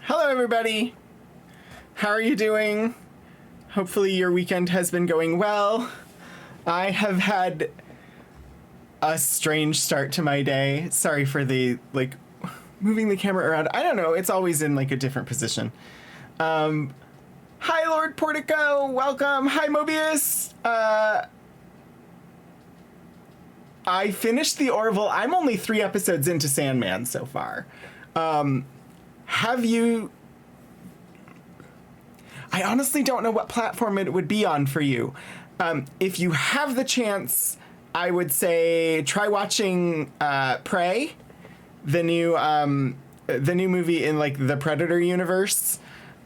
Hello, everybody. How are you doing? Hopefully your weekend has been going well. I have had a strange start to my day. Sorry for the, moving the camera around. I don't know. It's always in, a different position. Hi, Lord Portico. Welcome. Hi, Mobius. I finished the Orville. I'm only 3 episodes into Sandman so far. Have you... I honestly don't know what platform it would be on for you. If you have the chance, I would say try watching Prey, the new movie in the Predator universe.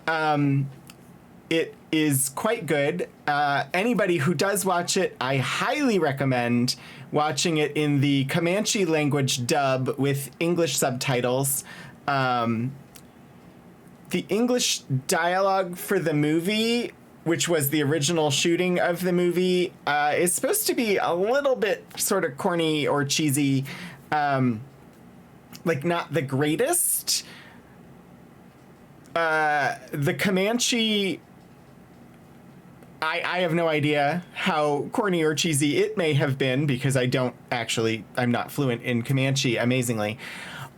It is quite good. Anybody who does watch it, I highly recommend watching it in the Comanche language dub with English subtitles. The English dialogue for the movie, which was the original shooting of the movie, is supposed to be a little bit sort of corny or cheesy. like, not the greatest. The Comanche, I have no idea how corny or cheesy it may have been, because I'm not fluent in Comanche, amazingly.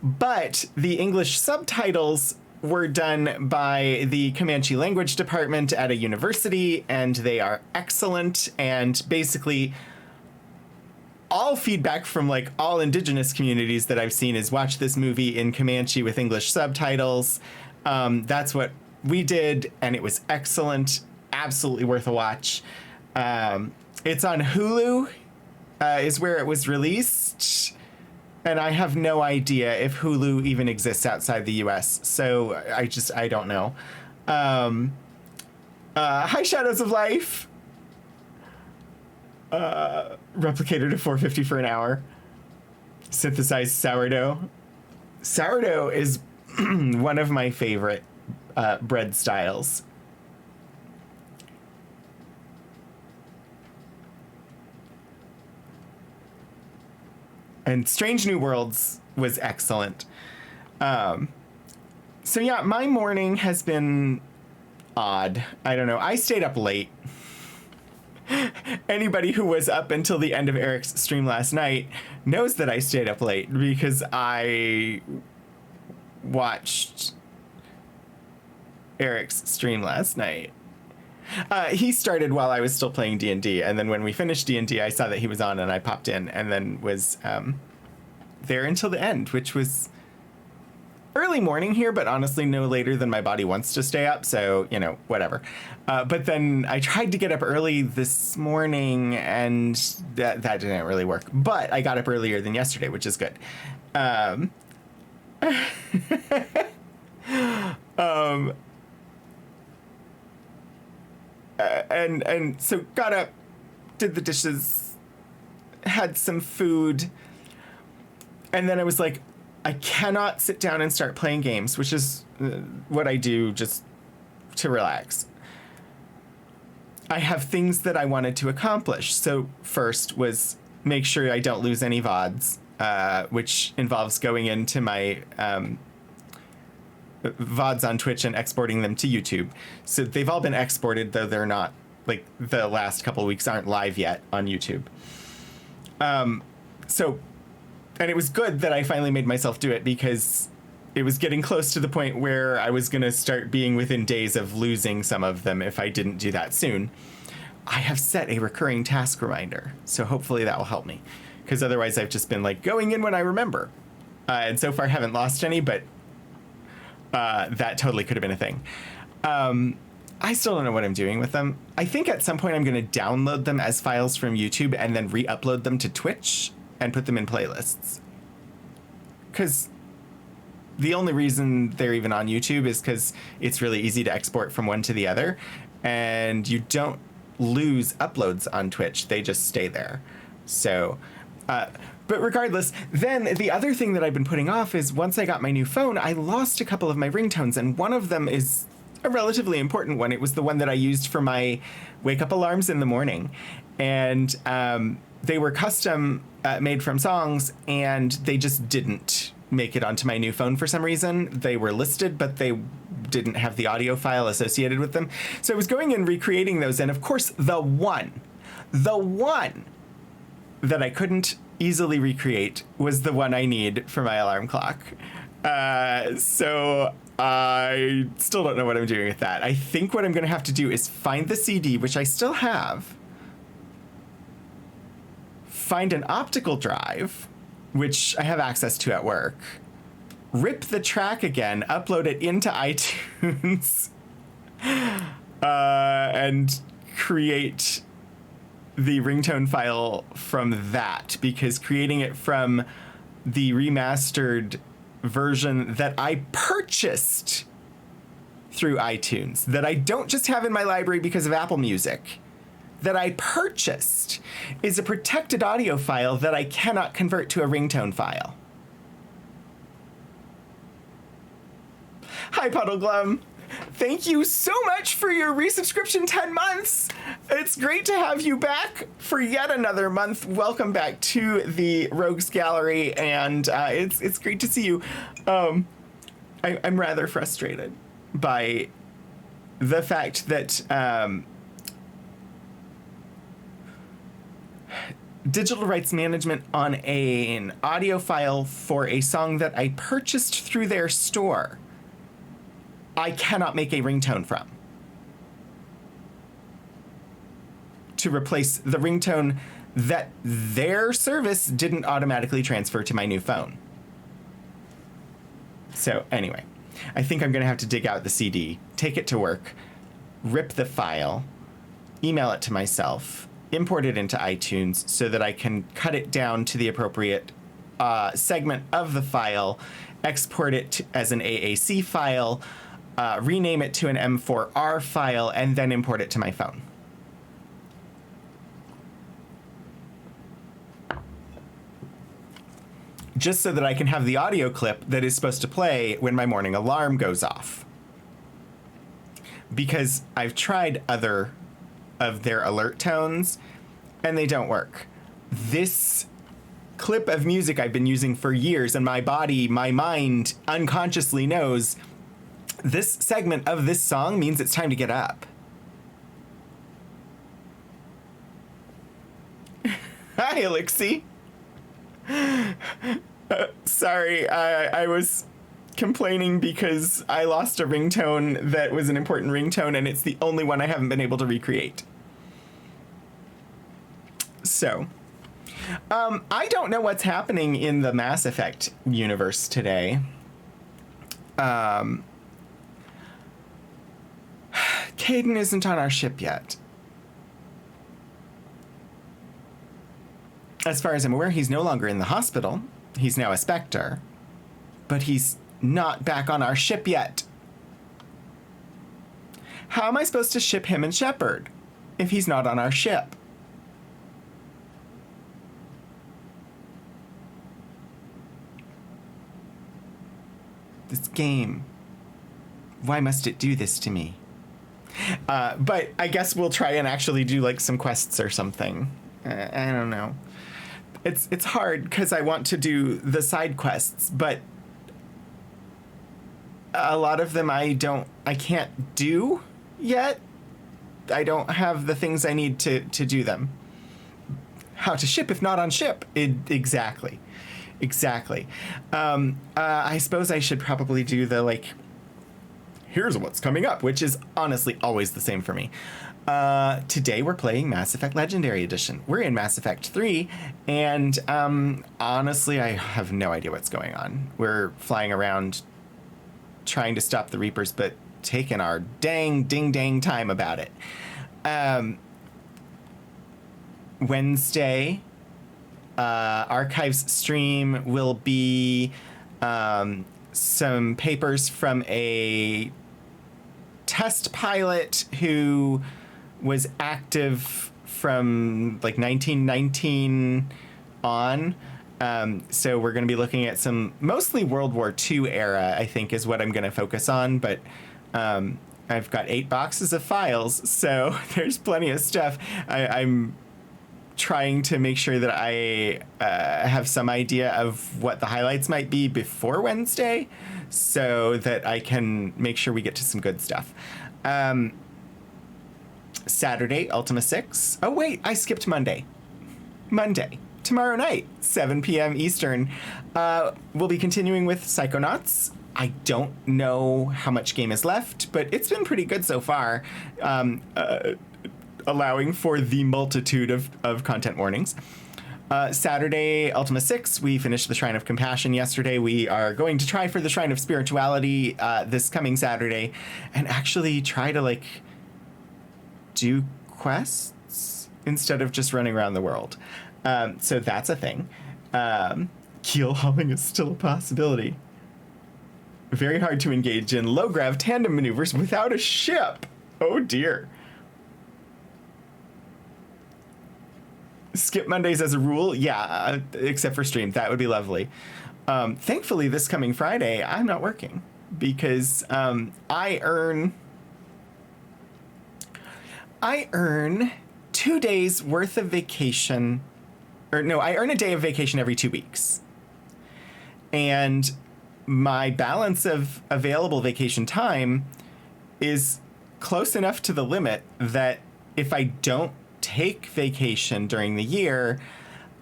But the English subtitles were done by the Comanche language department at a university, and they are excellent. And basically, all feedback from like all indigenous communities that I've seen is watch this movie in Comanche with English subtitles. That's what we did, and it was excellent. Absolutely worth a watch. It's on Hulu, is where it was released. And I have no idea if Hulu even exists outside the US. So I don't know. Hi, Shadows of Life. Replicator to 450 for an hour. Synthesized sourdough. Sourdough is one of my favorite bread styles. And Strange New Worlds was excellent. So yeah, my morning has been odd. I don't know. I stayed up late. Anybody who was up until the end of Eric's stream last night knows that I stayed up late because I watched Eric's stream last night. He started while I was still playing D&D, and then when we finished D&D, I saw that he was on, and I popped in, and then was there until the end, which was early morning here, but honestly no later than my body wants to stay up, so, you know, whatever. But then I tried to get up early this morning, and that didn't really work. But I got up earlier than yesterday, which is good. And so got up, did the dishes, had some food, and then I was like, I cannot sit down and start playing games, which is what I do just to relax. I have things that I wanted to accomplish. So first was make sure I don't lose any VODs, which involves going into my VODs on Twitch and exporting them to YouTube. So they've all been exported, though they're not, like, the last couple of weeks aren't live yet on YouTube. And it was good that I finally made myself do it, because it was getting close to the point where I was going to start being within days of losing some of them if I didn't do that soon. I have set a recurring task reminder, so hopefully that will help me, because otherwise I've just been like going in when I remember. And so far I haven't lost any, but that totally could have been a thing. I still don't know what I'm doing with them. I think at some point I'm going to download them as files from YouTube and then re-upload them to Twitch and put them in playlists. Because the only reason they're even on YouTube is because it's really easy to export from one to the other. And you don't lose uploads on Twitch. They just stay there. So, but regardless, then the other thing that I've been putting off is once I got my new phone, I lost a couple of my ringtones. And one of them is a relatively important one. It was the one that I used for my wake up alarms in the morning. And they were custom made from songs, and they just didn't make it onto my new phone for some reason. They were listed, but they didn't have the audio file associated with them. So I was going and recreating those. And of course, the one that I couldn't easily recreate was the one I need for my alarm clock. So I still don't know what I'm doing with that. I think what I'm going to have to do is find the CD, which I still have, find an optical drive, which I have access to at work, rip the track again, upload it into iTunes, and create the ringtone file from that, because creating it from the remastered version that I purchased through iTunes, that I don't just have in my library because of Apple Music, that I purchased, is a protected audio file that I cannot convert to a ringtone file. Hi, Puddleglum. Thank you so much for your resubscription 10 months. It's great to have you back for yet another month. Welcome back to the Rogues Gallery, and it's great to see you. I'm rather frustrated by the fact that digital rights management on an audio file for a song that I purchased through their store, I cannot make a ringtone from, to replace the ringtone that their service didn't automatically transfer to my new phone. So anyway, I think I'm going to have to dig out the CD, take it to work, rip the file, email it to myself, import it into iTunes so that I can cut it down to the appropriate segment of the file, export it as an AAC file, rename it to an M4R file, and then import it to my phone. Just so that I can have the audio clip that is supposed to play when my morning alarm goes off. Because I've tried other of their alert tones, and they don't work. This clip of music I've been using for years, and my body, my mind unconsciously knows this segment of this song means it's time to get up. Hi, Elixir. Sorry, I was complaining because I lost a ringtone that was an important ringtone, and it's the only one I haven't been able to recreate. So, I don't know what's happening in the Mass Effect universe today. Kaidan isn't on our ship yet. As far as I'm aware, he's no longer in the hospital. He's now a Spectre. But he's not back on our ship yet. How am I supposed to ship him and Shepard if he's not on our ship? This game. Why must it do this to me? But I guess we'll try and actually do like some quests or something. I don't know. It's hard because I want to do the side quests, but a lot of them I can't do yet. I don't have the things I need to do them. How to ship if not on ship? Exactly. I suppose I should probably do the like, here's what's coming up, which is honestly always the same for me. Today we're playing Mass Effect Legendary Edition. We're in Mass Effect 3, and honestly, I have no idea what's going on. We're flying around trying to stop the Reapers, but taking our ding-dang time about it. Wednesday, Archives stream will be some papers from a test pilot who was active from like 1919 on. So we're going to be looking at some mostly World War II era, I think, is what I'm going to focus on. But I've got 8 boxes of files, so there's plenty of stuff. I'm trying to make sure that I have some idea of what the highlights might be before Wednesday so that I can make sure we get to some good stuff. Saturday, Ultima 6. Oh, wait, I skipped Monday. Tomorrow night, 7 p.m. Eastern. We'll be continuing with Psychonauts. I don't know how much game is left, but it's been pretty good so far, allowing for the multitude of content warnings. Saturday, Ultima 6, we finished the Shrine of Compassion yesterday. We are going to try for the Shrine of Spirituality this coming Saturday and actually try to, like, do quests instead of just running around the world. So that's a thing. Keel hauling is still a possibility. Very hard to engage in low-grav tandem maneuvers without a ship. Oh, dear. Skip Mondays as a rule? Yeah, except for stream. That would be lovely. Thankfully, this coming Friday, I'm not working. because I earn 2 days worth of vacation, or no, I earn a day of vacation every 2 weeks. And my balance of available vacation time is close enough to the limit that if I don't take vacation during the year,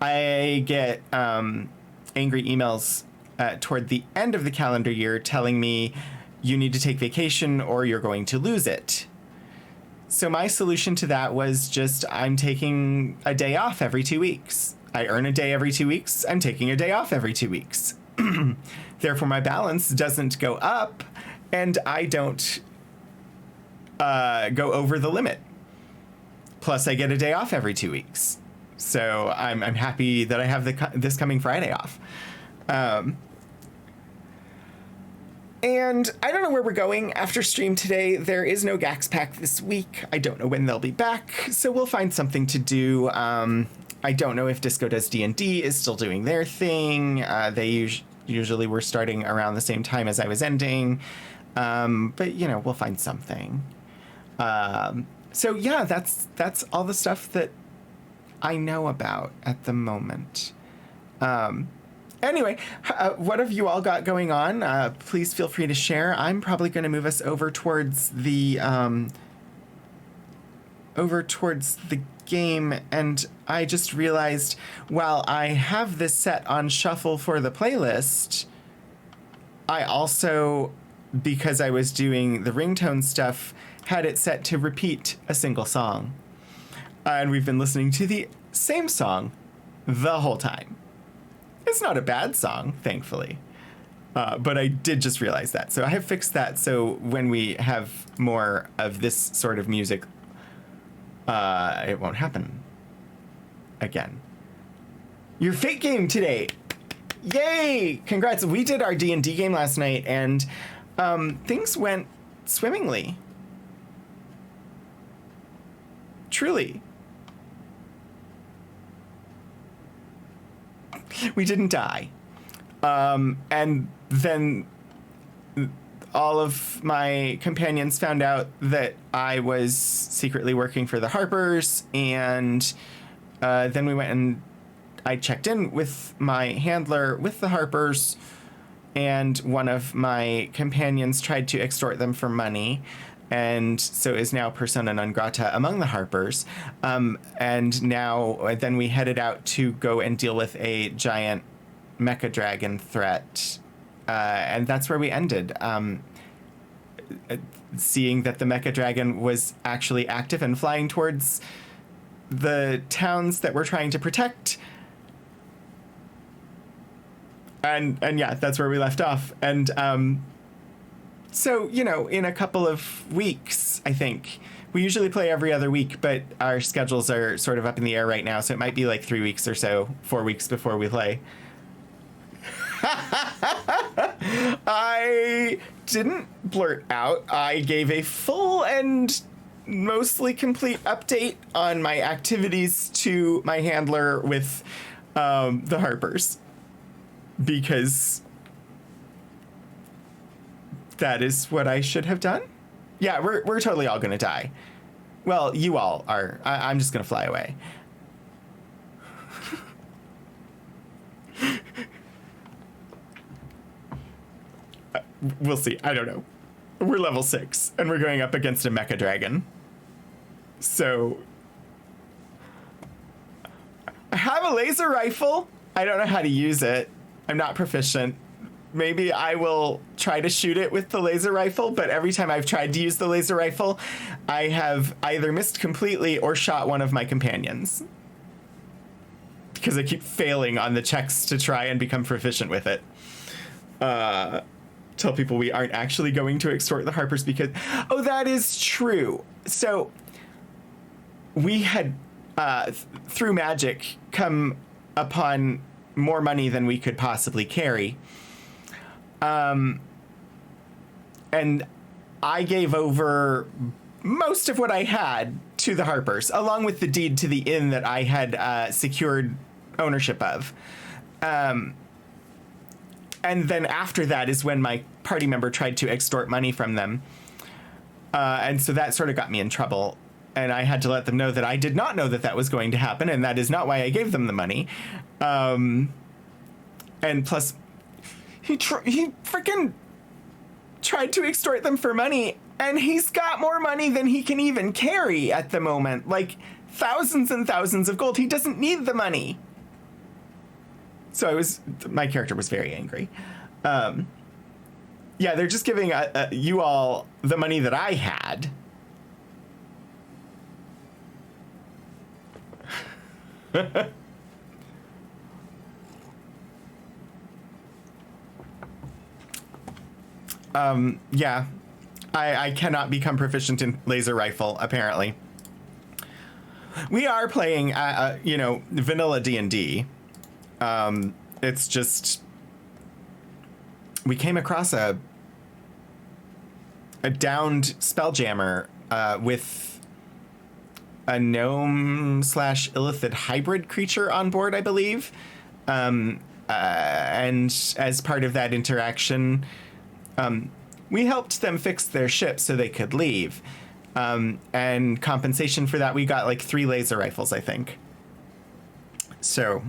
I get angry emails toward the end of the calendar year telling me you need to take vacation or you're going to lose it. So my solution to that was just I'm taking a day off every 2 weeks. I earn a day every 2 weeks. I'm taking a day off every 2 weeks. Therefore, my balance doesn't go up and I don't go over the limit. Plus, I get a day off every 2 weeks. So I'm happy that I have this coming Friday off. And I don't know where we're going after stream today. There is no Gax Pack this week. I don't know when they'll be back, so we'll find something to do. I don't know if Disco Does D&D is still doing their thing. They usually were starting around the same time as I was ending. But, you know, we'll find something. So, yeah, that's all the stuff that I know about at the moment. Anyway, what have you all got going on? Please feel free to share. I'm probably going to move us over towards the game, and I just realized while I have this set on shuffle for the playlist, I also, because I was doing the ringtone stuff, had it set to repeat a single song. And we've been listening to the same song the whole time. It's not a bad song, thankfully. But I did just realize that. So I have fixed that so when we have more of this sort of music, it won't happen again. Your Fate game today. Yay! Congrats. We did our D&D game last night, and things went swimmingly. Truly. We didn't die. And then all of my companions found out that I was secretly working for the Harpers, and then we went and I checked in with my handler with the Harpers, and one of my companions tried to extort them for money, and so is now persona non grata among the Harpers. And now then we headed out to go and deal with a giant mecha dragon threat. And that's where we ended. Seeing that the mecha dragon was actually active and flying towards the towns that we're trying to protect. And yeah, that's where we left off. And so, you know, in a couple of weeks, I think. We usually play every other week, but our schedules are sort of up in the air right now, so it might be like 3 weeks or so, 4 weeks before we play. I didn't blurt out. I gave a full and mostly complete update on my activities to my handler with the Harpers. Because that is what I should have done. Yeah, we're totally all gonna die. Well, you all are. I'm just gonna fly away. We'll see. I don't know. We're level 6, and we're going up against a mecha dragon. So I have a laser rifle. I don't know how to use it. I'm not proficient. Maybe I will try to shoot it with the laser rifle, but every time I've tried to use the laser rifle, I have either missed completely or shot one of my companions. Because I keep failing on the checks to try and become proficient with it. Tell people we aren't actually going to extort the Harpers because... Oh, that is true. So, we had, through magic, come upon more money than we could possibly carry. And I gave over most of what I had to the Harpers, along with the deed to the inn that I had secured ownership of. And then after that is when my party member tried to extort money from them. And so that sort of got me in trouble. And I had to let them know that I did not know that that was going to happen, and that is not why I gave them the money. And plus, he freaking tried to extort them for money, and he's got more money than he can even carry at the moment. Like, thousands and thousands of gold. He doesn't need the money. So my character was very angry. Yeah, they're just giving you all the money that I had. Yeah, I cannot become proficient in laser rifle, apparently. We are playing, vanilla D&D. It's just, we came across a downed spelljammer with a gnome / illithid hybrid creature on board, I believe. And as part of that interaction, we helped them fix their ship so they could leave. And compensation for that, we got like 3 laser rifles, I think. So...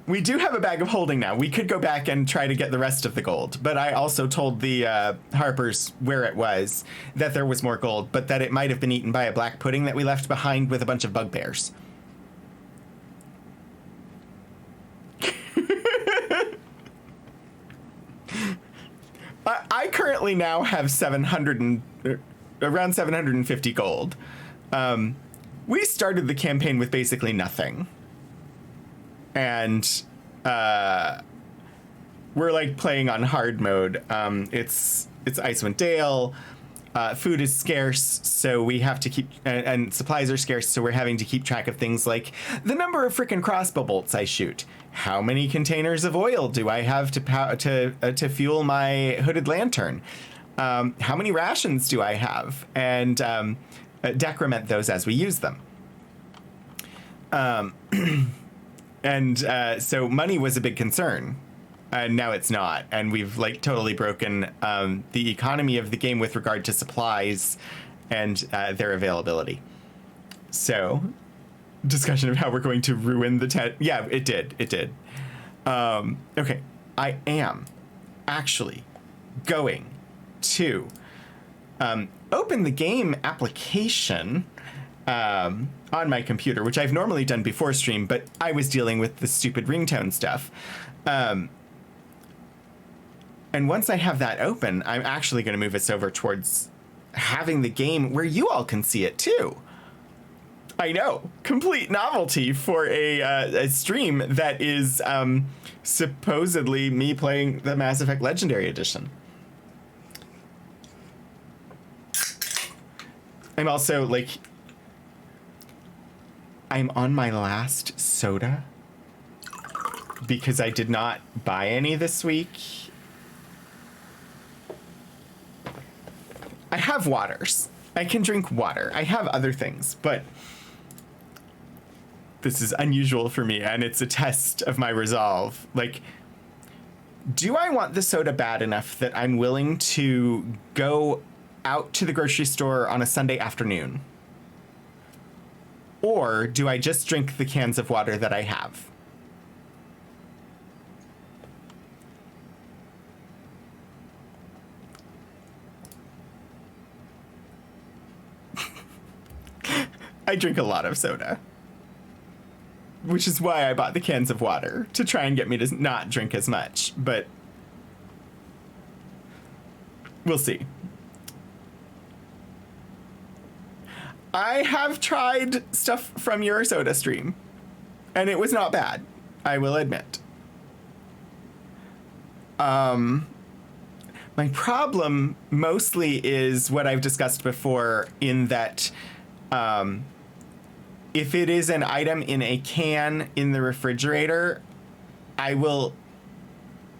We do have a bag of holding now. We could go back and try to get the rest of the gold, but I also told the Harpers where it was, that there was more gold, but that it might have been eaten by a black pudding that we left behind with a bunch of bugbears. I currently now have around 750 gold. We started the campaign with basically nothing. And we're like playing on hard mode. It's Icewind Dale. Food is scarce, so we have to keep, and supplies are scarce, so we're having to keep track of things like the number of frickin' crossbow bolts I shoot. How many containers of oil do I have to fuel my hooded lantern? How many rations do I have? And decrement those as we use them. And so money was a big concern, and now it's not. And we've like totally broken the economy of the game with regard to supplies and their availability. So, discussion of how we're going to ruin the tent. Yeah, it did. Okay, I am actually going to open the game application on my computer, which I've normally done before stream, but I was dealing with the stupid ringtone stuff. And once I have that open, I'm actually going to move us over towards having the game where you all can see it too. I know, complete novelty for a stream that is supposedly me playing the Mass Effect Legendary Edition. I'm also like... I'm on my last soda because I did not buy any this week. I have waters. I can drink water. I have other things, but this is unusual for me, and it's a test of my resolve. Like, do I want the soda bad enough that I'm willing to go out to the grocery store on a Sunday afternoon? Or do I just drink the cans of water that I have? I drink a lot of soda, which is why I bought the cans of water, to try and get me to not drink as much, but we'll see. I have tried stuff from your soda stream, and it was not bad, I will admit. My problem mostly is what I've discussed before, in that if it is an item in a can in the refrigerator, I will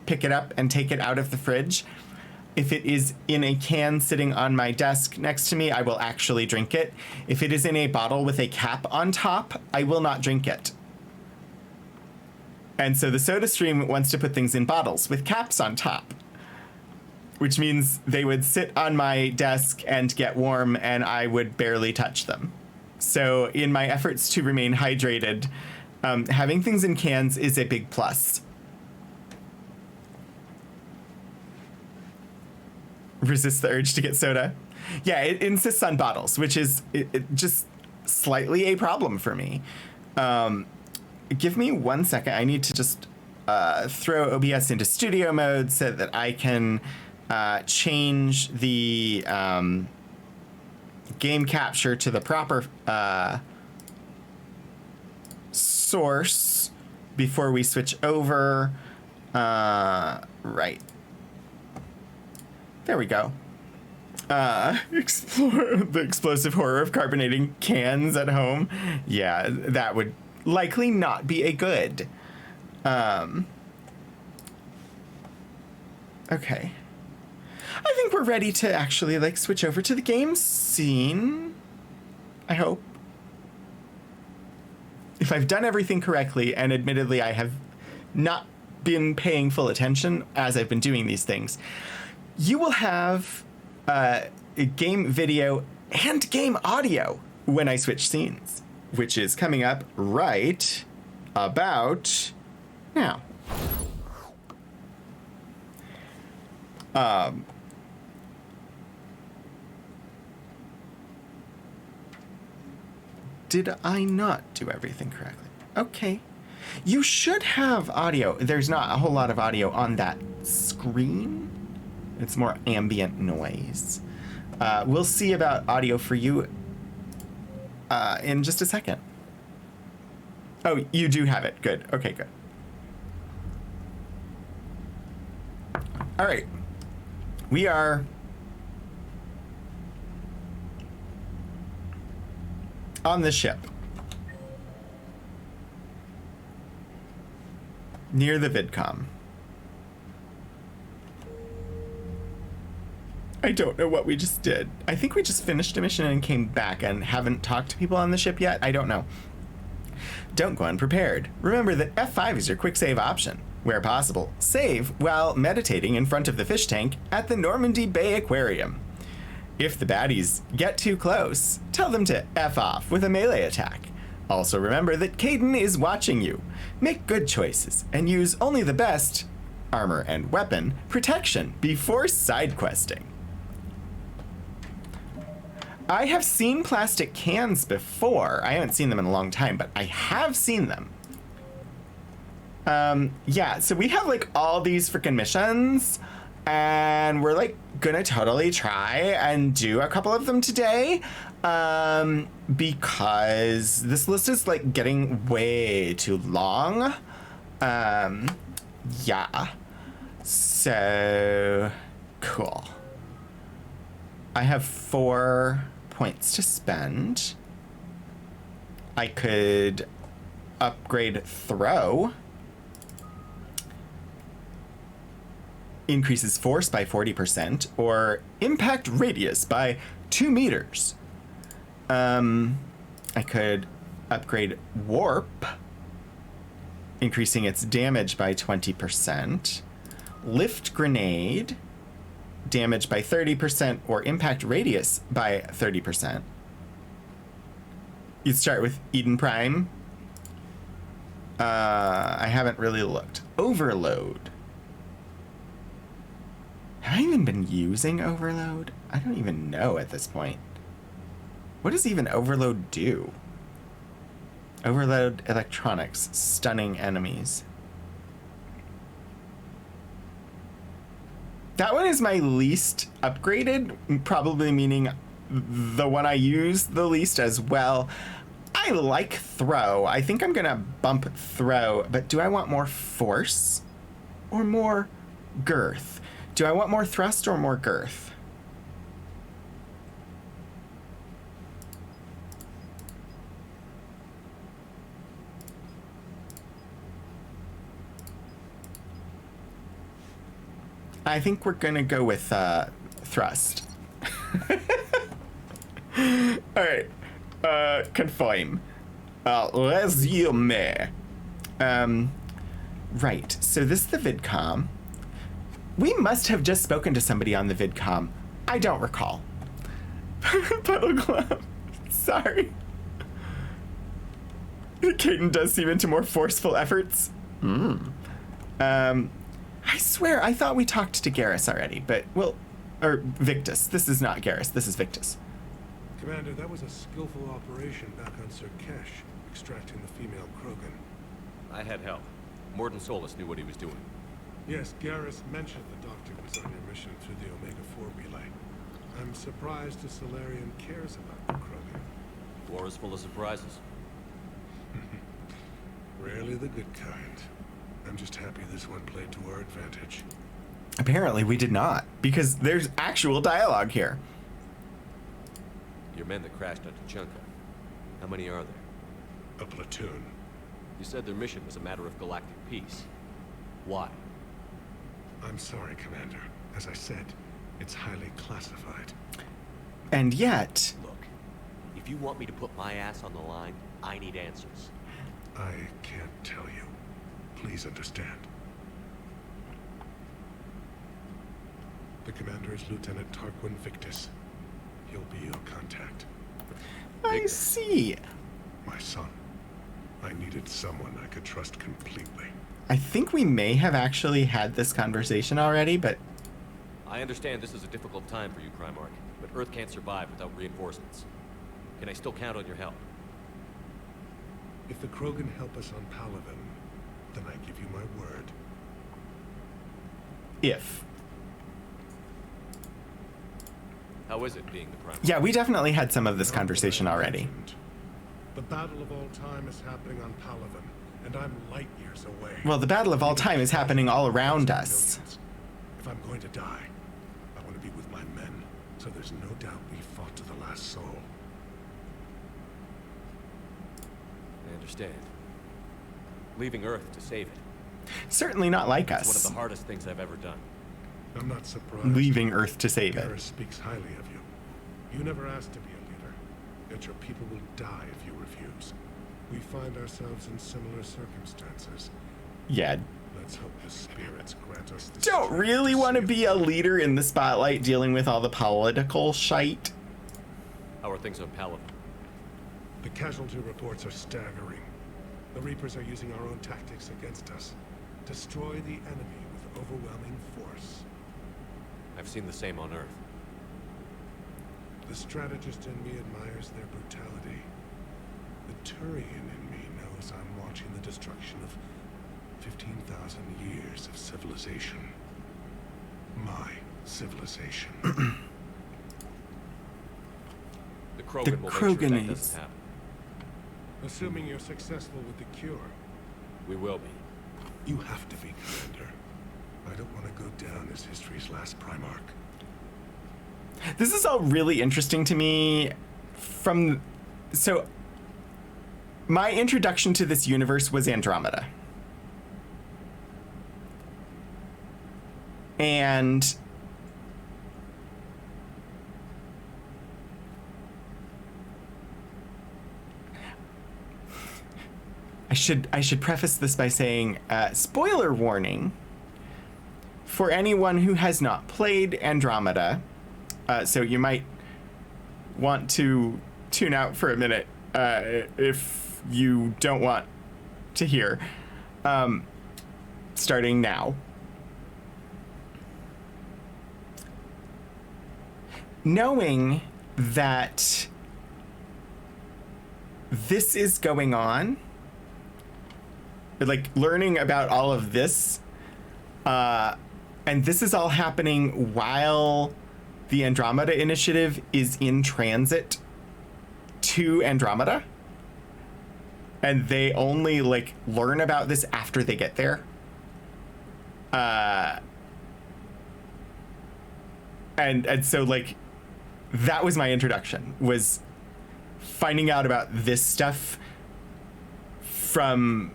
pick it up and take it out of the fridge. If it is in a can sitting on my desk next to me, I will actually drink it. If it is in a bottle with a cap on top, I will not drink it. And so the SodaStream wants to put things in bottles with caps on top, which means they would sit on my desk and get warm and I would barely touch them. So in my efforts to remain hydrated, having things in cans is a big plus. Resist the urge to get soda. Yeah, it insists on bottles, which is it just slightly a problem for me. Give me 1 second. I need to just throw OBS into studio mode so that I can change the game capture to the proper source before we switch over. Right. There we go. Explore the explosive horror of carbonating cans at home. Yeah, that would likely not be a good. Okay. I think we're ready to actually like switch over to the game scene. I hope. If I've done everything correctly, and admittedly I have not been paying full attention as I've been doing these things, you will have game video and game audio when I switch scenes, which is coming up right about now. Did I not do everything correctly? Okay. You should have audio. There's not a whole lot of audio on that screen. It's more ambient noise. We'll see about audio for you in just a second. Oh, you do have it. Good. Okay, good. All right. We are on the ship near the VidCom. I don't know what we just did. I think we just finished a mission and came back and haven't talked to people on the ship yet. I don't know. Don't go unprepared. Remember that F5 is your quick save option. Where possible, save while meditating in front of the fish tank at the Normandy Bay Aquarium. If the baddies get too close, tell them to F off with a melee attack. Also remember that Kaidan is watching you. Make good choices and use only the best armor and weapon protection before side questing. I have seen plastic cans before. I haven't seen them in a long time, but I have seen them. Yeah, so we have like all these freaking missions and we're like gonna totally try and do a couple of them today. Because this list is like getting way too long. Yeah. So cool. I have 4 points to spend. I could upgrade throw. Increases force by 40%, or impact radius by 2 meters. I could upgrade warp, increasing its damage by 20%. Lift grenade, damage by 30%, or impact radius by 30%. You'd start with Eden Prime. I haven't really looked. Overload. Have I even been using Overload? I don't even know at this point. What does even Overload do? Overload electronics, stunning enemies. That one is my least upgraded, probably meaning the one I use the least as well. I like throw. I think I'm gonna bump throw, but do I want more force or more girth? Do I want more thrust or more girth? I think we're gonna go with thrust. All right. Confirm. Resume. Right. So this is the VidCom. We must have just spoken to somebody on the VidCom. I don't recall. Puddle Glove. Sorry. Caden does seem into more forceful efforts. I swear, I thought we talked to Garrus already, but, well, or Victus. This is not Garrus, this is Victus. Commander, that was a skillful operation back on Surkesh, extracting the female Krogan. I had help. Mordin Solus knew what he was doing. Yes, Garrus mentioned the Doctor was on your mission through the Omega-4 relay. I'm surprised the Solarian cares about the Krogan. War is full of surprises. Rarely the good kind. I'm just happy this one played to our advantage. Apparently we did not, because there's actual dialogue here. Your men that crashed on Tuchanka. How many are there? A platoon. You said their mission was a matter of galactic peace. Why? I'm sorry, Commander. As I said, it's highly classified. And yet... Look, if you want me to put my ass on the line, I need answers. I can't tell you. Please understand. The commander is Lieutenant Tarquin Victus. He'll be your contact. I see. My son. I needed someone I could trust completely. I think we may have actually had this conversation already, but... I understand this is a difficult time for you, Primarch, but Earth can't survive without reinforcements. Can I still count on your help? If the Krogan help us on Palaven, then I give you my word. If. How is it being the Primarch? Yeah, we definitely had some of this conversation already. The battle of all time is happening on Palaven, and I'm light years away. Well, the battle of all time is happening all around us. If I'm going to die, I want to be with my men, so there's no doubt we fought to the last soul. I understand. Leaving Earth to save it. Certainly not like It's one of us. the hardest things I've ever done. I'm not surprised. Leaving Earth to save it. Garrus speaks highly of you. You never asked to be a leader, yet your people will die if you refuse. We find ourselves in similar circumstances. Yeah. Let's hope the spirits grant us the Don't strength really want to save be a leader in the spotlight dealing with all the political shite. How are things on Palaven? The casualty reports are staggering. The Reapers are using our own tactics against us. Destroy the enemy with overwhelming force. I've seen the same on Earth. The strategist in me admires their brutality. The Turian in me knows I'm watching the destruction of 15,000 years of civilization. My civilization. The Krogan will make sure that doesn't happen. Assuming you're successful with the cure. We will be. You have to be, Commander. I don't want to go down as history's last Primarch. This is all really interesting to me from... So, my introduction to this universe was Andromeda. And... I should preface this by saying, spoiler warning for anyone who has not played Andromeda. So you might want to tune out for a minute if you don't want to hear. Starting now. Knowing that this is going on, like learning about all of this, and this is all happening while the Andromeda Initiative is in transit to Andromeda, and they only like learn about this after they get there. And so like that was my introduction, was finding out about this stuff from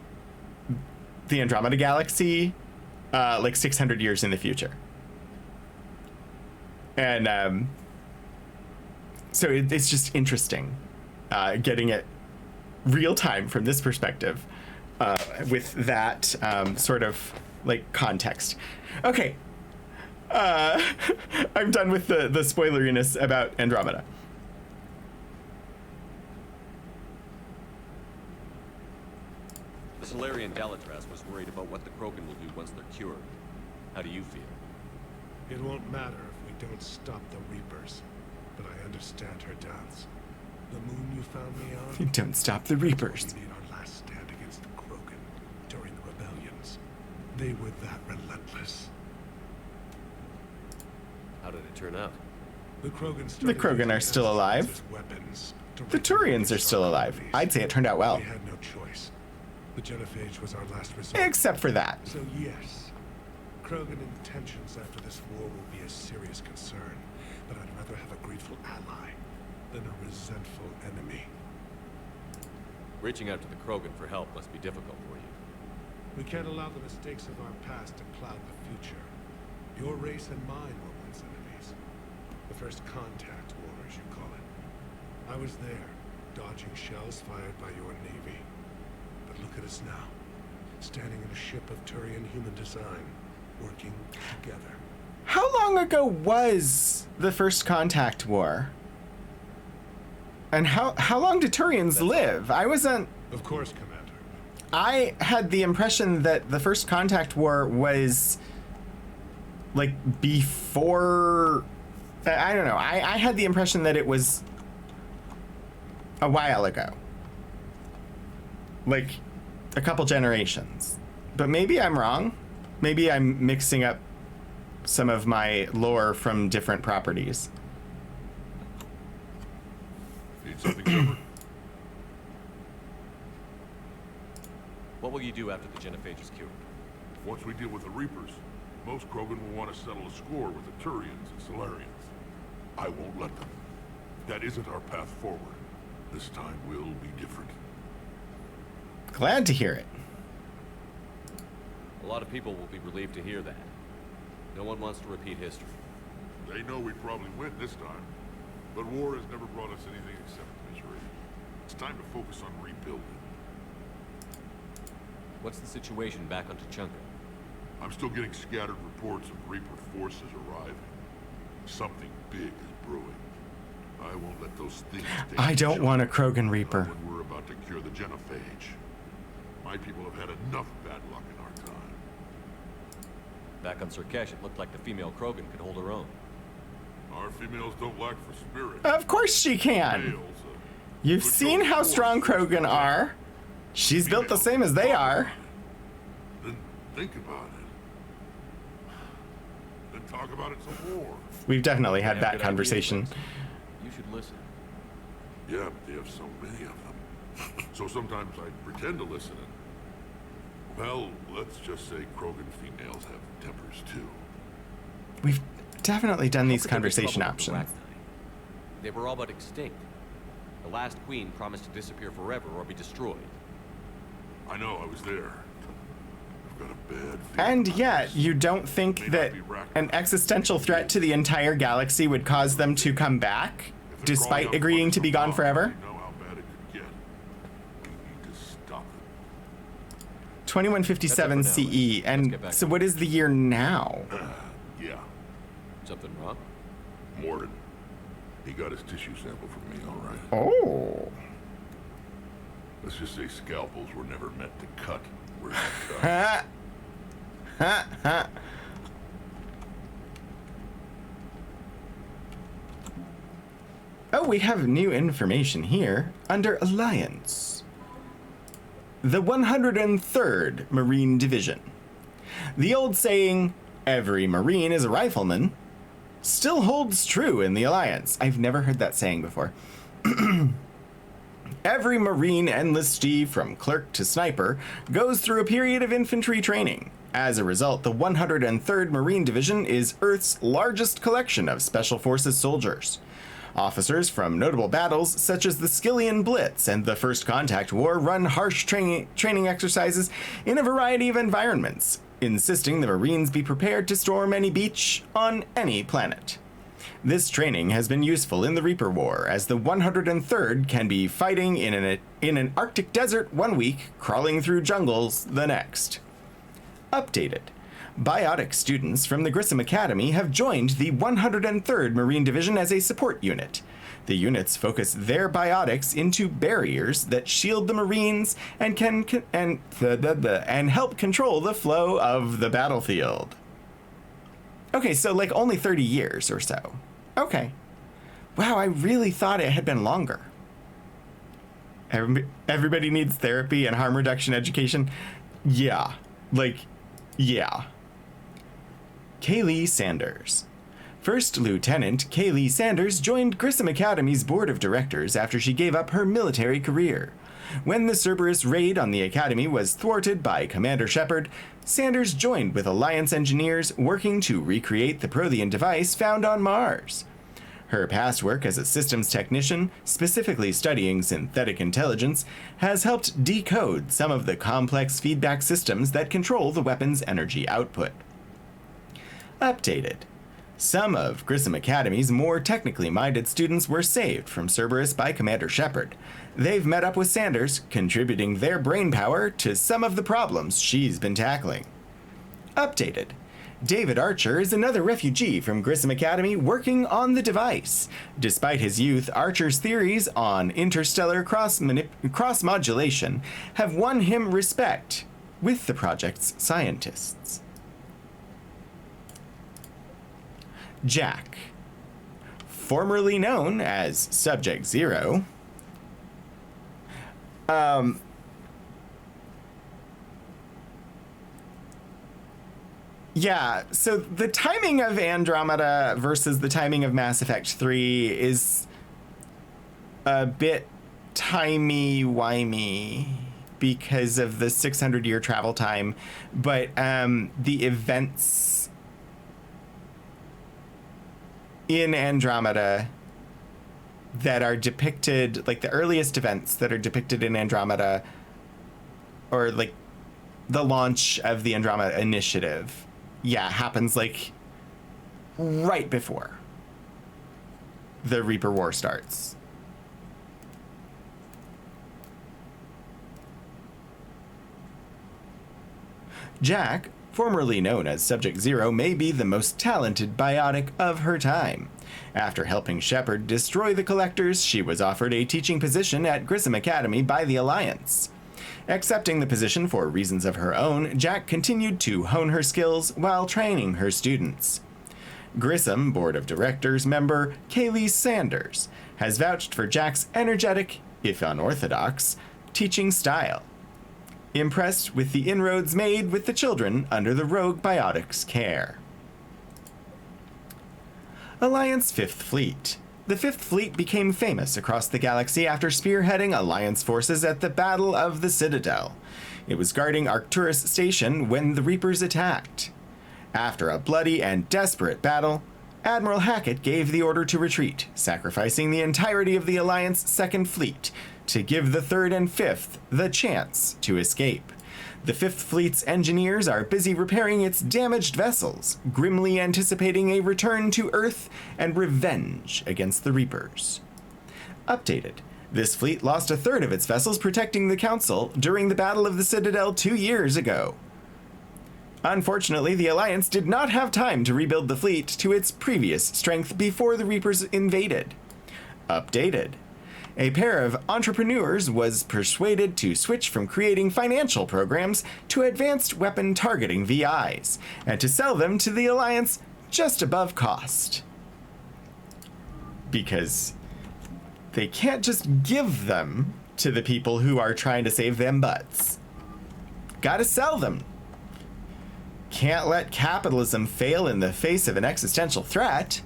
the Andromeda Galaxy, like 600 years in the future. And so it's just interesting getting it real time from this perspective with that sort of like context. Okay. I'm done with the spoileriness about Andromeda. The Solarian Dalatras was worried about what the Krogan will do once they're cured. How do you feel? It won't matter if we don't stop the Reapers, but I understand her doubts. The moon you found me on? Don't stop the Reapers. We made our last stand against the Krogan during the rebellions. They were that relentless. How did it turn out? The Krogan are still alive. Weapons The Turians are still alive. I'd say it turned out well. We had no choice. The Genophage was our last resort. Except for that. So yes, Krogan intentions after this war will be a serious concern, but I'd rather have a grateful ally than a resentful enemy. Reaching out to the Krogan for help must be difficult for you. We can't allow the mistakes of our past to cloud the future. Your race and mine were once enemies. The first contact war, as you call it. I was there, dodging shells fired by your navy. But look at us now, standing in a ship of Turian human design, working together. How long ago was the first contact war? And how long did Turians live? I wasn't... Of course, Commander. I had the impression that the first contact war was like before... I don't know. I had the impression that it was a while ago. Like a couple generations. But maybe I'm wrong. Maybe I'm mixing up some of my lore from different properties. Need something covered? What will you do after the Genophage is cured? Once we deal with the Reapers, most Krogan will want to settle a score with the Turians and Solarians. I won't let them. That isn't our path forward. This time will be different. Glad to hear it. A lot of people will be relieved to hear that. No one wants to repeat history. They know we probably win this time, but war has never brought us anything except misery. It's time to focus on rebuilding. What's the situation back on Tuchanka? I'm still getting scattered reports of Reaper forces arriving. Something big is brewing. I won't let those things take I don't shelter want a Krogan Reaper. when we're about to cure the Genophage. My people have had enough bad luck in our time. Back on Surkesh, it looked like the female Krogan could hold her own. Our females don't lack for spirit. Of course she can. Males, You've could seen go how forth strong first Krogan are. She's built the same as they are. Then think about it. Then talk about it some more. We've definitely had They have that good conversation. ideas, you should listen. Yeah, but they have so many of them. So sometimes I pretend to listen and... Well, let's just say Krogan females have tempers too. We've definitely done these How could there be conversation trouble with the options. Rachni? They were all but extinct. The last queen promised to disappear forever or be destroyed. I know, I was there. I've got a bad feeling And about yet, this. you don't think that an existential threat to the entire galaxy would cause them to come back, If they're despite crawling out agreeing fuckers to be from gone above, forever? we know how bad it could get. We need to stop them. 2157 That's it for now. CE. Let's And get back so to what is the year now? Yeah, Something wrong? Morden. He got his tissue sample from me, all right. Oh. Let's just say scalpels were never meant to cut. We're not cut. Ha. Ha, ha. Oh, we have new information here under Alliance. The 103rd Marine Division. The old saying, every Marine is a rifleman, still holds true in the Alliance. I've never heard that saying before. Every Marine enlistee, from clerk to sniper, goes through a period of infantry training. As a result, the 103rd Marine Division is Earth's largest collection of Special Forces soldiers. Officers from notable battles such as the Skillian Blitz and the First Contact War run harsh training exercises in a variety of environments, insisting the Marines be prepared to storm any beach on any planet. This training has been useful in the Reaper War, as the 103rd can be fighting in an Arctic desert 1 week, crawling through jungles the next. Updated. Biotic students from the Grissom Academy have joined the 103rd Marine Division as a support unit. The units focus their biotics into barriers that shield the Marines and and help control the flow of the battlefield. Okay, so like only 30 years or so. Okay. Wow, I really thought it had been longer. Everybody needs therapy and harm reduction education. Yeah. Yeah. Kaylee Sanders. First Lieutenant Kaylee Sanders joined Grissom Academy's board of directors after she gave up her military career. When the Cerberus raid on the Academy was thwarted by Commander Shepard, Sanders joined with Alliance engineers working to recreate the Prothean device found on Mars. Her past work as a systems technician, specifically studying synthetic intelligence, has helped decode some of the complex feedback systems that control the weapon's energy output. Updated. Some of Grissom Academy's more technically minded students were saved from Cerberus by Commander Shepard. They've met up with Sanders, contributing their brainpower to some of the problems she's been tackling. Updated. David Archer is another refugee from Grissom Academy working on the device. Despite his youth, Archer's theories on interstellar cross-modulation have won him respect with the project's scientists. Jack, formerly known as Subject Zero, yeah, so the timing of Andromeda versus the timing of Mass Effect 3 is a bit timey-wimey because of the 600-year travel time, but the events in Andromeda that are depicted, like the earliest events that are depicted in Andromeda, or like the launch of the Andromeda Initiative, happens like right before the Reaper War starts. Jack, formerly known as Subject Zero, may be the most talented biotic of her time. After helping Shepard destroy the Collectors, she was offered a teaching position at Grissom Academy by the Alliance. Accepting the position for reasons of her own, Jack continued to hone her skills while training her students. Grissom Board of Directors member Kaylee Sanders has vouched for Jack's energetic, if unorthodox, teaching style. Impressed with the inroads made with the children under the Rogue Biotics' care. Alliance Fifth Fleet. The Fifth Fleet became famous across the galaxy after spearheading Alliance forces at the Battle of the Citadel. It was guarding Arcturus Station when the Reapers attacked. After a bloody and desperate battle, Admiral Hackett gave the order to retreat, sacrificing the entirety of the Alliance Second Fleet to give the Third and Fifth the chance to escape. The Fifth Fleet's engineers are busy repairing its damaged vessels, grimly anticipating a return to Earth and revenge against the Reapers. Updated. This fleet lost a third of its vessels protecting the Council during the Battle of the Citadel 2 years ago. Unfortunately, the Alliance did not have time to rebuild the fleet to its previous strength before the Reapers invaded. Updated. A pair of entrepreneurs was persuaded to switch from creating financial programs to advanced weapon targeting VIs, and to sell them to the Alliance just above cost. Because they can't just give them to the people who are trying to save them butts. Gotta sell them. Can't let capitalism fail in the face of an existential threat.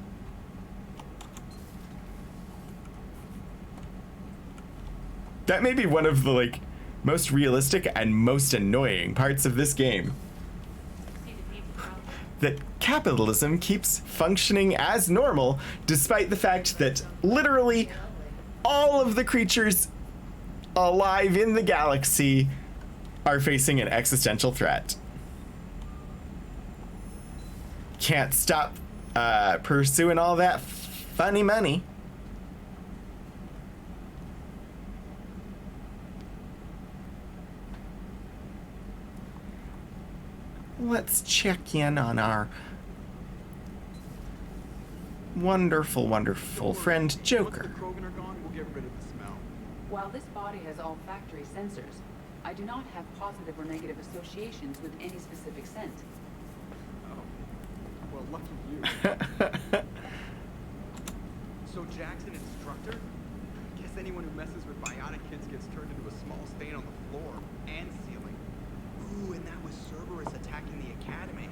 That may be one of the most realistic and most annoying parts of this game. That capitalism keeps functioning as normal despite the fact that literally all of the creatures alive in the galaxy are facing an existential threat. Can't stop pursuing all that Funny money. Let's check in on our wonderful, wonderful friend Joker. Once the Krogan are gone, we'll get rid of the smell. While this body has olfactory sensors, I do not have positive or negative associations with any specific scent. Oh. Well, lucky you. So Jack's an instructor? Guess anyone who messes with biotic kids gets turned into a small stain on the floor and ceiling. Ooh, and that was Cerberus attacking the academy.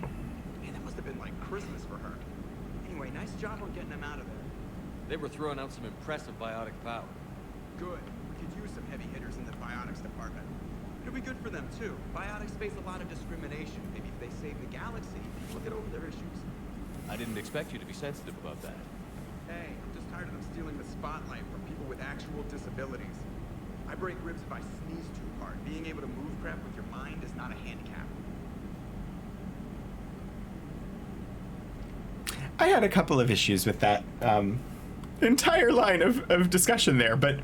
Man, that must have been like Christmas for her. Anyway, nice job on getting him out of there. They were throwing out some impressive biotic power. Good. We could use some heavy hitters in the biotics department. It'll be good for them, too. Biotics face a lot of discrimination. Maybe if they save the galaxy, we'll get over their issues. I didn't expect you to be sensitive about that. Hey, I'm just tired of them stealing the spotlight from people with actual disabilities. I break ribs if I sneeze too hard. Being able to move crap with your mind is not a handicap. I had a couple of issues with that entire line of discussion there, but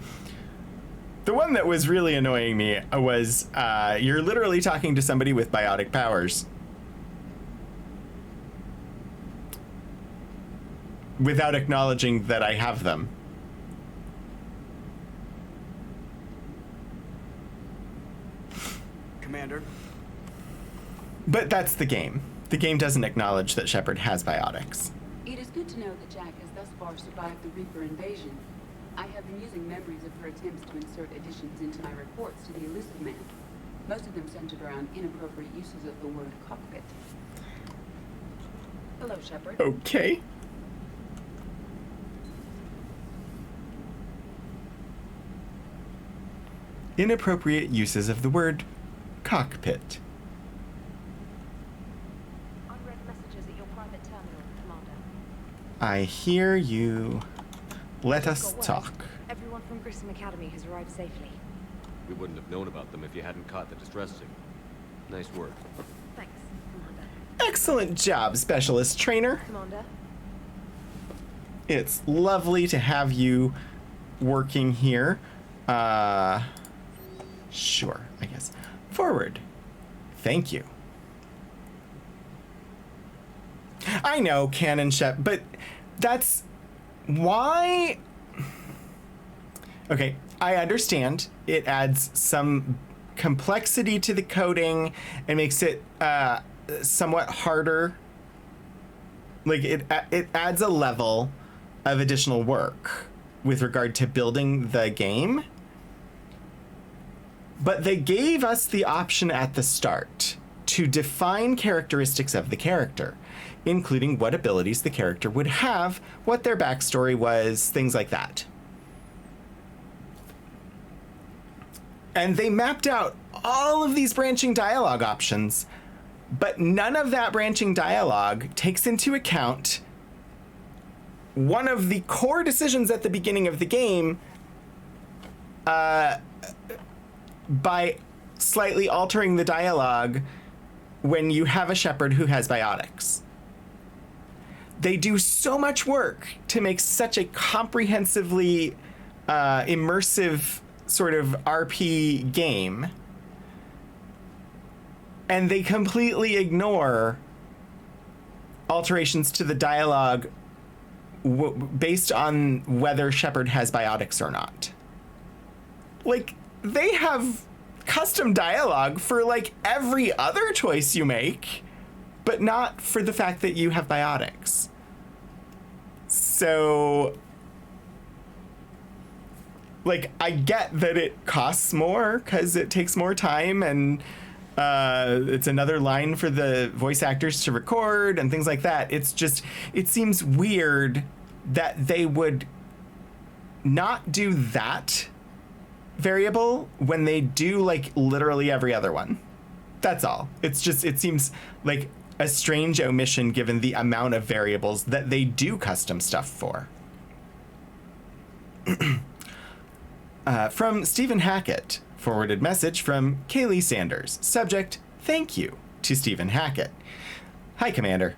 the one that was really annoying me was you're literally talking to somebody with biotic powers without acknowledging that I have them. Commander? But that's the game. The game doesn't acknowledge that Shepard has biotics. It is good to know that Jack has thus far survived the Reaper invasion. I have been using memories of her attempts to insert additions into my reports to the Elusive Man. Most of them centered around inappropriate uses of the word cockpit. Hello, Shepard. Okay. Inappropriate uses of the word cockpit. Unread messages at your private terminal, Commander. I hear you. Let us Got word. talk. Everyone from Grissom Academy has arrived safely. We wouldn't have known about them if you hadn't caught the distress signal. Nice work. Thanks, Commander. Excellent job, Specialist Trainer. Commander? It's lovely to have you working here. Sure, I guess. Forward. Thank you. I know, Canon Shep, but that's why. Okay, I understand. It adds some complexity to the coding and makes it somewhat harder. Like it adds a level of additional work with regard to building the game. But they gave us the option at the start to define characteristics of the character, including what abilities the character would have, what their backstory was, things like that. And they mapped out all of these branching dialogue options, but none of that branching dialogue takes into account one of the core decisions at the beginning of the game, by slightly altering the dialogue when you have a Shepard who has biotics. They do so much work to make such a comprehensively immersive sort of RP game, and they completely ignore alterations to the dialogue based on whether Shepard has biotics or not. Like, they have custom dialogue for like every other choice you make, but not for the fact that you have biotics. So, like, I get that it costs more because it takes more time and it's another line for the voice actors to record and things like that. It's just, it seems weird that they would not do that variable when they do like literally every other one. That's all. It's just, it seems like a strange omission given the amount of variables that they do custom stuff for. From Stephen Hackett, forwarded message from Kaylee Sanders. Subject, thank you to Stephen Hackett. Hi, Commander.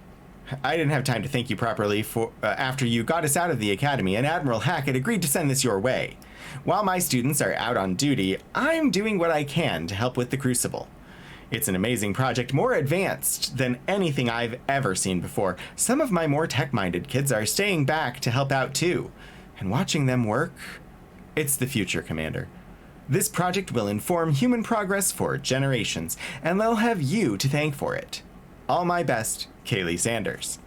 I didn't have time to thank you properly for after you got us out of the academy, and Admiral Hackett agreed to send this your way. While my students are out on duty, I'm doing what I can to help with the Crucible. It's an amazing project, more advanced than anything I've ever seen before. Some of my more tech-minded kids are staying back to help out too. And watching them work, it's the future, Commander. This project will inform human progress for generations, and they'll have you to thank for it. All my best, Kaylee Sanders.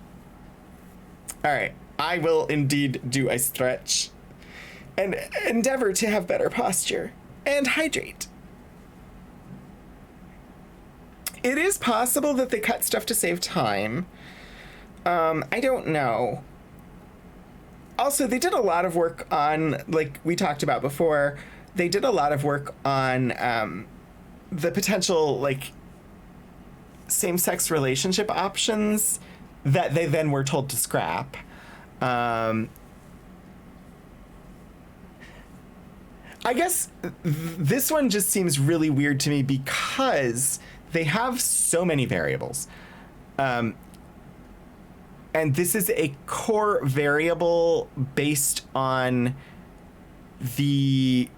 All right, I will indeed do a stretch and endeavor to have better posture and hydrate. It is possible that they cut stuff to save time. I don't know. Also, they did a lot of work on, like we talked about before, they did a lot of work on the potential, like, same-sex relationship options that they then were told to scrap. I guess this one just seems really weird to me because they have so many variables. And this is a core variable based on the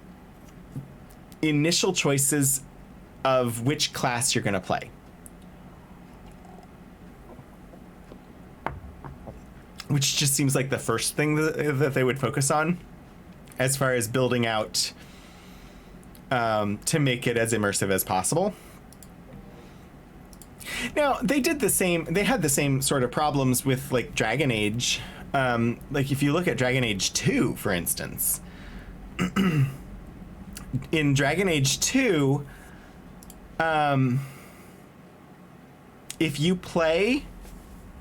initial choices of which class you're going to play. Which just seems like the first thing that they would focus on as far as building out to make it as immersive as possible. Now, they had the same sort of problems with, like, Dragon Age. Like, if you look at Dragon Age 2, for instance. In Dragon Age 2, if you play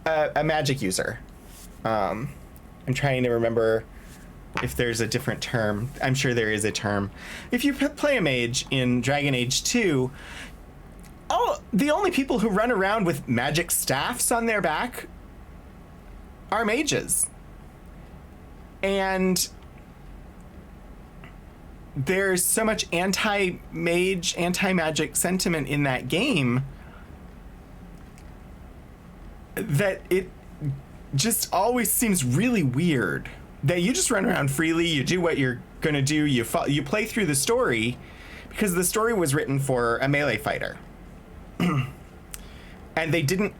a magic user, I'm trying to remember if there's a different term. I'm sure there is a term. If you play a mage in Dragon Age 2, the only people who run around with magic staffs on their back are mages. And there's so much anti-mage, anti-magic sentiment in that game that it just always seems really weird that you just run around freely, you do what you're gonna do, you play through the story because the story was written for a melee fighter. And they didn't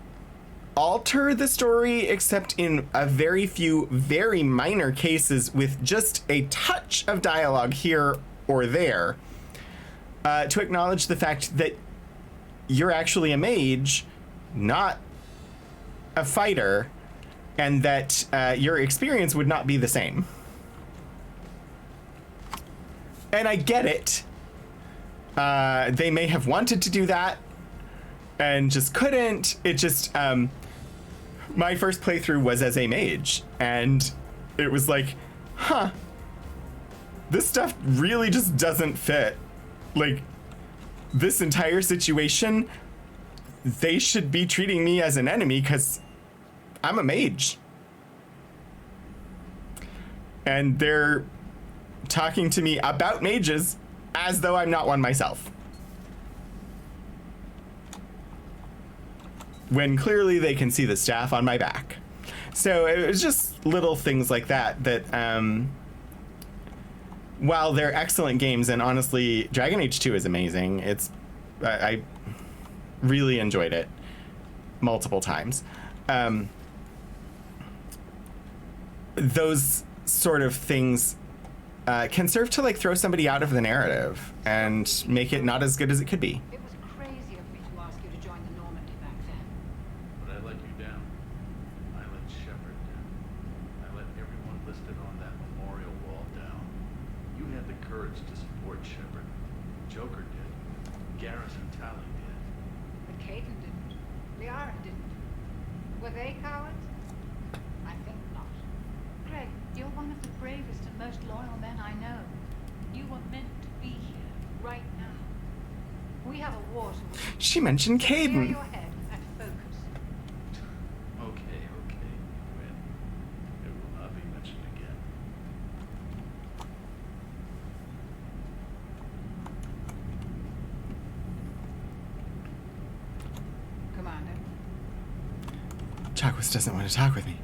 alter the story except in a very few very minor cases with just a touch of dialogue here or there to acknowledge the fact that you're actually a mage, not a fighter, and that your experience would not be the same. And I get it. They may have wanted to do that and just couldn't. It just, my first playthrough was as a mage, and it was like, huh, this stuff really just doesn't fit. Like, this entire situation, they should be treating me as an enemy because I'm a mage. And they're talking to me about mages as though I'm not one myself. When clearly they can see the staff on my back. So it was just little things like that while they're excellent games, and honestly, Dragon Age 2 is amazing. I really enjoyed it multiple times. Those sort of things can serve to, like, throw somebody out of the narrative and make it not as good as it could be. It was crazy of me to ask you to join the Normandy back then. But I let you down. I let Shepard down. I let everyone listed on that memorial wall down. You had the courage to support Shepard. Joker did. Garrison Talley did. But Caden didn't. Liara didn't. Were they cowards? I think not. Greg, you're one of the bravest and most loyal men I know. You were meant to be here, right now. We have a war to win. She mentioned Clear Caden. your head and focus. Okay, Gwen. It will not be mentioned again. Commander. Chakra Lewis doesn't want to talk with me.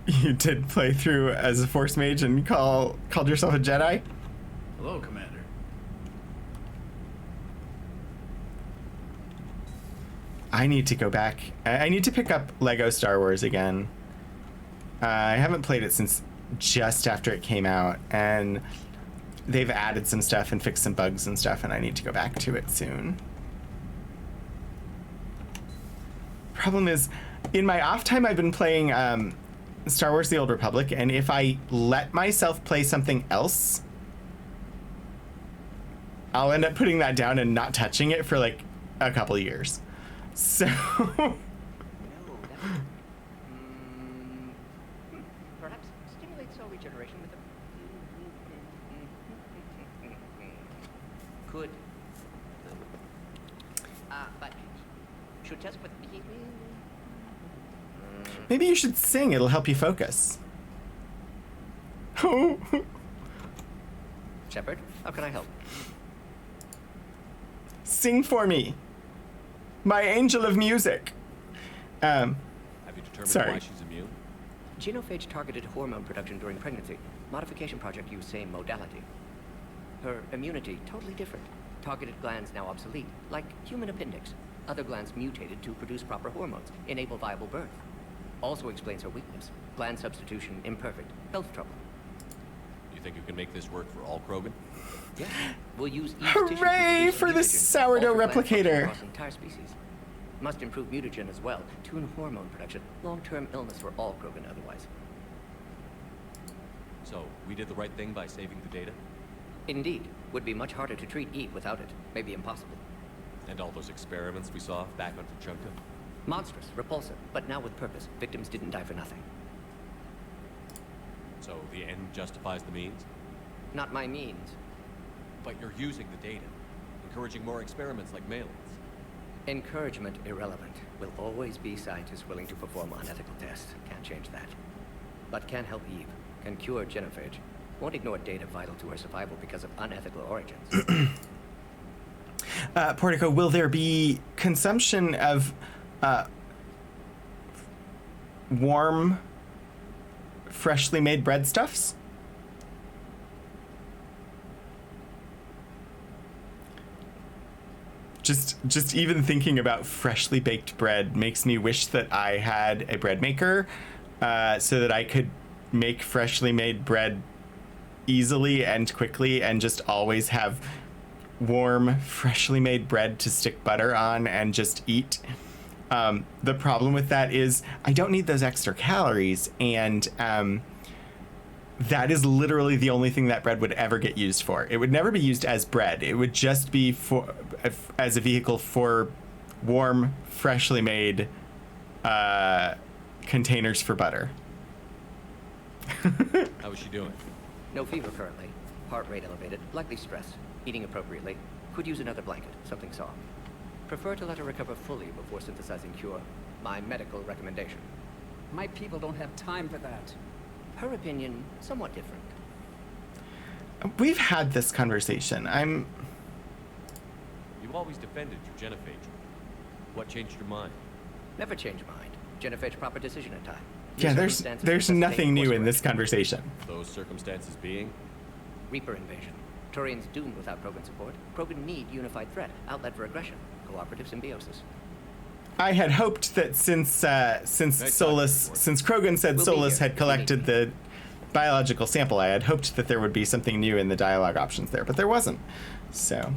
You did play through as a Force Mage and called yourself a Jedi? Hello, Commander. I need to go back. I need to pick up Lego Star Wars again. I haven't played it since just after it came out, and they've added some stuff and fixed some bugs and stuff, and I need to go back to it soon. Problem is, in my off time, I've been playing Star Wars The Old Republic, and if I let myself play something else, I'll end up putting that down and not touching it for like a couple years. So perhaps stimulate cell regeneration with a could but should test with maybe you should sing, it'll help you focus. Shepard, how can I help? Sing for me, my angel of music. Have you determined sorry. why she's immune? Genophage targeted hormone production during pregnancy. Modification project used same modality. Her immunity totally different. Targeted glands now obsolete, like human appendix. Other glands mutated to produce proper hormones, enable viable birth. Also explains her weakness. Gland substitution imperfect. Health trouble. You think you can make this work for all Krogan? Yeah. We'll use each Hooray tissue to produce for the mutagen, sourdough alter gland function replicator. across entire species. Must improve mutagen as well. Tune hormone production. Long-term illness for all Krogan otherwise. So, we did the right thing by saving the data? Indeed. Would be much harder to treat Eve without it. Maybe impossible. And all those experiments we saw back on Tuchanka? Monstrous, repulsive, but now with purpose. Victims didn't die for nothing. So, the end justifies the means? Not my means. But you're using the data, encouraging more experiments like Malin's. Encouragement irrelevant. Will always be scientists willing to perform unethical tests. Can't change that. But can help Eve. Can cure genophage. Won't ignore data vital to her survival because of unethical origins. Portico, will there be consumption of warm, freshly made breadstuffs? Just even thinking about freshly baked bread makes me wish that I had a bread maker, so that I could make freshly made bread easily and quickly and just always have warm, freshly made bread to stick butter on and just eat. The problem with that is I don't need those extra calories, and that is literally the only thing that bread would ever get used for. It would never be used as bread. It would just be as a vehicle for warm, freshly made containers for butter. How is she doing? No fever currently. Heart rate elevated. Likely stress. Eating appropriately. Could use another blanket. Something soft. Prefer to let her recover fully before synthesizing cure. My medical recommendation. My people don't have time for that. Her opinion, somewhat different. We've had this conversation. You've always defended your genophage. What changed your mind? Never change mind. Genophage proper decision in time. Yeah, there's nothing new in this conversation. Those circumstances being? Reaper invasion. Turians doomed without Krogan support. Krogan need unified threat, outlet for aggression, cooperative symbiosis. I had hoped that since Krogan said Solus had collected the biological sample, I had hoped that there would be something new in the dialogue options there, but there wasn't. So.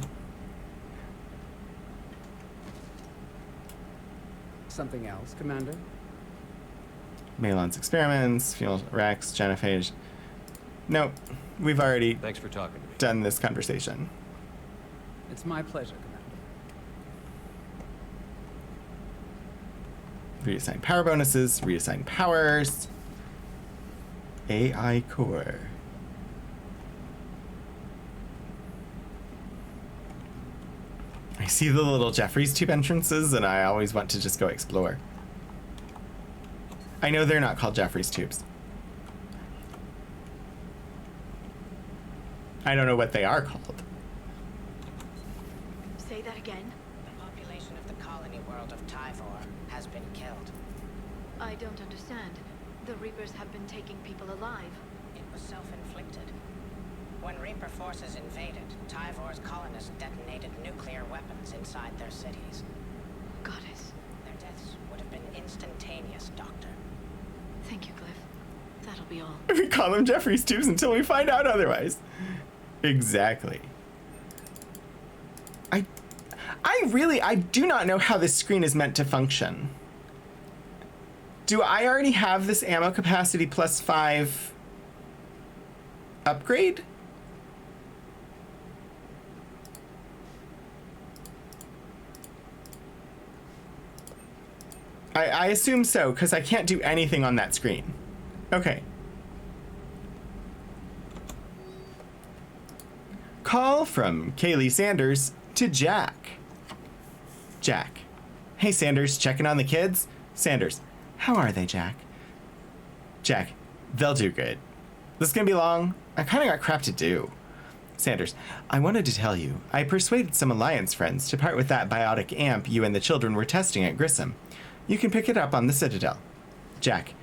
Something else, Commander? Malon's experiments, fuel Rex, genophage. Nope, we've already Thanks for talking to me. done this conversation. It's my pleasure, Commander. Reassign power bonuses, reassign powers. AI core. I see the little Jeffries tube entrances and I always want to just go explore. I know they're not called Jeffries tubes. I don't know what they are called. Say that again. The population of the colony were world of Tyvor has been killed. I don't understand. The Reapers have been taking people alive. It was self-inflicted. When Reaper forces invaded, Tyvor's colonists detonated nuclear weapons inside their cities. Goddess. Their deaths would have been instantaneous, Doctor. Thank you, Cliff. That'll be all. We call them Jeffrey's tubes until we find out otherwise. Exactly. I do not know how this screen is meant to function. Do I already have this ammo capacity +5 upgrade? I assume so, because I can't do anything on that screen. Okay. Call from Kaylee Sanders to Jack. Jack. Hey, Sanders, checking on the kids? Sanders. How are they, Jack? Jack. They'll do good. This is gonna be long. I kind of got crap to do. Sanders. I wanted to tell you, I persuaded some Alliance friends to part with that biotic amp you and the children were testing at Grissom. You can pick it up on the Citadel. Jack.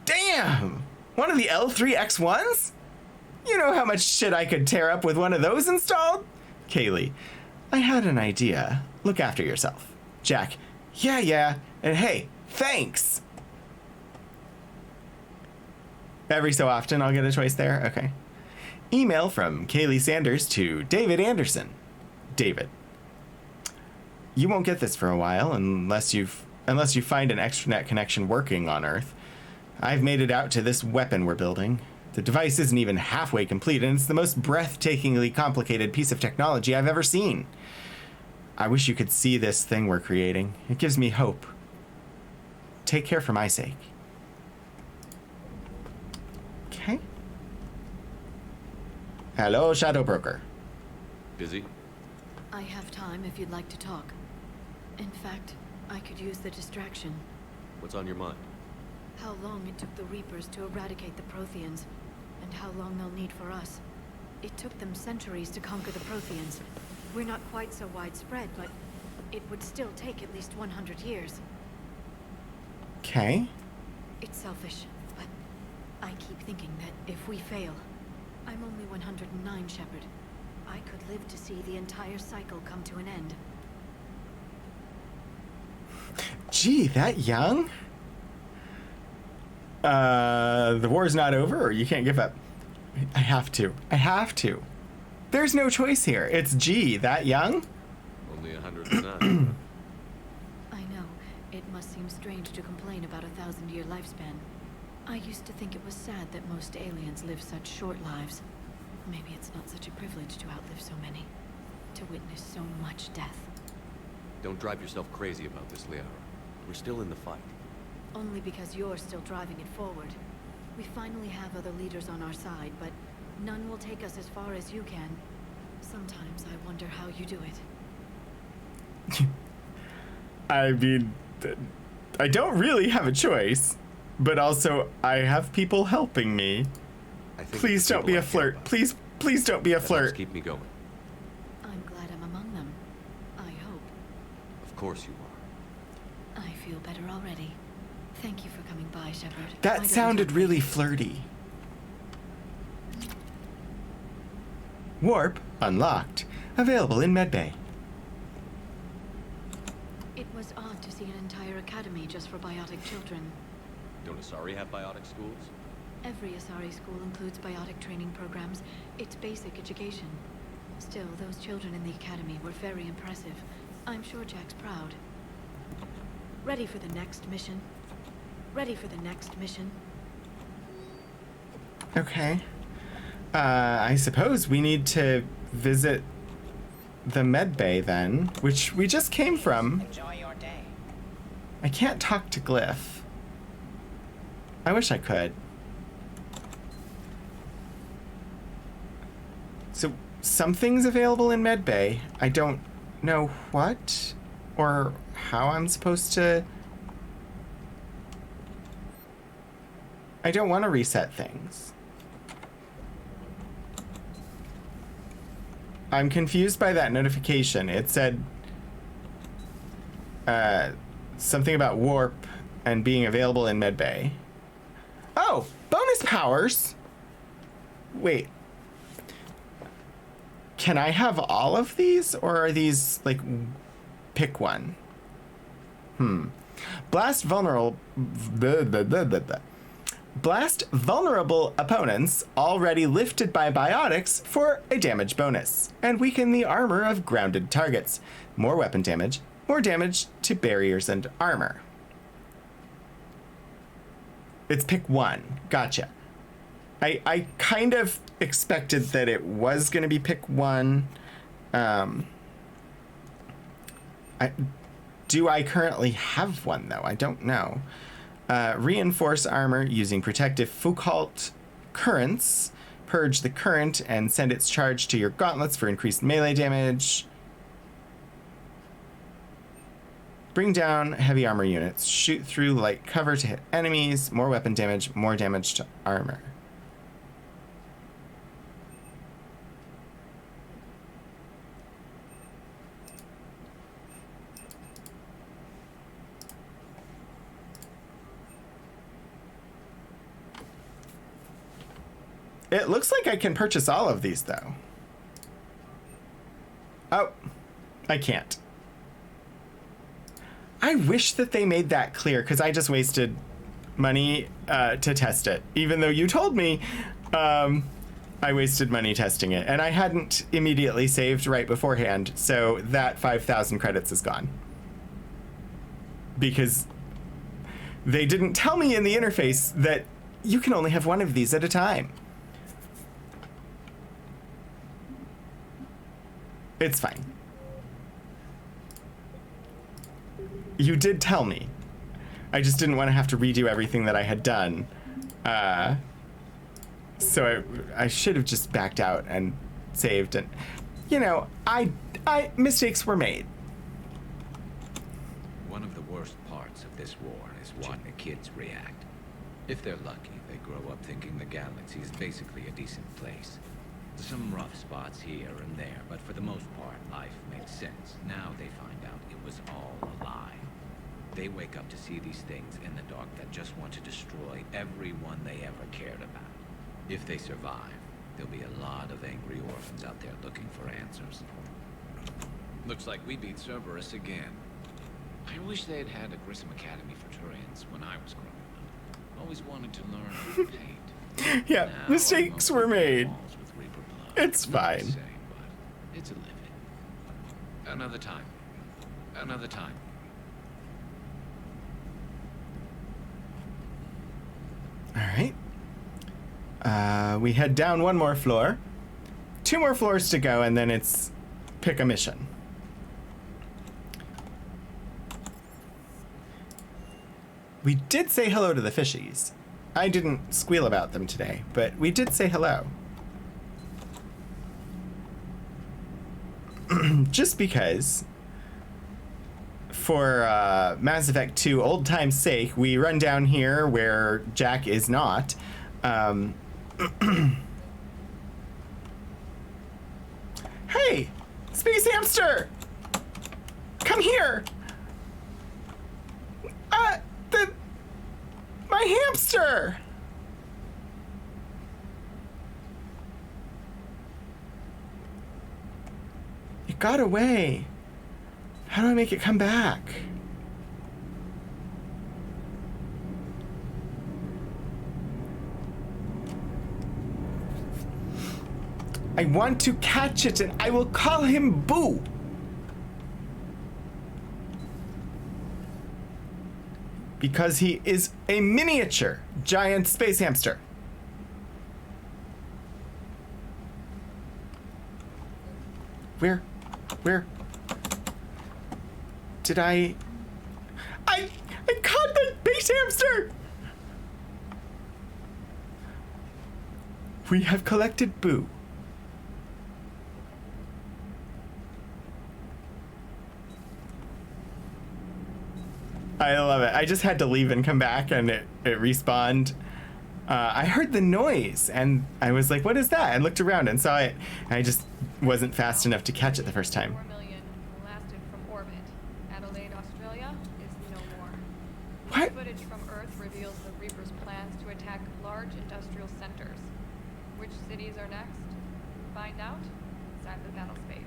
Damn! One of the L3X1s? You know how much shit I could tear up with one of those installed? Kaylee. I had an idea. Look after yourself. Jack. Yeah. And hey, thanks! Every so often I'll get a choice there? Okay. Email from Kaylee Sanders to David Anderson. David. You won't get this for a while unless you find an extranet connection working on Earth. I've made it out to this weapon we're building. The device isn't even halfway complete, and it's the most breathtakingly complicated piece of technology I've ever seen. I wish you could see this thing we're creating. It gives me hope. Take care for my sake. Okay. Hello, Shadow Broker. Busy? I have time if you'd like to talk. In fact, I could use the distraction. What's on your mind? How long it took the Reapers to eradicate the Protheans, and how long they'll need for us. It took them centuries to conquer the Protheans. We're not quite so widespread, but it would still take at least 100 years. Okay. It's selfish, but I keep thinking that if we fail, I'm only 109, Shepard. I could live to see the entire cycle come to an end. Gee, that young? The war's not over, or you can't give up. I have to. There's no choice here. It's gee, that young? Only 109. I know. It must seem strange to complain about a 1,000-year lifespan. I used to think it was sad that most aliens live such short lives. Maybe it's not such a privilege to outlive so many. To witness so much death. Don't drive yourself crazy about this, Liara. We're still in the fight. Only because you're still driving it forward. We finally have other leaders on our side, but none will take us as far as you can. Sometimes I wonder how you do it. I mean, I don't really have a choice, but also I have people helping me. Please don't be a flirt. Please don't be a flirt. Keep me going. I'm glad I'm among them. I hope. Of course you are. I feel better already. Thank you for coming by, Shepard. That sounded really flirty. Warp unlocked. Available in Medbay. It was odd to see an entire academy just for biotic children. Don't Asari have biotic schools? Every Asari school includes biotic training programs. It's basic education. Still, those children in the academy were very impressive. I'm sure Jack's proud. Ready for the next mission? Ready for the next mission? Okay. I suppose we need to visit the medbay then, which we just came from. Enjoy your day. I can't talk to Glyph. I wish I could. So something's available in medbay. I don't know what or how I'm supposed to. I don't want to reset things. I'm confused by that notification. It said Something about warp and being available in medbay. Oh, bonus powers. Wait. Can I have all of these, or are these like pick one? Blast vulnerable opponents already lifted by biotics for a damage bonus, and weaken the armor of grounded targets. More weapon damage, more damage to barriers and armor. It's pick one. Gotcha. I kind of expected that it was going to be pick one. Do I currently have one, though? I don't know. Reinforce armor using protective Foucault currents. Purge the current and send its charge to your gauntlets for increased melee damage. Bring down heavy armor units. Shoot through light cover to hit enemies. More weapon damage, more damage to armor. It looks like I can purchase all of these, though. Oh, I can't. I wish that they made that clear, because I just wasted money to test it. Even though you told me, I wasted money testing it. And I hadn't immediately saved right beforehand, so that 5,000 credits is gone. Because they didn't tell me in the interface that you can only have one of these at a time. It's fine. You did tell me. I just didn't want to have to redo everything that I had done. So I should have just backed out and saved, and you know, I mistakes were made. One of the worst parts of this war is watching the kids react. If they're lucky, they grow up thinking the galaxy is basically a decent place. Some rough spots here and there, but for the most part, life makes sense. Now they find out it was all a lie. They wake up to see these things in the dark that just want to destroy everyone they ever cared about. If they survive, there'll be a lot of angry orphans out there looking for answers. Looks like we beat Cerberus again. I wish they'd had a Grissom Academy for Turians when I was growing up. Always wanted to learn how to paint. Yeah, now mistakes were made. It's fine. Same, but it's a living. Another time. Another time. All right. We head down one more floor. 2 more floors to go, and then it's pick a mission. We did say hello to the fishies. I didn't squeal about them today, but we did say hello. Just because, for Mass Effect 2 old time's sake, we run down here where Jack is not. Hey, Space Hamster! Come here! My hamster! It got away. How do I make it come back? I want to catch it, and I will call him Boo. Because he is a miniature giant space hamster. Where did I caught the space hamster! We have collected Boo. I love it. I just had to leave and come back, and it respawned. I heard the noise, and I was like, what is that? I looked around and saw it, and I just wasn't fast enough to catch it the first time. 4 million blasted from orbit. Adelaide, Australia is no more industrial centers. Which cities are next? Find out inside the battle space.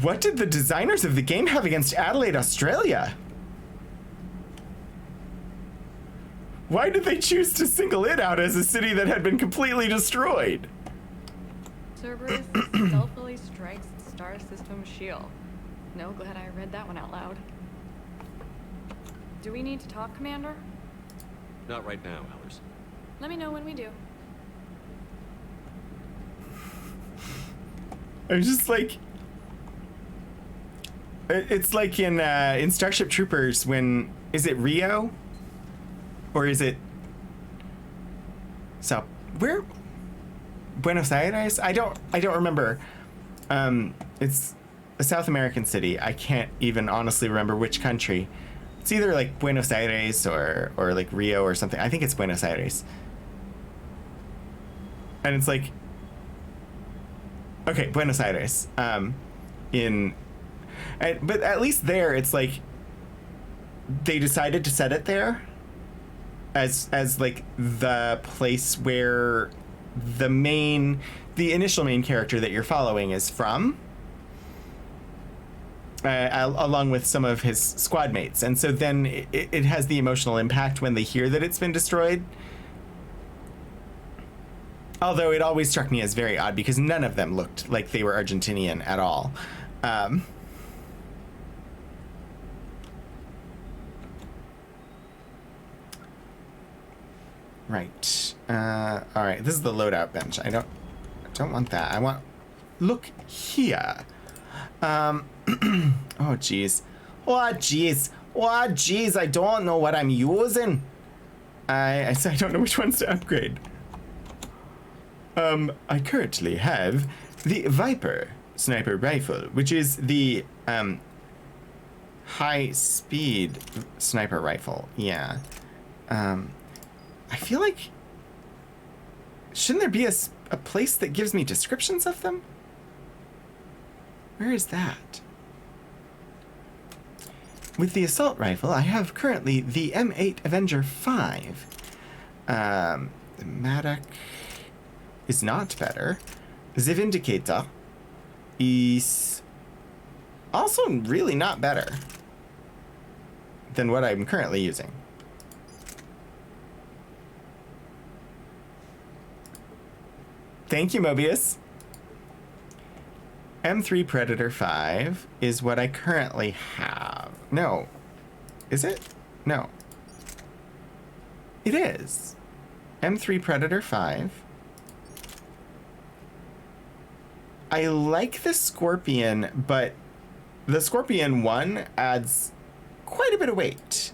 What did the designers of the game have against Adelaide, Australia? Why did they choose to single it out as a city that had been completely destroyed? Cerberus stealthily strikes the star system shield. No, glad I read that one out loud. Do we need to talk, Commander? Not right now, Allers. Let me know when we do. I was just like, it's like in Starship Troopers when, is it Rio? Or is it South, where? Buenos Aires? I don't remember. It's a South American city. I can't even honestly remember which country. It's either like Buenos Aires or like Rio or something. I think it's Buenos Aires. And it's like, okay, Buenos Aires. But at least there, it's like they decided to set it there as like the place where the initial main character that you're following is from, along with some of his squad mates. And so then it has the emotional impact when they hear that it's been destroyed. Although it always struck me as very odd because none of them looked like they were Argentinian at all. Right. All right. This is the loadout bench. I don't want that. I want. Look here. Oh jeez. Oh jeez. I don't know what I'm using. I don't know which ones to upgrade. I currently have the Viper sniper rifle, which is the high-speed sniper rifle. Yeah. I feel like, shouldn't there be a place that gives me descriptions of them? Where is that? With the assault rifle, I have currently the M8 Avenger 5. The Madoc is not better. The Vindicator is also really not better than what I'm currently using. Thank you, Mobius. M3 Predator 5 is what I currently have. No. Is it? No. It is. M3 Predator 5. I like the Scorpion, but the Scorpion 1 adds quite a bit of weight.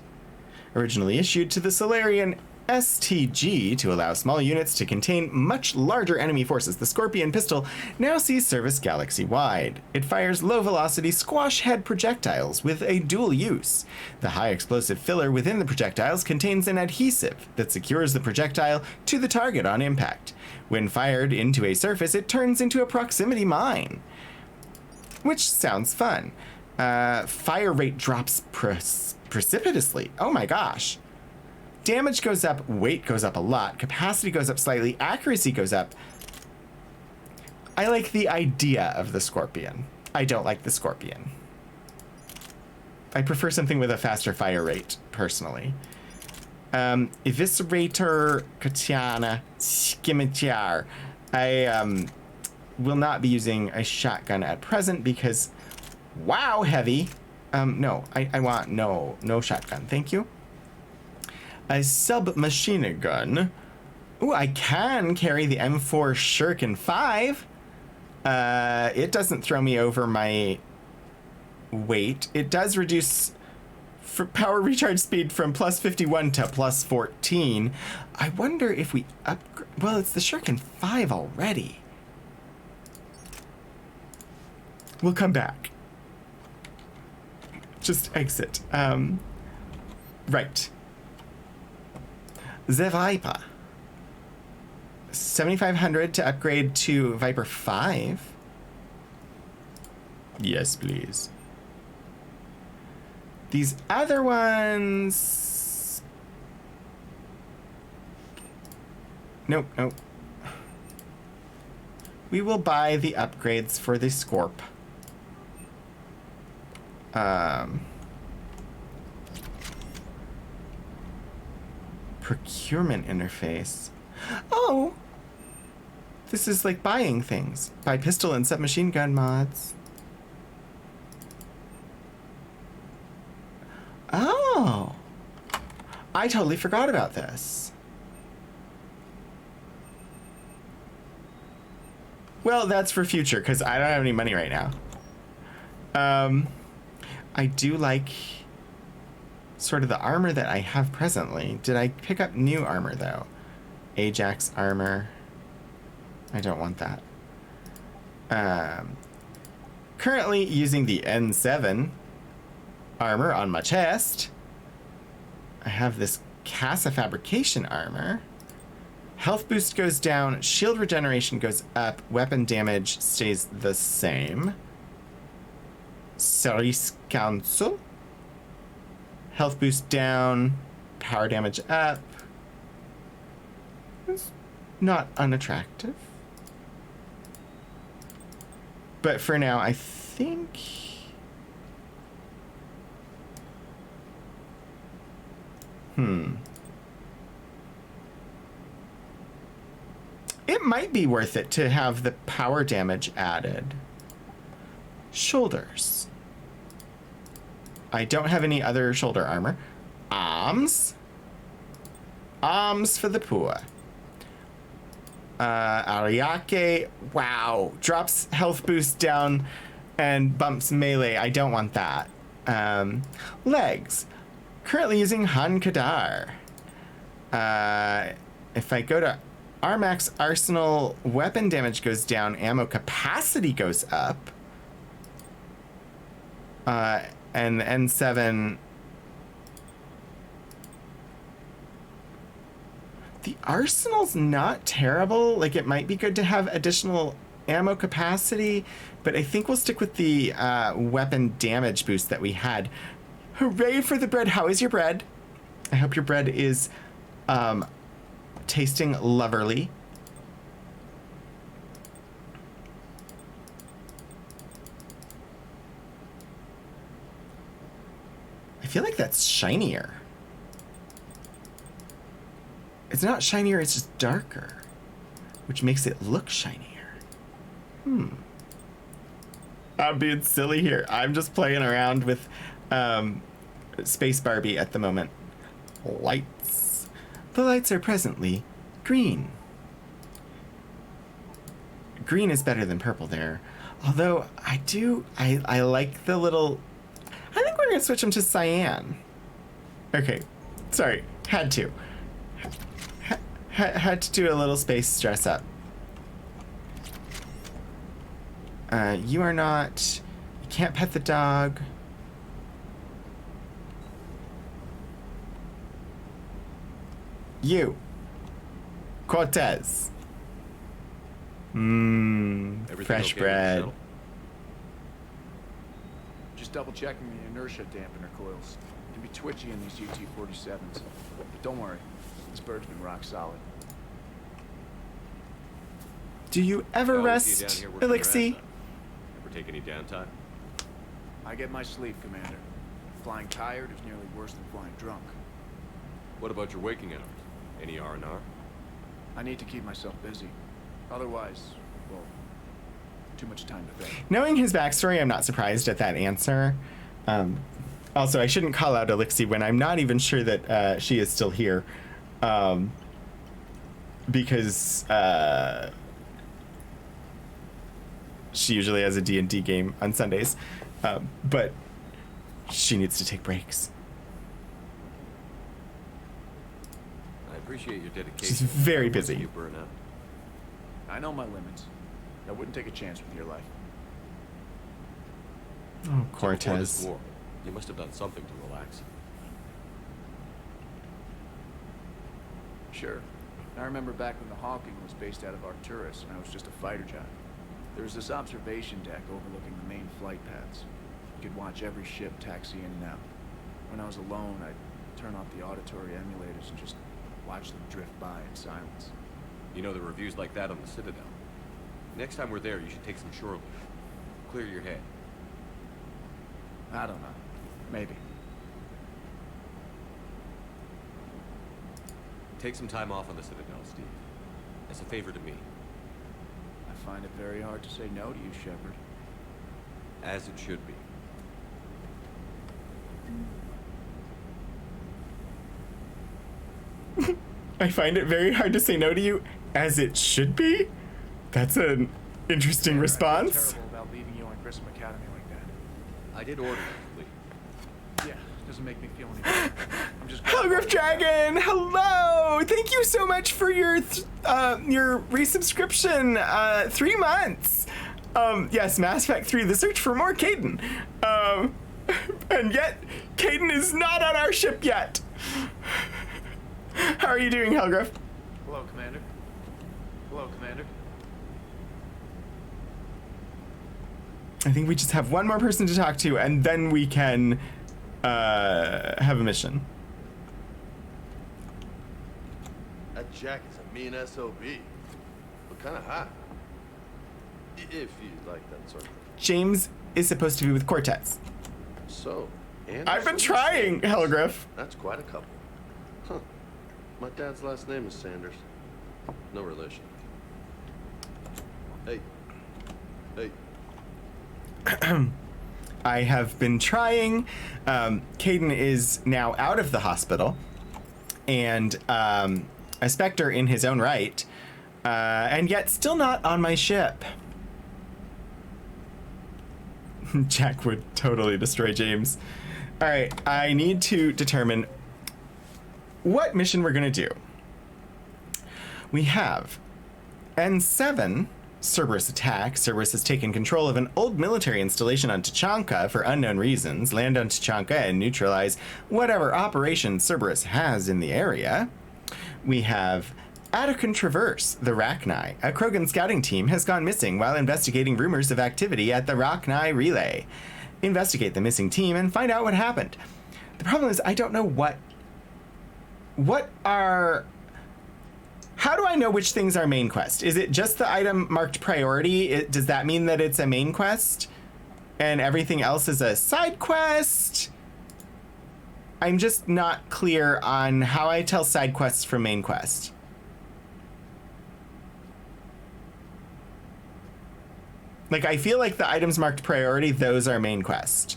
Originally issued to the Solarian STG to allow small units to contain much larger enemy forces, the Scorpion pistol now sees service galaxy-wide. It fires low-velocity squash-head projectiles with a dual use. The high-explosive filler within the projectiles contains an adhesive that secures the projectile to the target on impact. When fired into a surface, it turns into a proximity mine, which sounds fun. Fire rate drops precipitously. Oh my gosh. Damage goes up, weight goes up a lot, capacity goes up slightly, accuracy goes up. I like the idea of the Scorpion. I don't like the Scorpion. I prefer something with a faster fire rate, personally. Eviscerator, Katana, Scimitar. I will not be using a shotgun at present because, wow, heavy. No, I want no shotgun, thank you. A submachine gun. Ooh, I can carry the M4 Shuriken 5. It doesn't throw me over my weight. It does reduce power recharge speed from plus 51 to plus 14. I wonder if we upgrade. Well, it's the Shuriken 5 already. We'll come back. Just exit. Right. The Viper. 7,500 to upgrade to Viper 5. Yes, please. These other ones... Nope, nope. We will buy the upgrades for the Scorp. Procurement interface. Oh! This is like buying things. Buy pistol and submachine gun mods. Oh! I totally forgot about this. Well, that's for future, because I don't have any money right now. I do like sort of the armor that I have presently. Did I pick up new armor, though? Ajax armor. I don't want that. Currently using the N7 armor on my chest. I have this Casa Fabrication armor. Health boost goes down, shield regeneration goes up, weapon damage stays the same. Cerise Council. Health boost down, power damage up. It's not unattractive. But for now, I think... It might be worth it to have the power damage added. Shoulders. I don't have any other shoulder armor. Arms. Arms for the poor. Ariake. Wow. Drops health boost down and bumps melee. I don't want that. Legs. Currently using Han Kadar. If I go to Armax Arsenal, weapon damage goes down, ammo capacity goes up. And N7... The Arsenal's not terrible. Like, it might be good to have additional ammo capacity, but I think we'll stick with the weapon damage boost that we had. Hooray for the bread. How is your bread? I hope your bread is tasting loverly. I feel like that's shinier. It's not shinier, it's just darker, which makes it look shinier. I'm being silly here. I'm just playing around with Space Barbie at the moment. Lights. The lights are presently green. Green is better than purple there. Although I like the little... I think we're going to switch them to cyan. Okay. Sorry. Had to. Had to do a little space dress up. You are not... You can't pet the dog. You. Cortez. Fresh okay bread. Just double checking the inertia dampener coils. Can be twitchy in these UT-47s. But don't worry, this bird's been rock solid. Do you ever rest, Elixir? Ever take any downtime? I get my sleep, Commander. Flying tired is nearly worse than flying drunk. What about your waking hours? Any R&R? I need to keep myself busy. Otherwise, well, too much time to think. Knowing his backstory, I'm not surprised at that answer. Also, I shouldn't call out Elixir when I'm not even sure that she is still here. Because she usually has a D&D game on Sundays. But she needs to take breaks. I appreciate your dedication. She's very busy. You burn out. I know my limits. I wouldn't take a chance with your life. Oh, Before this Cortez. war, you must have done something to relax. Sure. I remember back when the Hawking was based out of Arcturus and I was just a fighter jet. There was this observation deck overlooking the main flight paths. You could watch every ship taxi in and out. When I was alone, I'd turn off the auditory emulators and just watch them drift by in silence. You know, there are reviews like that on the Citadel. Next time we're there, you should take some shore leave. Clear your head. I don't know. Maybe. Take some time off on the Citadel, Steve. As a favor to me. I find it very hard to say no to you, Shepard. As it should be. I find it very hard to say no to you, as it should be? That's an interesting response. I feel terrible about leaving you on Grissom Academy like that. I did order you to leave. Yeah, doesn't make me feel any better. I'm just Holograph Dragon, hello! Thank you so much for your resubscription. 3 months. Yes, Mass Effect 3, the search for more Kaidan. And yet, Kaidan is not on our ship yet. How are you doing, Helgraf? Hello, Commander. Hello, Commander. I think we just have one more person to talk to, and then we can have a mission. That Jack is a mean SOB, but kind of hot. If you like that sort of thing. James is supposed to be with Cortez. So, I've been trying, Helgraf. That's quite a couple. Huh. My dad's last name is Sanders. No relation. Hey. Hey. I have been trying. Kaidan is now out of the hospital, and a Spectre in his own right, and yet still not on my ship. Jack would totally destroy James. All right, I need to determine what mission we're gonna do. We have N7, Cerberus attack. Cerberus has taken control of an old military installation on Tuchanka for unknown reasons. Land on Tuchanka and neutralize whatever operation Cerberus has in the area. We have Attican Traverse, the Rachni. A Krogan scouting team has gone missing while investigating rumors of activity at the Rachni Relay. Investigate the missing team and find out what happened. The problem is I don't know how do I know which things are main quest? Is it just the item marked priority? Does that mean that it's a main quest and everything else is a side quest? I'm just not clear on how I tell side quests from main quest. Like, I feel like the items marked priority, those are main quest.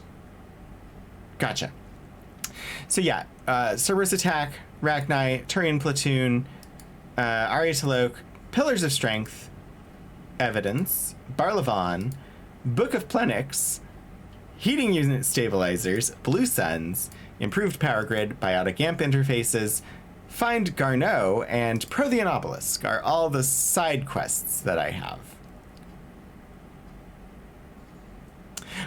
Gotcha. So yeah, Cerberus attack, Rachni, Turian platoon, Arya T'Loak, Pillars of Strength, Evidence, Barlavan, Book of Plenix, Heating Unit Stabilizers, Blue Suns, Improved Power Grid, Biotic AMP Interfaces, Find Garneau, and Prothean Obelisk are all the side quests that I have.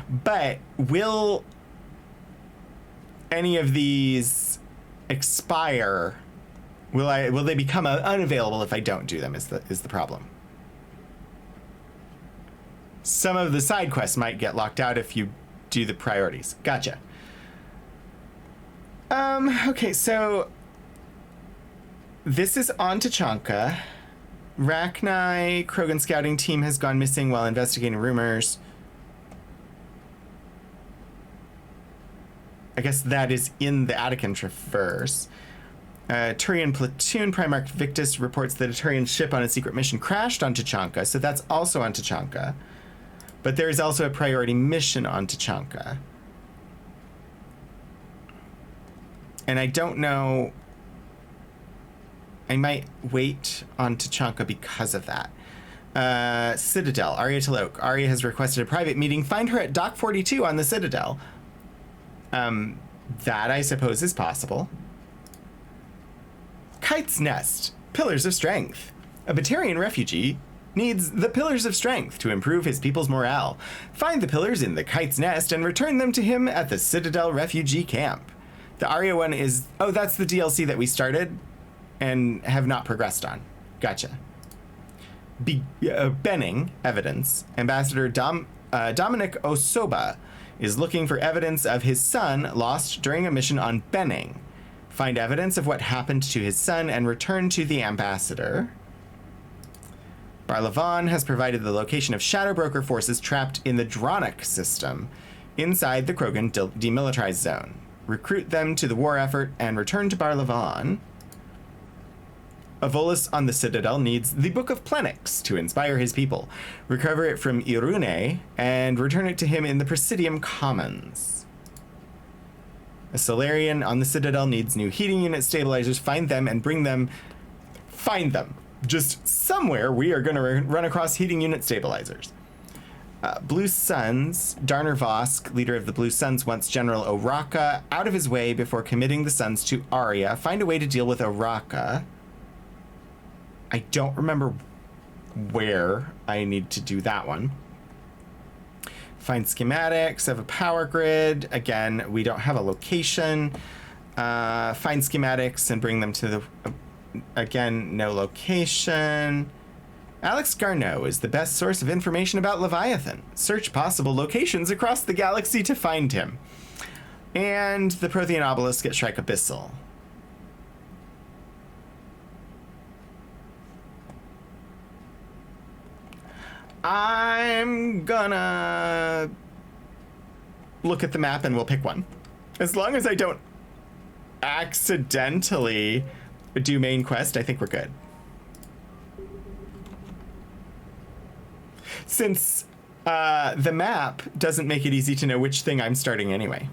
But will any of these expire? Will they become unavailable if I don't do them? Is the problem? Some of the side quests might get locked out if you do the priorities. Gotcha. Okay, so this is on Tuchanka. Rachni Krogan scouting team has gone missing while investigating rumors. I guess that is in the Attican Traverse. Turian platoon Primarch Victus reports that a Turian ship on a secret mission crashed on Tuchanka, so that's also on Tuchanka. But there is also a priority mission on Tuchanka. And I don't know. I might wait on Tuchanka because of that. Citadel, Arya T'Loak. Arya has requested a private meeting. Find her at Dock 42 on the Citadel. That I suppose is possible. Kite's Nest, Pillars of Strength. A Batarian refugee needs the Pillars of Strength to improve his people's morale. Find the pillars in the Kite's Nest and return them to him at the Citadel refugee camp. The Arya one is, oh, that's the DLC that we started and have not progressed on. Gotcha. Benning, Evidence. Ambassador Dominic Osoba is looking for evidence of his son lost during a mission on Benning. Find evidence of what happened to his son and return to the ambassador. Barlavan has provided the location of Shadow Broker forces trapped in the Dronic system inside the Krogan demilitarized zone. Recruit them to the war effort and return to Barlavan. Avolis on the Citadel needs the Book of Plenix to inspire his people. Recover it from Irune and return it to him in the Presidium Commons. A Solarian on the Citadel needs new heating unit stabilizers. Find them and bring them. Find them. Just somewhere we are going to run across heating unit stabilizers. Blue Suns, Darner Vosk, leader of the Blue Suns, wants General Oraka out of his way before committing the Suns to Aria. Find a way to deal with Oraka. I don't remember where I need to do that one. Find schematics of a power grid. Again, we don't have a location. Find schematics and bring them to the... Again, no location. Alex Garneau is the best source of information about Leviathan. Search possible locations across the galaxy to find him. And the Prothean obelisk at Shrike Abyssal. I'm gonna look at the map and we'll pick one. As long as I don't accidentally do main quest, I think we're good. Since the map doesn't make it easy to know which thing I'm starting anyway.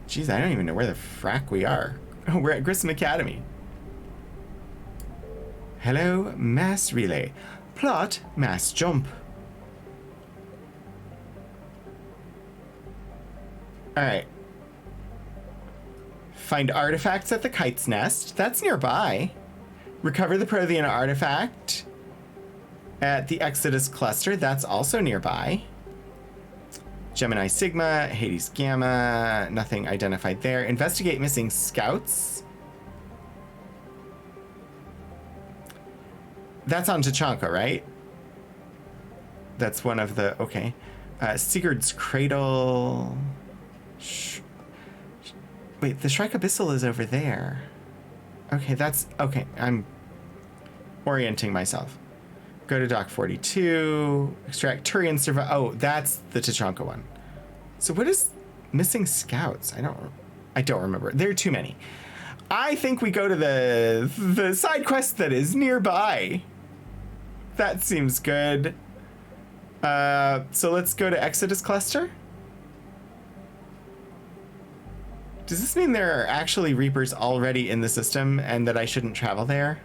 Jeez, I don't even know where the frack we are. Oh, we're at Grissom Academy. Hello, mass relay. Plot, mass jump. Alright. Find artifacts at the Kite's Nest. That's nearby. Recover the Prothean artifact at the Exodus Cluster. That's also nearby. Gemini Sigma, Hades Gamma, nothing identified there. Investigate missing scouts. That's on Tachanka, right? That's one of the, okay. Sigurd's Cradle. Wait, the Shrike Abyssal is over there. Okay, that's, okay, I'm orienting myself. Go to Dock 42, extract Turian survive. Oh, that's the Tachanka one. So what is missing scouts? I don't remember. There are too many. I think we go to the side quest that is nearby. That seems good. So let's go to Exodus Cluster. Does this mean there are actually Reapers already in the system and that I shouldn't travel there?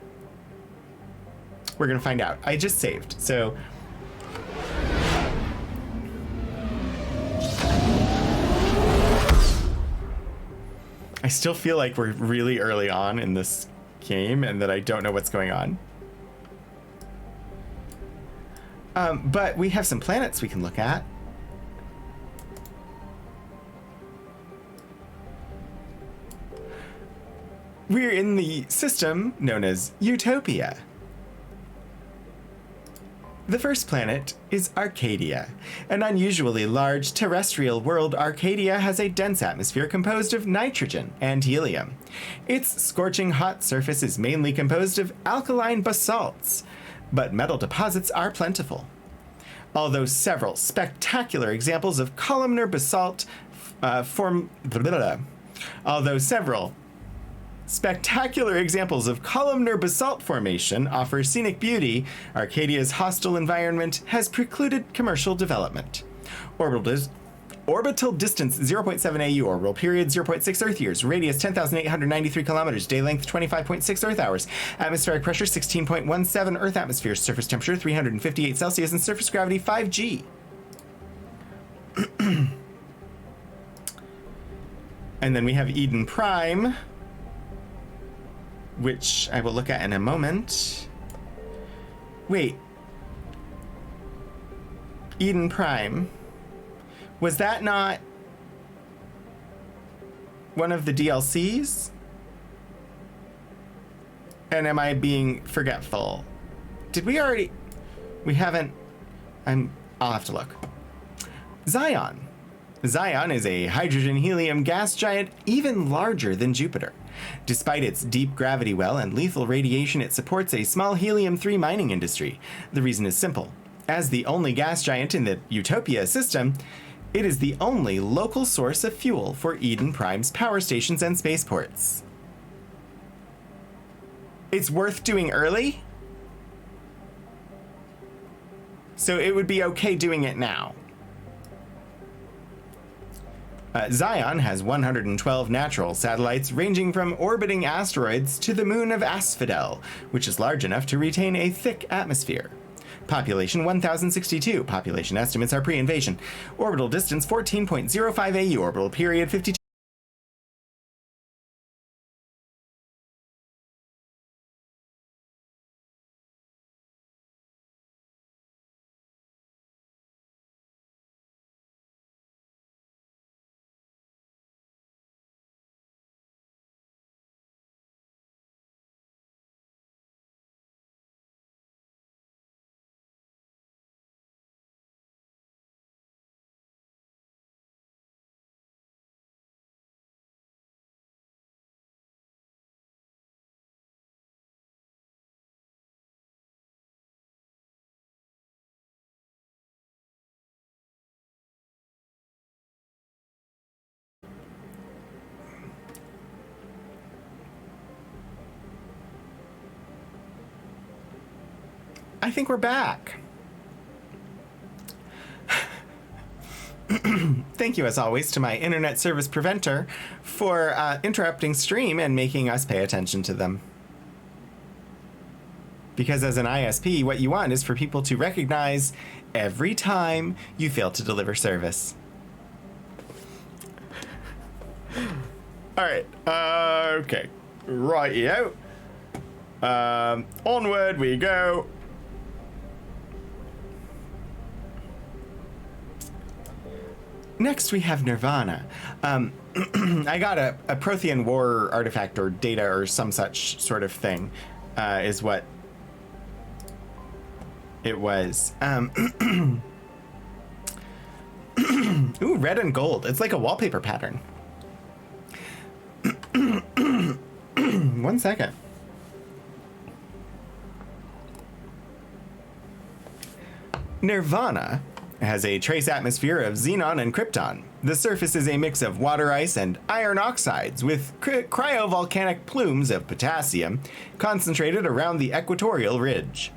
We're gonna find out. I just saved, so. I still feel like we're really early on in this game and that I don't know what's going on. But we have some planets we can look at. We're in the system known as Utopia. The first planet is Arcadia. An unusually large terrestrial world, Arcadia has a dense atmosphere composed of nitrogen and helium. Its scorching hot surface is mainly composed of alkaline basalts, but metal deposits are plentiful. Although several spectacular examples of columnar basalt Spectacular examples of columnar basalt formation offer scenic beauty, Arcadia's hostile environment has precluded commercial development. Orbital distance 0.7 AU, orbital period 0.6 Earth years, radius 10,893 kilometers, day length 25.6 Earth hours, atmospheric pressure 16.17 Earth atmosphere, surface temperature 358 Celsius, and surface gravity 5G. And then we have Eden Prime, which I will look at in a moment. Wait. Eden Prime. Was that not one of the DLCs? And am I being forgetful? Did we already... We haven't... I'll have to look. Zion. Zion is a hydrogen-helium gas giant even larger than Jupiter. Despite its deep gravity well and lethal radiation, it supports a small helium-3 mining industry. The reason is simple. As the only gas giant in the Utopia system, it is the only local source of fuel for Eden Prime's power stations and spaceports. It's worth doing early? So it would be okay doing it now. Zion has 112 natural satellites ranging from orbiting asteroids to the moon of Asphodel, which is large enough to retain a thick atmosphere. Population 1062. Population estimates are pre-invasion. Orbital distance 14.05 AU. Orbital period 52. I think we're back. Thank you, as always, to my internet service preventer for interrupting stream and making us pay attention to them. Because as an ISP, what you want is for people to recognize every time you fail to deliver service. All right. Okay. Rightio. Onward we go. Next, we have Nirvana. I got a Prothean War artifact or data or some such sort of thing, is what it was. Ooh, red and gold. It's like a wallpaper pattern. 1 second. Nirvana has a trace atmosphere of xenon and krypton. The surface is a mix of water ice and iron oxides with cryovolcanic plumes of potassium concentrated around the equatorial ridge.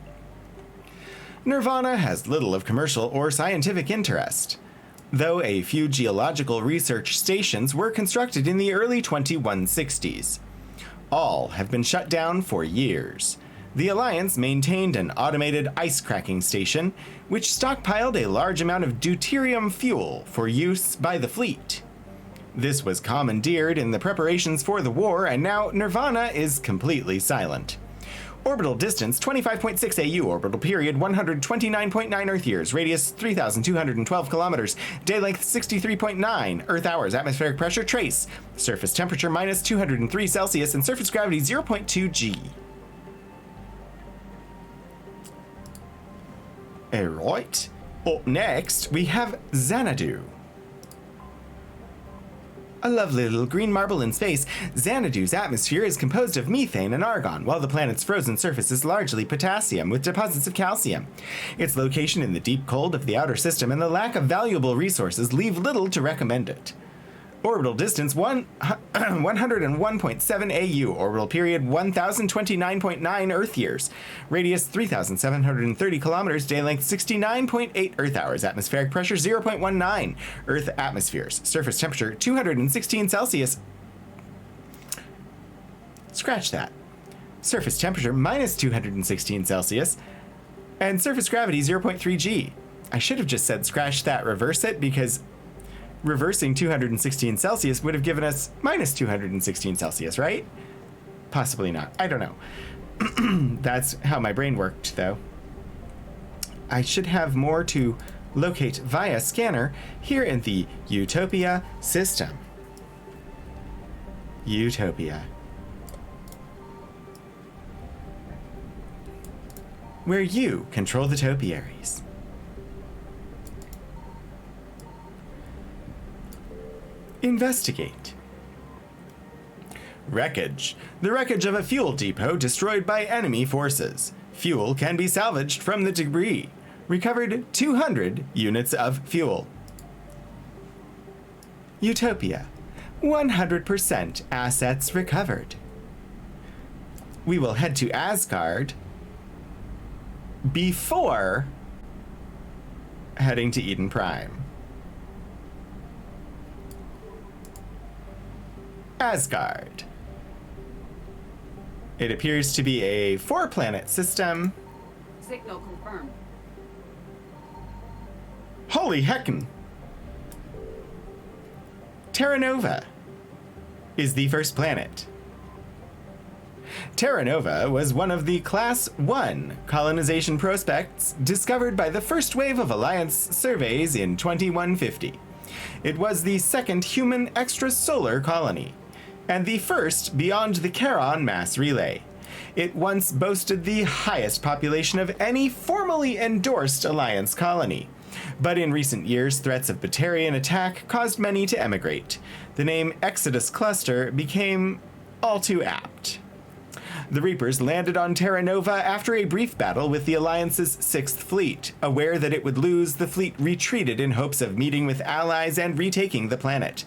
Nirvana has little of commercial or scientific interest, though a few geological research stations were constructed in the early 2160s. All have been shut down for years. The Alliance maintained an automated ice cracking station, which stockpiled a large amount of deuterium fuel for use by the fleet. This was commandeered in the preparations for the war, and now Nirvana is completely silent. Orbital distance 25.6 AU, orbital period 129.9 Earth years, radius 3,212 kilometers, day length 63.9 Earth hours, atmospheric pressure trace, surface temperature minus 203 Celsius, and surface gravity 0.2 G. Alright, up next we have Xanadu. A lovely little green marble in space, Xanadu's atmosphere is composed of methane and argon, while the planet's frozen surface is largely potassium with deposits of calcium. Its location in the deep cold of the outer system and the lack of valuable resources leave little to recommend it. Orbital distance 101.7 AU, orbital period 1029.9 Earth years, radius 3,730 kilometers, day length 69.8 Earth hours, atmospheric pressure 0.19 Earth atmospheres, surface temperature 216 Celsius. Scratch that. Surface temperature minus 216 Celsius, and surface gravity 0.3 G. I should have just said scratch that, reverse it, because reversing 216 Celsius would have given us minus 216 Celsius, right? Possibly not. I don't know. That's how my brain worked, though. I should have more to locate via scanner here in the Utopia system. Utopia. Where you control the topiaries. Investigate. Wreckage. The wreckage of a fuel depot destroyed by enemy forces. Fuel can be salvaged from the debris. Recovered 200 units of fuel. Utopia. 100% assets recovered. We will head to Asgard before heading to Eden Prime. Asgard. It appears to be a 4-planet system. Signal confirmed. Holy heckin'. Terra Nova is the first planet. Terra Nova was one of the Class 1 colonization prospects discovered by the first wave of Alliance surveys in 2150. It was the second human extrasolar colony, and the first beyond the Charon mass relay. It once boasted the highest population of any formally endorsed Alliance colony. But in recent years, threats of Batarian attack caused many to emigrate. The name Exodus Cluster became all too apt. The Reapers landed on Terra Nova after a brief battle with the Alliance's 6th Fleet. Aware that it would lose, the fleet retreated in hopes of meeting with allies and retaking the planet.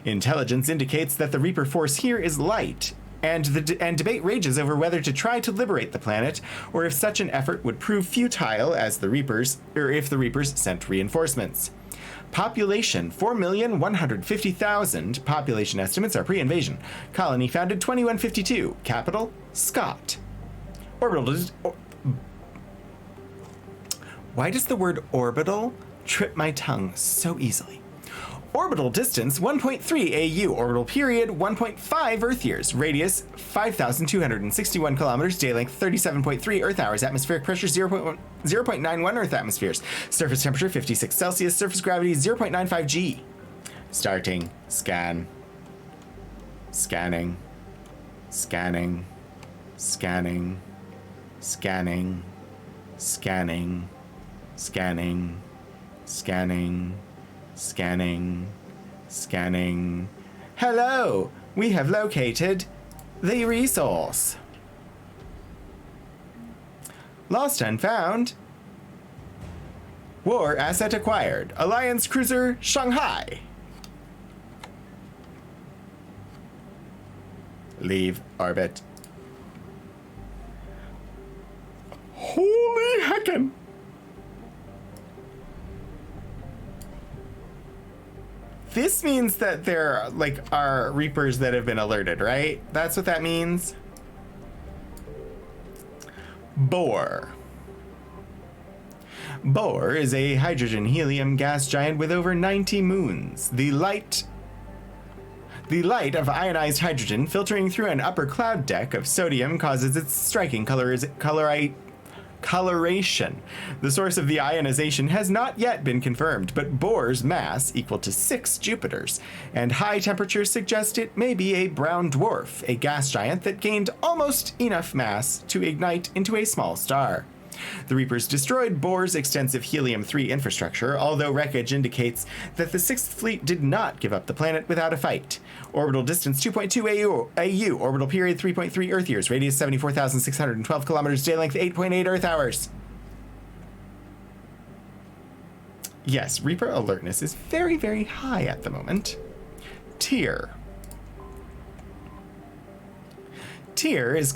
Intelligence indicates that the Reaper force here is light, and debate rages over whether to try to liberate the planet, or if such an effort would prove futile as the Reapers, or if the Reapers sent reinforcements. Population 4,150,000. Population estimates are pre-invasion. Colony founded 2152. Capital Scott. Orbital. Why does the word orbital trip my tongue so easily? Orbital distance 1.3 AU, orbital period 1.5 Earth years, radius 5,261 kilometers, day length 37.3 Earth hours, atmospheric pressure 0.91 Earth atmospheres, surface temperature 56 Celsius, surface gravity 0.95 G. Starting scan. Scanning. Scanning. Scanning. Scanning. Scanning. Scanning. Scanning. Scanning. Scanning. Hello! We have located the resource. Lost and found. War asset acquired. Alliance cruiser Shanghai. Leave orbit. Holy heckin'! This means that there, are Reapers that have been alerted, right? That's what that means? Bohr. Bohr is a hydrogen-helium gas giant with over 90 moons. The light of ionized hydrogen filtering through an upper cloud deck of sodium causes its striking coloration. The source of the ionization has not yet been confirmed, but Bohr's mass equal to 6 Jupiters, and high temperatures suggest it may be a brown dwarf, a gas giant that gained almost enough mass to ignite into a small star. The Reapers destroyed Bohr's extensive helium-3 infrastructure, although wreckage indicates that the 6th Fleet did not give up the planet without a fight. Orbital distance 2.2 AU, orbital period 3.3 Earth years, radius 74,612 kilometers, day length 8.8 Earth hours. Yes, Reaper alertness is very, very high at the moment. Tyr. Tyr is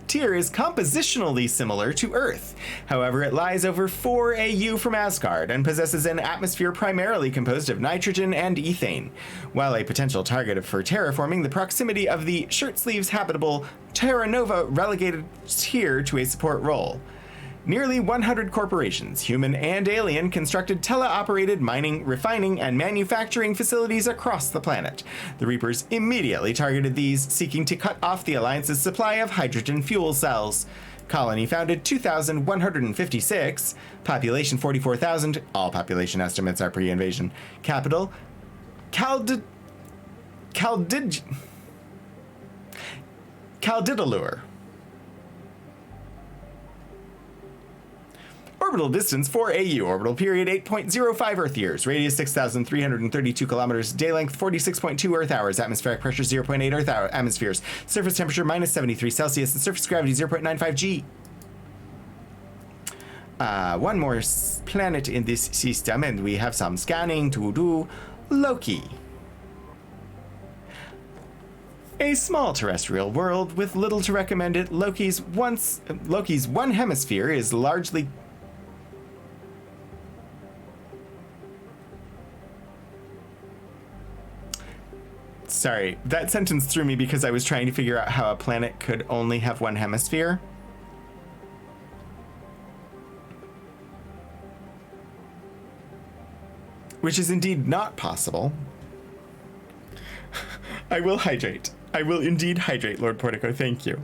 Tyr is compositionally similar to Earth. However, it lies over 4 AU from Asgard and possesses an atmosphere primarily composed of nitrogen and ethane. While a potential target for terraforming, the proximity of the shirt-sleeves habitable Terra Nova relegated Tyr to a support role. Nearly 100 corporations, human and alien, constructed teleoperated mining, refining, and manufacturing facilities across the planet. The Reapers immediately targeted these, seeking to cut off the Alliance's supply of hydrogen fuel cells. Colony founded 2,156, population 44,000, all population estimates are pre-invasion. Capital, Kaldidalur. Orbital distance 4 AU, orbital period 8.05 Earth years, radius 6,332 kilometers, day length 46.2 Earth hours, atmospheric pressure 0.8 Earth atmospheres, surface temperature minus 73 Celsius, and surface gravity 0.95 G. One more planet in this system, and we have some scanning to do. Loki. A small terrestrial world with little to recommend it. Loki's one hemisphere is largely... Sorry, that sentence threw me because I was trying to figure out how a planet could only have one hemisphere. Which is indeed not possible. I will hydrate. I will indeed hydrate, Lord Portico, thank you.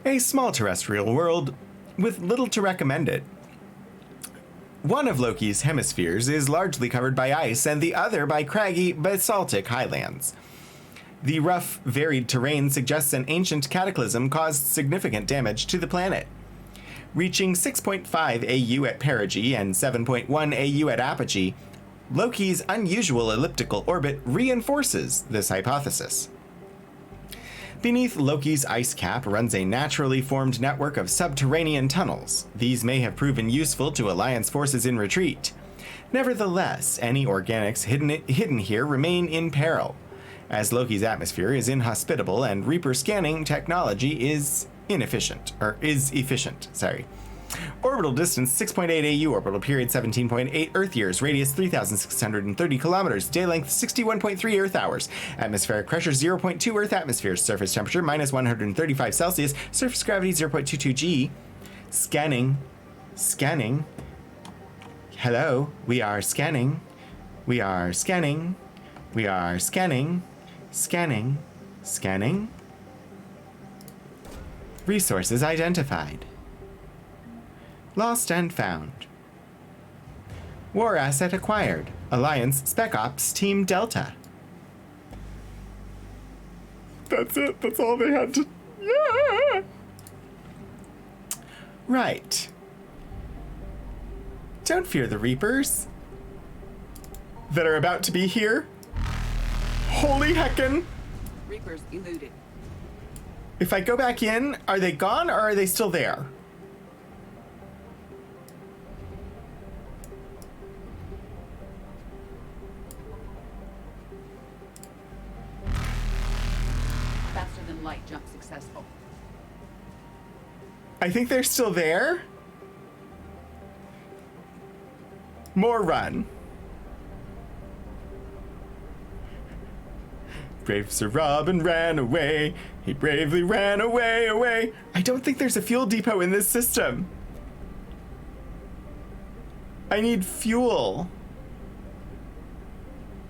A small terrestrial world with little to recommend it. One of Loki's hemispheres is largely covered by ice and the other by craggy, basaltic highlands. The rough, varied terrain suggests an ancient cataclysm caused significant damage to the planet. Reaching 6.5 AU at perigee and 7.1 AU at apogee, Loki's unusual elliptical orbit reinforces this hypothesis. Beneath Loki's ice cap runs a naturally formed network of subterranean tunnels. These may have proven useful to Alliance forces in retreat. Nevertheless, any organics hidden here remain in peril, as Loki's atmosphere is inhospitable and Reaper scanning technology is efficient. Orbital distance 6.8 AU, orbital period 17.8 Earth years, radius 3,630 kilometers, day length 61.3 Earth hours, atmospheric pressure 0.2 Earth atmospheres, surface temperature minus 135 Celsius, surface gravity 0.22 G. Scanning. Hello, we are scanning. We are scanning. We are scanning. Scanning. Resources identified. Lost and found. War asset acquired. Alliance Spec Ops Team Delta. That's it. That's all they had to... Yeah! Right. Don't fear the Reapers that are about to be here. Holy heckin'. Reapers eluded. If I go back in, are they gone or are they still there? Faster than light jump successful. I think they're still there. More run. Brave Sir Robin ran away. He bravely ran away. I don't think there's a fuel depot in this system. I need fuel.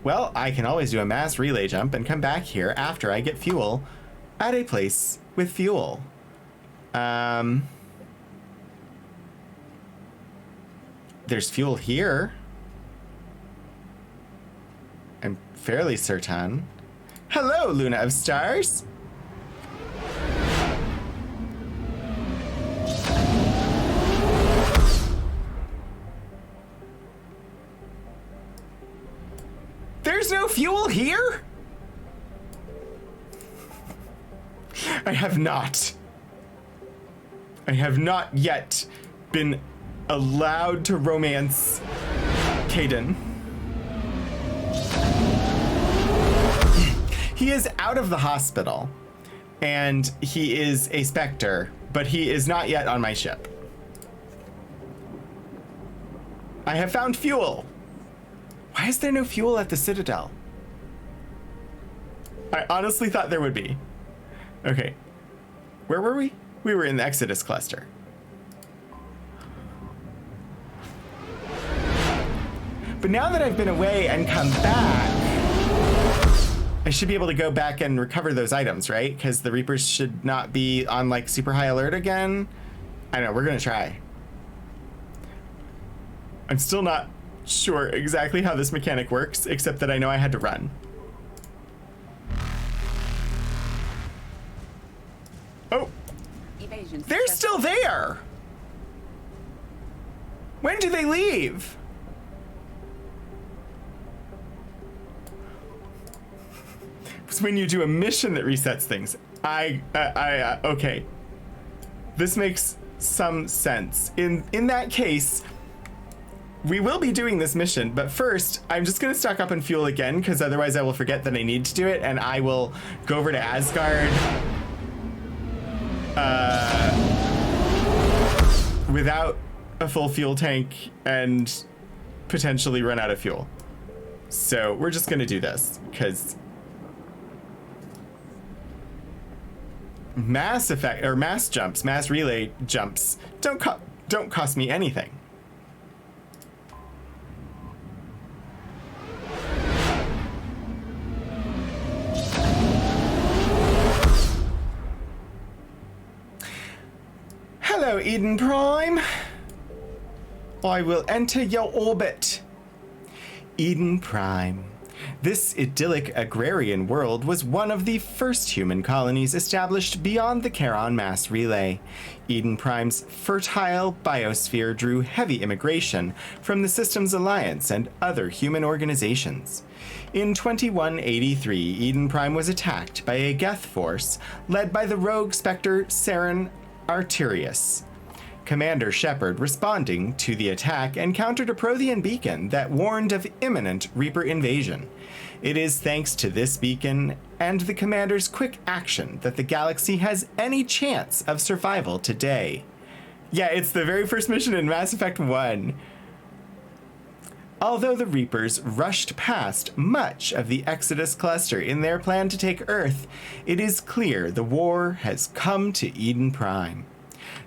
Well, I can always do a mass relay jump and come back here after I get fuel at a place with fuel. There's fuel here. I'm fairly certain. Hello, Luna of Stars. There's no fuel here? I have not yet been allowed to romance Kaidan. He is out of the hospital, and he is a Spectre, but he is not yet on my ship. I have found fuel. Why is there no fuel at the Citadel? I honestly thought there would be. Okay. Where were we? We were in the Exodus cluster. But now that I've been away and come back, I should be able to go back and recover those items, right? Because the Reapers should not be on like super high alert again. I know, we're gonna try. I'm still not sure exactly how this mechanic works, except that I know I had to run. Oh, Evasion they're successful. still there. When do they leave? It's when you do a mission that resets things. Okay. This makes some sense. In that case, we will be doing this mission, but first, I'm just gonna stock up on fuel again, because otherwise I will forget that I need to do it, and I will go over to Asgard without a full fuel tank and potentially run out of fuel. So we're just gonna do this, because mass relay jumps don't cost me anything. Hello, Eden Prime. I will enter your orbit. Eden Prime. This idyllic agrarian world was one of the first human colonies established beyond the Charon mass relay. Eden Prime's fertile biosphere drew heavy immigration from the Systems Alliance and other human organizations. In 2183, Eden Prime was attacked by a Geth force led by the rogue Spectre Saren Arterius. Commander Shepard, responding to the attack, encountered a Prothean beacon that warned of imminent Reaper invasion. It is thanks to this beacon and the Commander's quick action that the galaxy has any chance of survival today. Yeah, it's the very first mission in Mass Effect 1. Although the Reapers rushed past much of the Exodus cluster in their plan to take Earth, it is clear the war has come to Eden Prime.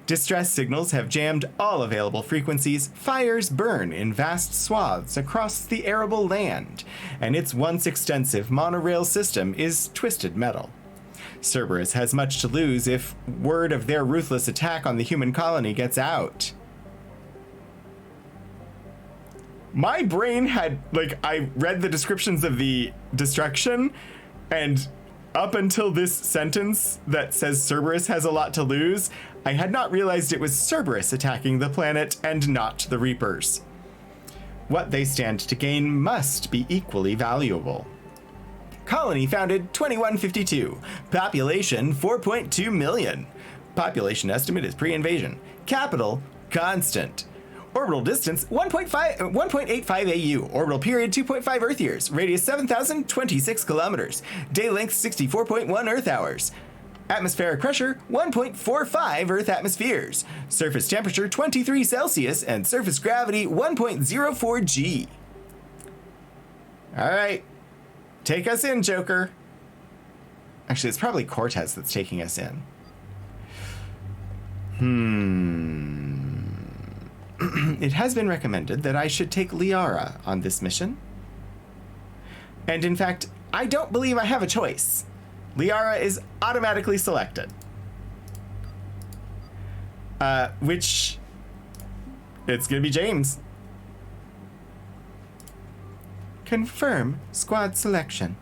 Distress signals have jammed all available frequencies, fires burn in vast swaths across the arable land, and its once extensive monorail system is twisted metal. Cerberus has much to lose if word of their ruthless attack on the human colony gets out. My brain had, I read the descriptions of the destruction, and up until this sentence that says Cerberus has a lot to lose, I had not realized it was Cerberus attacking the planet and not the Reapers. What they stand to gain must be equally valuable. Colony founded 2152. Population 4.2 million. Population estimate is pre-invasion. Capital constant. Orbital distance 1.85 AU. Orbital period 2.5 Earth years. Radius 7,026 kilometers. Day length 64.1 Earth hours. Atmospheric pressure 1.45 Earth atmospheres. Surface temperature 23 Celsius and surface gravity 1.04 G. All right, take us in, Joker. Actually, it's probably Cortez that's taking us in. It has been recommended that I should take Liara on this mission. And in fact, I don't believe I have a choice. Liara is automatically selected. Which, it's gonna be James. Confirm squad selection.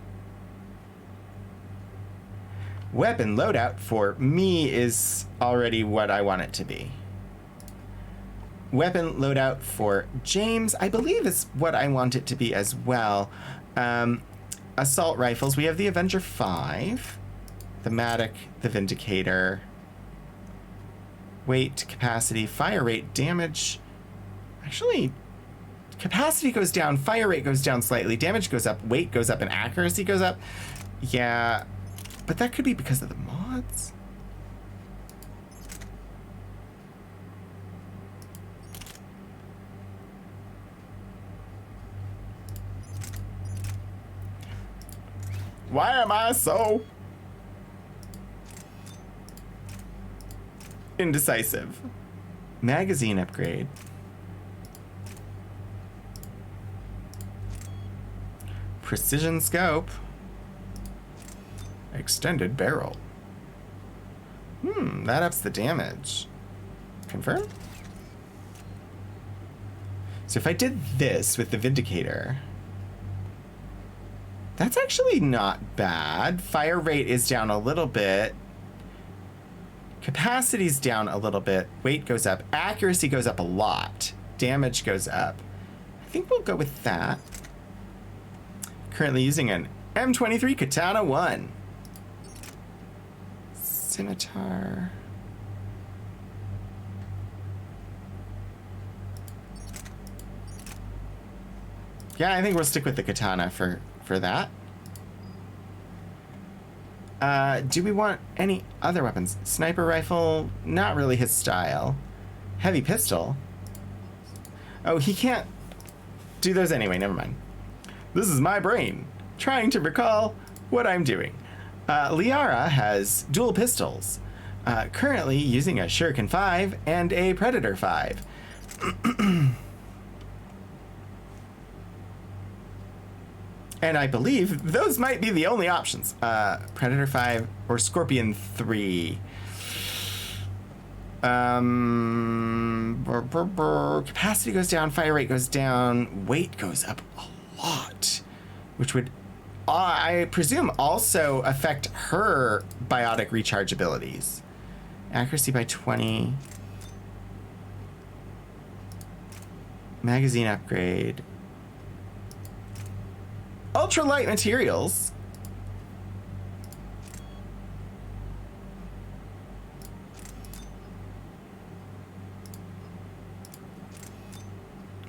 Weapon loadout for me is already what I want it to be. Weapon loadout for James, I believe, is what I want it to be as well. Assault rifles, we have the Avenger 5, the Matic, the Vindicator. Weight, capacity, fire rate, damage. Actually, capacity goes down, fire rate goes down slightly, damage goes up, weight goes up, and accuracy goes up. Yeah, but that could be because of the mods. Why am I so indecisive? Magazine upgrade. Precision scope. Extended barrel. That ups the damage. Confirm? So if I did this with the Vindicator, that's actually not bad. Fire rate is down a little bit. Capacity's down a little bit. Weight goes up. Accuracy goes up a lot. Damage goes up. I think we'll go with that. Currently using an M23 Katana 1. Scimitar. Yeah, I think we'll stick with the katana for that. Do we want any other weapons? Sniper rifle, not really his style. Heavy pistol. Oh, he can't do those anyway, never mind. This is my brain, trying to recall what I'm doing. Liara has dual pistols, currently using a Shuriken 5 and a Predator 5. And I believe those might be the only options. Predator 5 or Scorpion 3. Capacity goes down, fire rate goes down, weight goes up a lot, which would, I presume, also affect her biotic recharge abilities. Accuracy by 20. Magazine upgrade. Ultralight materials.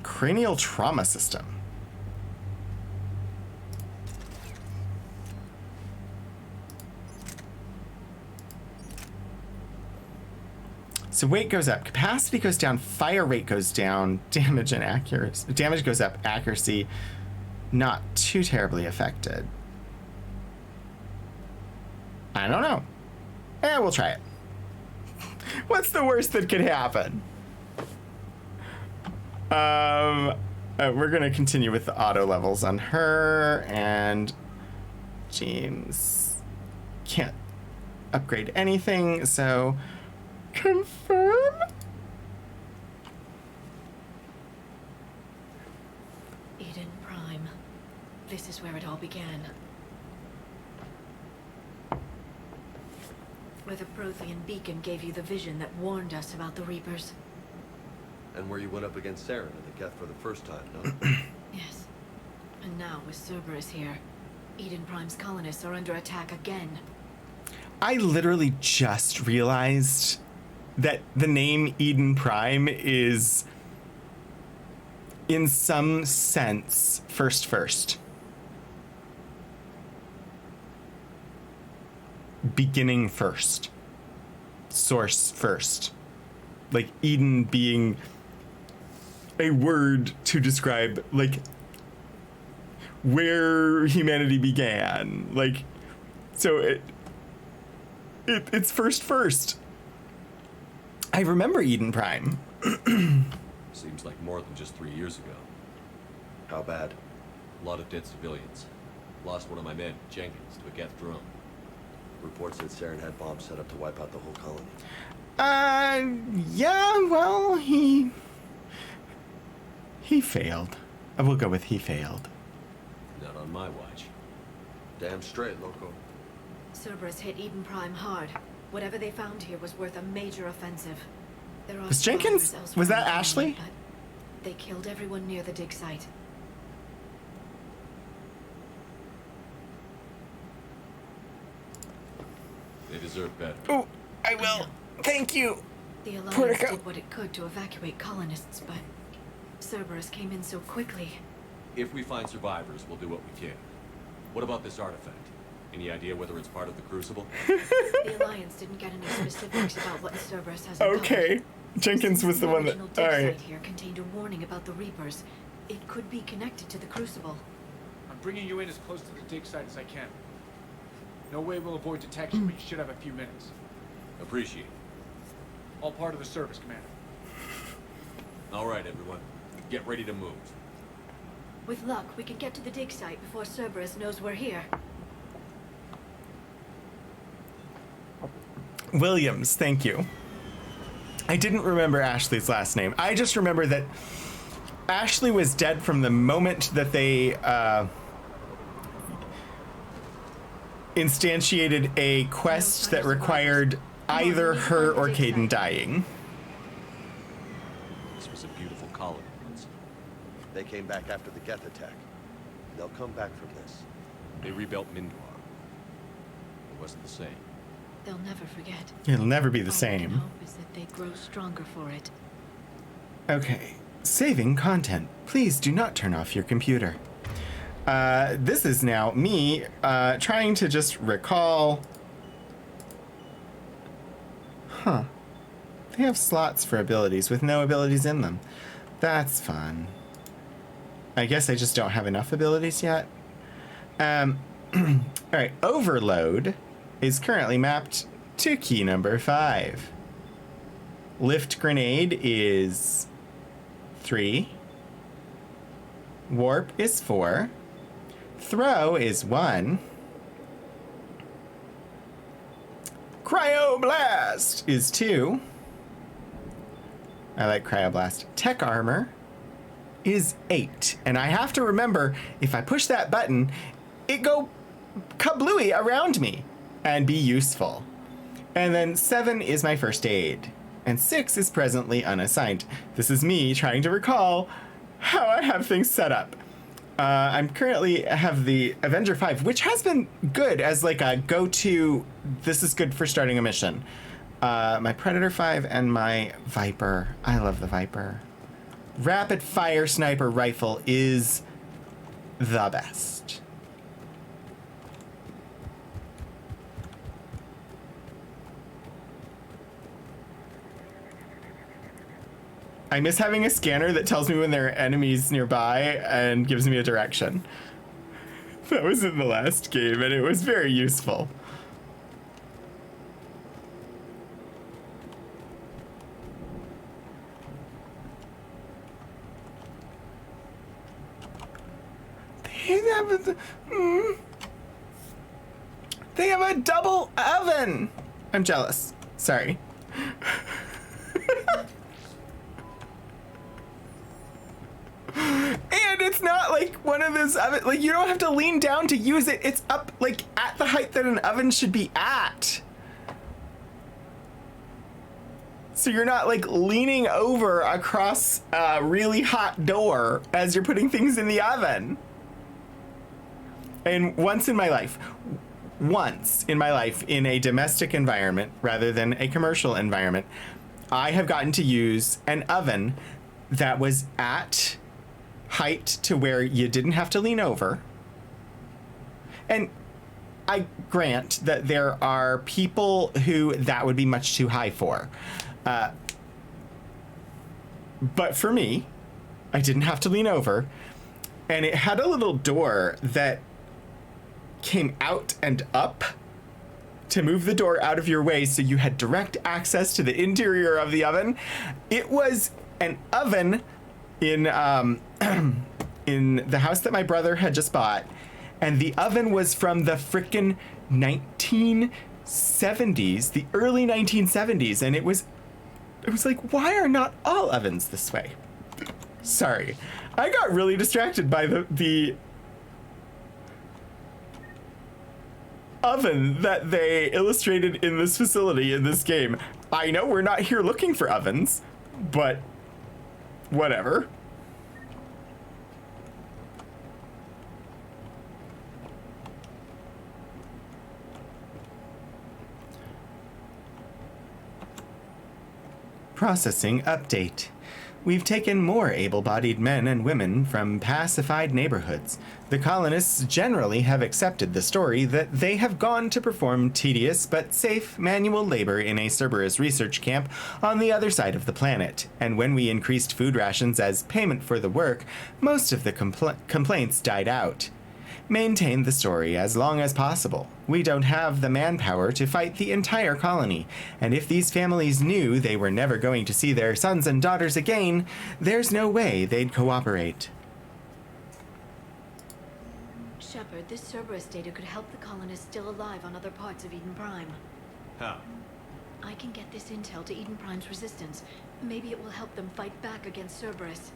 Cranial trauma system. So weight goes up, capacity goes down, fire rate goes down, damage and accuracy. Damage goes up, accuracy not too terribly affected. I don't know. We'll try it. What's the worst that could happen? We're gonna continue with the auto levels on her, and James can't upgrade anything, so confirm. Eden Prime. This is where it all began. Where the Prothean beacon gave you the vision that warned us about the Reapers. And where you went up against Saren in the Geth for the first time, no? Yes. And now, with Cerberus here, Eden Prime's colonists are under attack again. I literally just realized that the name Eden Prime is, in some sense, first. Beginning first. Source first. Like Eden being a word to describe, like, where humanity began. Like, so it's first. I remember Eden Prime. Seems like more than just 3 years ago. How bad? A lot of dead civilians. Lost one of my men, Jenkins, to a Geth drone. Reports that Saren had bombs set up to wipe out the whole colony. Yeah, well, he failed. We'll go with he failed. Not on my watch. Damn straight, Loco. Cerberus hit Eden Prime hard. Whatever they found here was worth a major offensive. There are Was Jenkins? survivors Was that elsewhere, Ashley? but they killed everyone near the dig site. They deserve better. Oh, I will. Thank you. The Alliance Portico. did what it could to evacuate colonists, but Cerberus came in so quickly. If we find survivors, we'll do what we can. What about this artifact? Any idea whether it's part of the Crucible? The Alliance didn't get any specifics about what Cerberus has uncovered. Okay. Jenkins was the one that. original All dig right. site here contained a warning about the Reapers. It could be connected to the Crucible. I'm bringing you in as close to the dig site as I can. No way we'll avoid detection, but you should have a few minutes. Appreciate it. All part of the service, Commander. All right, everyone. Get ready to move. With luck, we can get to the dig site before Cerberus knows we're here. Williams, thank you. I didn't remember Ashley's last name. I just remember that Ashley was dead from the moment that they instantiated a quest that required either her or Caden dying. This was a beautiful colony once. They came back after the Geth attack. They'll come back from this. They rebuilt Mindor. It wasn't the same. They'll never forget. It'll never be the All we same. can hope is that they grow stronger for it. Okay, saving content. Please do not turn off your computer. This is now me trying to just recall. Huh. They have slots for abilities with no abilities in them. That's fun. I guess I just don't have enough abilities yet. Alright, Overload is currently mapped to key number 5. Lift Grenade is 3. Warp is 4. Throw is 1. Cryoblast is 2. I like Cryoblast. Tech Armor is 8. And I have to remember, if I push that button, it go kablooey around me and be useful. And then 7 is my first aid. And 6 is presently unassigned. This is me trying to recall how I have things set up. I'm currently have the Avenger 5, which has been good as like a go-to, this is good for starting a mission. My Predator 5 and my Viper. I love the Viper. Rapid fire sniper rifle is the best. I miss having a scanner that tells me when there are enemies nearby and gives me a direction. That was in the last game and it was very useful. They have a double oven. I'm jealous. Sorry. And it's not like one of those oven, like you don't have to lean down to use it. It's up like at the height that an oven should be at. So you're not like leaning over across a really hot door as you're putting things in the oven. And once in my life, in a domestic environment rather than a commercial environment, I have gotten to use an oven that was at height to where you didn't have to lean over. And I grant that there are people who that would be much too high for. But for me, I didn't have to lean over. And it had a little door that came out and up to move the door out of your way so you had direct access to the interior of the oven. It was an oven in in the house that my brother had just bought, and the oven was from the frickin' 1970s, the early 1970s, and it was like, why are not all ovens this way? Sorry, I got really distracted by the oven that they illustrated in this facility in this game. I know we're not here looking for ovens, but whatever. Processing update. We've taken more able-bodied men and women from pacified neighborhoods. The colonists generally have accepted the story that they have gone to perform tedious but safe manual labor in a Cerberus research camp on the other side of the planet. And when we increased food rations as payment for the work, most of the complaints died out. Maintain the story as long as possible. We don't have the manpower to fight the entire colony, and if these families knew they were never going to see their sons and daughters again, there's no way they'd cooperate. Shepard, this Cerberus data could help the colonists still alive on other parts of Eden Prime. How? I can get this intel to Eden Prime's resistance. Maybe it will help them fight back against Cerberus.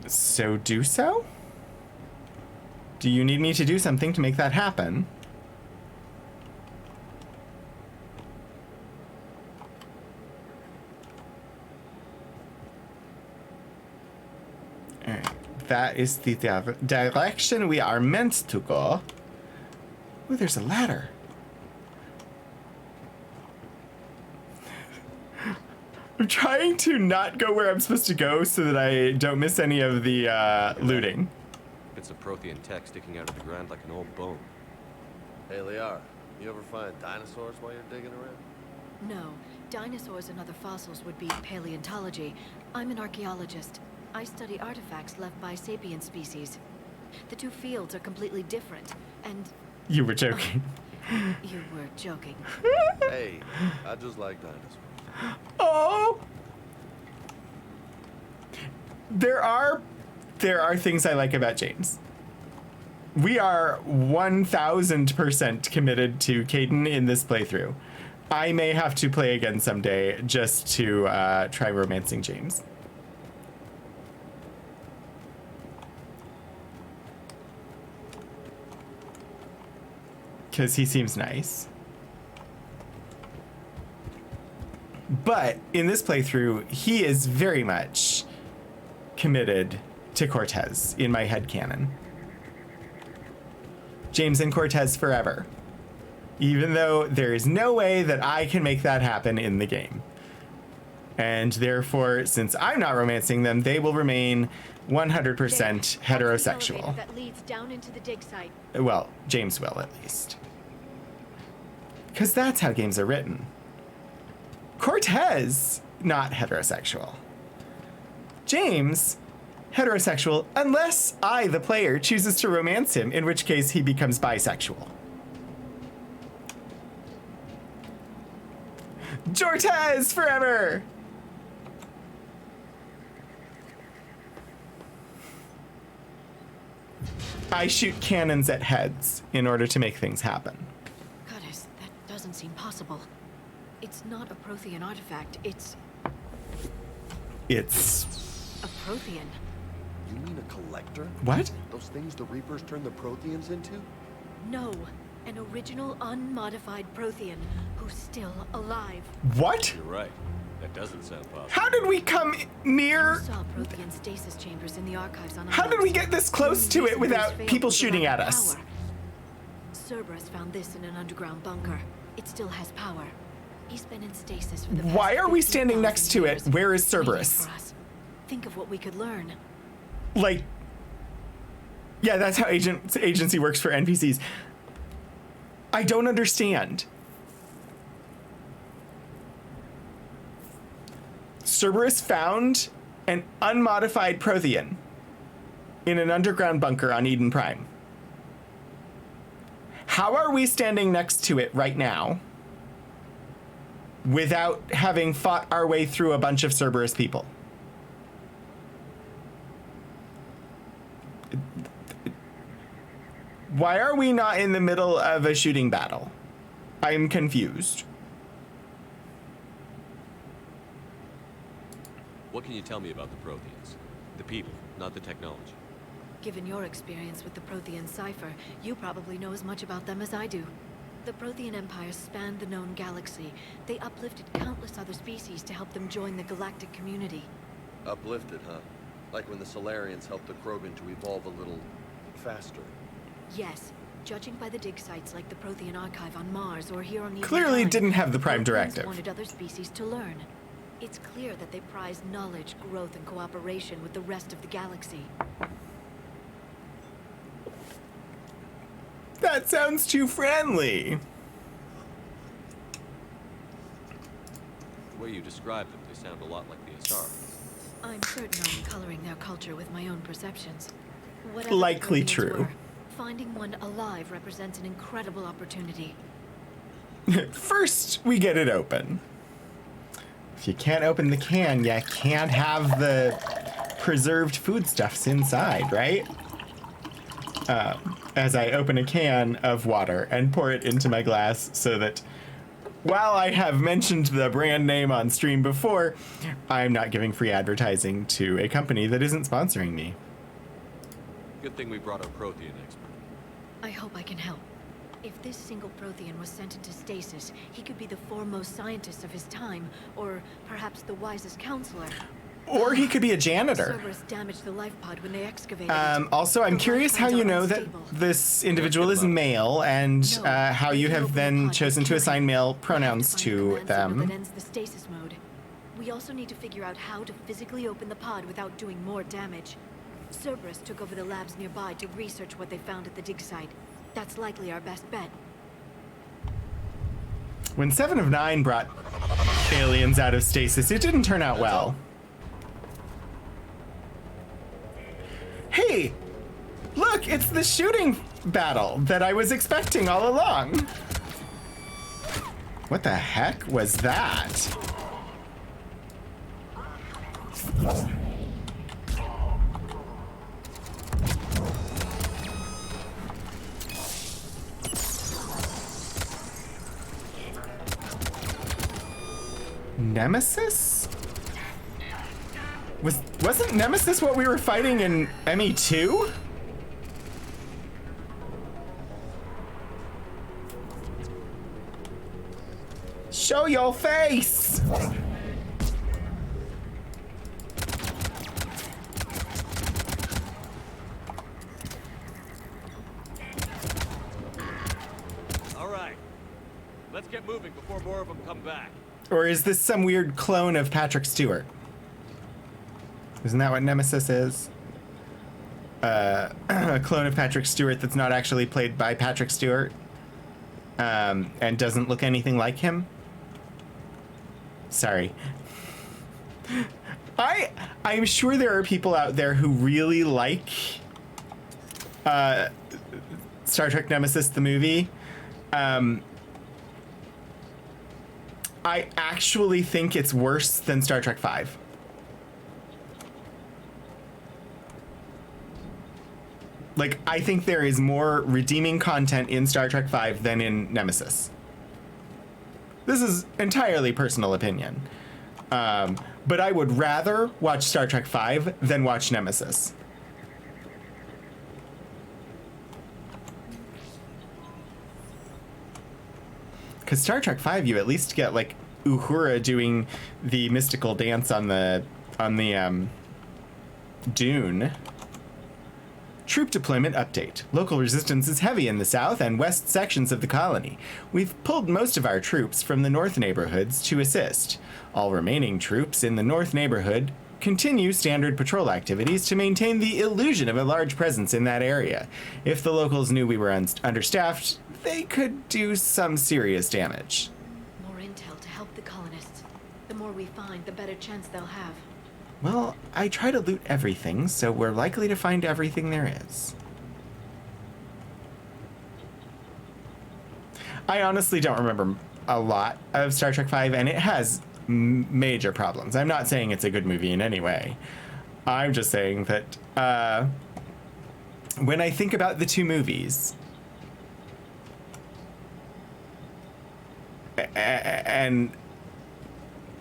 So do so? Do you need me to do something to make that happen? that is the direction we are meant to go. Ooh, there's a ladder. I'm trying to not go where I'm supposed to go so that I don't miss any of the looting. It's a Prothean tech sticking out of the ground like an old bone. Hey, Liara, you ever find dinosaurs while you're digging around? No, dinosaurs and other fossils would be paleontology. I'm an archaeologist. I study artifacts left by sapient species. The two fields are completely different, and... You were joking. You were joking. Hey, I just like dinosaurs. Oh! There are things I like about James. We are 1000% committed to Kaidan in this playthrough. I may have to play again someday just to try romancing James. Because he seems nice. But in this playthrough, he is very much committed to Cortez in my headcanon. James and Cortez forever. Even though there is no way that I can make that happen in the game. And therefore, since I'm not romancing them, they will remain 100% heterosexual. That leads down into the dig site. Well, James will at least. Because that's how games are written. Cortez, not heterosexual. James, heterosexual, unless I, the player, chooses to romance him, in which case he becomes bisexual. Jortez forever! I shoot cannons at heads in order to make things happen. Goddess, that doesn't seem possible. It's not a Prothean artifact, it's a Prothean. You mean a collector? What? Those things the Reapers turn the Protheans into? No, an original unmodified Prothean who's still alive. What? You're right. That doesn't sound possible. How did we come near? You saw Prothean stasis chambers in the archives on How did we get this close to it without people shooting at us? Cerberus found this in an underground bunker. It still has power. He's been in stasis for the past Why are we standing 50,000 next to it? years, Where is waiting Cerberus? for us. Think of what we could learn. Like, yeah, that's how agency works for NPCs. I don't understand. Cerberus found an unmodified Prothean in an underground bunker on Eden Prime. How are we standing next to it right now without having fought our way through a bunch of Cerberus people? Why are we not in the middle of a shooting battle? I'm confused. What can you tell me about the Protheans? The people, not the technology. Given your experience with the Prothean cipher, you probably know as much about them as I do. The Prothean Empire spanned the known galaxy. They uplifted countless other species to help them join the galactic community. Uplifted, huh? Like when the Solarians helped the Krogan to evolve a little faster. Yes, judging by the dig sites like the Prothean Archive on Mars or here on Eden Clearly Prime, didn't have the Prime Protheans Directive. wanted other species to learn. It's clear that they prize knowledge, growth, and cooperation with the rest of the galaxy. That sounds too friendly. The way you describe them, they sound a lot like the Asari. I'm certain I'm coloring their culture with my own perceptions. Whatever Likely the Protheans true. were, finding one alive represents an incredible opportunity. First, we get it open. If you can't open the can, you can't have the preserved foodstuffs inside, right? As I open a can of water and pour it into my glass so that while I have mentioned the brand name on stream before, I'm not giving free advertising to a company that isn't sponsoring me. Good thing we brought our Prothean expert. I hope I can help. If this single Prothean was sent into stasis, he could be the foremost scientist of his time, or perhaps the wisest counselor. Or he could be a janitor. Cerberus damaged the life pod when they excavated Also, I'm curious how you know that this individual is male and how you have then chosen to assign male pronouns to them. That ends the stasis mode. We also need to figure out how to physically open the pod without doing more damage. Cerberus took over the labs nearby to research what they found at the dig site. That's likely our best bet. When 7 of 9 brought aliens out of stasis, it didn't turn out well. Hey, look, it's the shooting battle that I was expecting all along. What the heck was that? Nemesis? Wasn't Nemesis what we were fighting in ME2? Show your face! All right. Let's get moving before more of them come back. Or is this some weird clone of Patrick Stewart? Isn't that what Nemesis is? A clone of Patrick Stewart that's not actually played by Patrick Stewart, and doesn't look anything like him? Sorry. I'm sure there are people out there who really like Star Trek Nemesis the movie. I actually think it's worse than Star Trek V. Like, I think there is more redeeming content in Star Trek V than in Nemesis. This is entirely personal opinion. But I would rather watch Star Trek V than watch Nemesis. Because Star Trek V, you at least get, like, Uhura doing the mystical dance on the dune. Troop deployment update. Local resistance is heavy in the south and west sections of the colony. We've pulled most of our troops from the north neighborhoods to assist. All remaining troops in the north neighborhood continue standard patrol activities to maintain the illusion of a large presence in that area. If the locals knew we were understaffed, they could do some serious damage. More intel to help the colonists. The more we find, the better chance they'll have. Well, I try to loot everything, so we're likely to find everything there is. I honestly don't remember a lot of Star Trek V, and it has major problems. I'm not saying it's a good movie in any way. I'm just saying that when I think about the two movies, and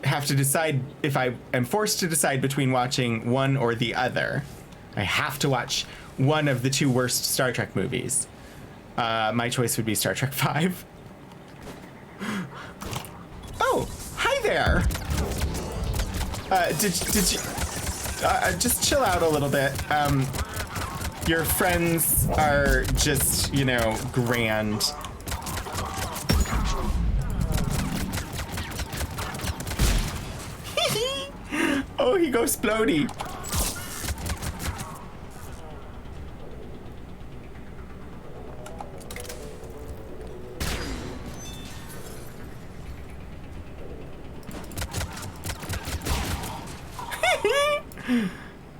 have to decide, if I am forced to decide between watching one or the other, I have to watch one of the two worst Star Trek movies. My choice would be Star Trek V. Oh, hi there. Did you just chill out a little bit? Your friends are just, you know, grand. Oh, he goes splody.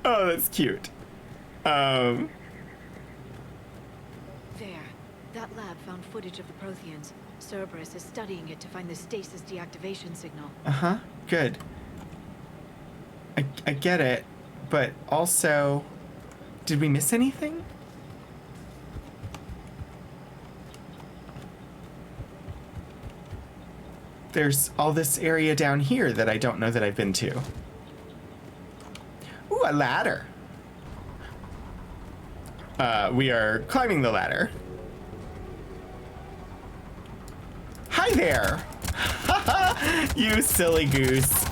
Oh, that's cute. There. That lab found footage of the Protheans. Cerberus is studying it to find the stasis deactivation signal. Uh-huh. Good. I get it, but also, did we miss anything? There's all this area down here that I don't know that I've been to. Ooh, a ladder. We are climbing the ladder. Hi there! You silly goose.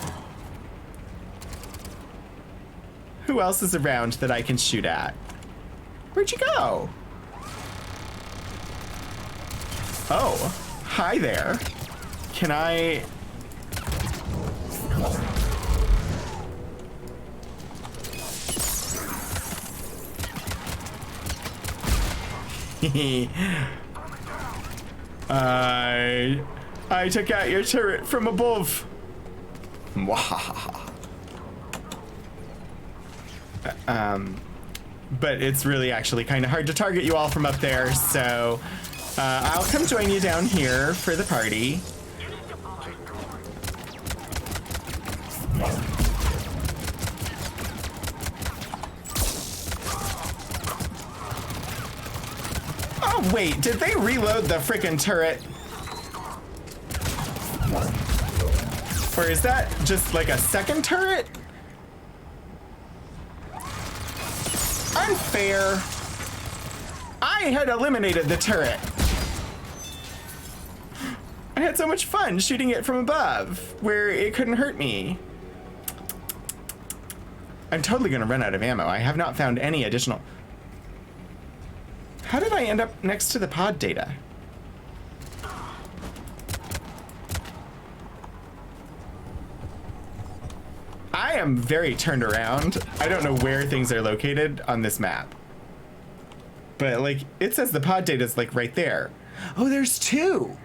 Who else is around that I can shoot at? Where'd you go? Oh, hi there. Can I... I took out your turret from above. But it's really actually kind of hard to target you all from up there, so I'll come join you down here for the party. Oh wait, did they reload the frickin' turret? Or is that just like a second turret? Unfair. I had eliminated the turret. I had so much fun shooting it from above, where it couldn't hurt me. I'm totally gonna run out of ammo. I have not found any additional... How did I end up next to the pod data? I am very turned around. I don't know where things are located on this map. But like, it says the pod data is like right there. Oh, there's two.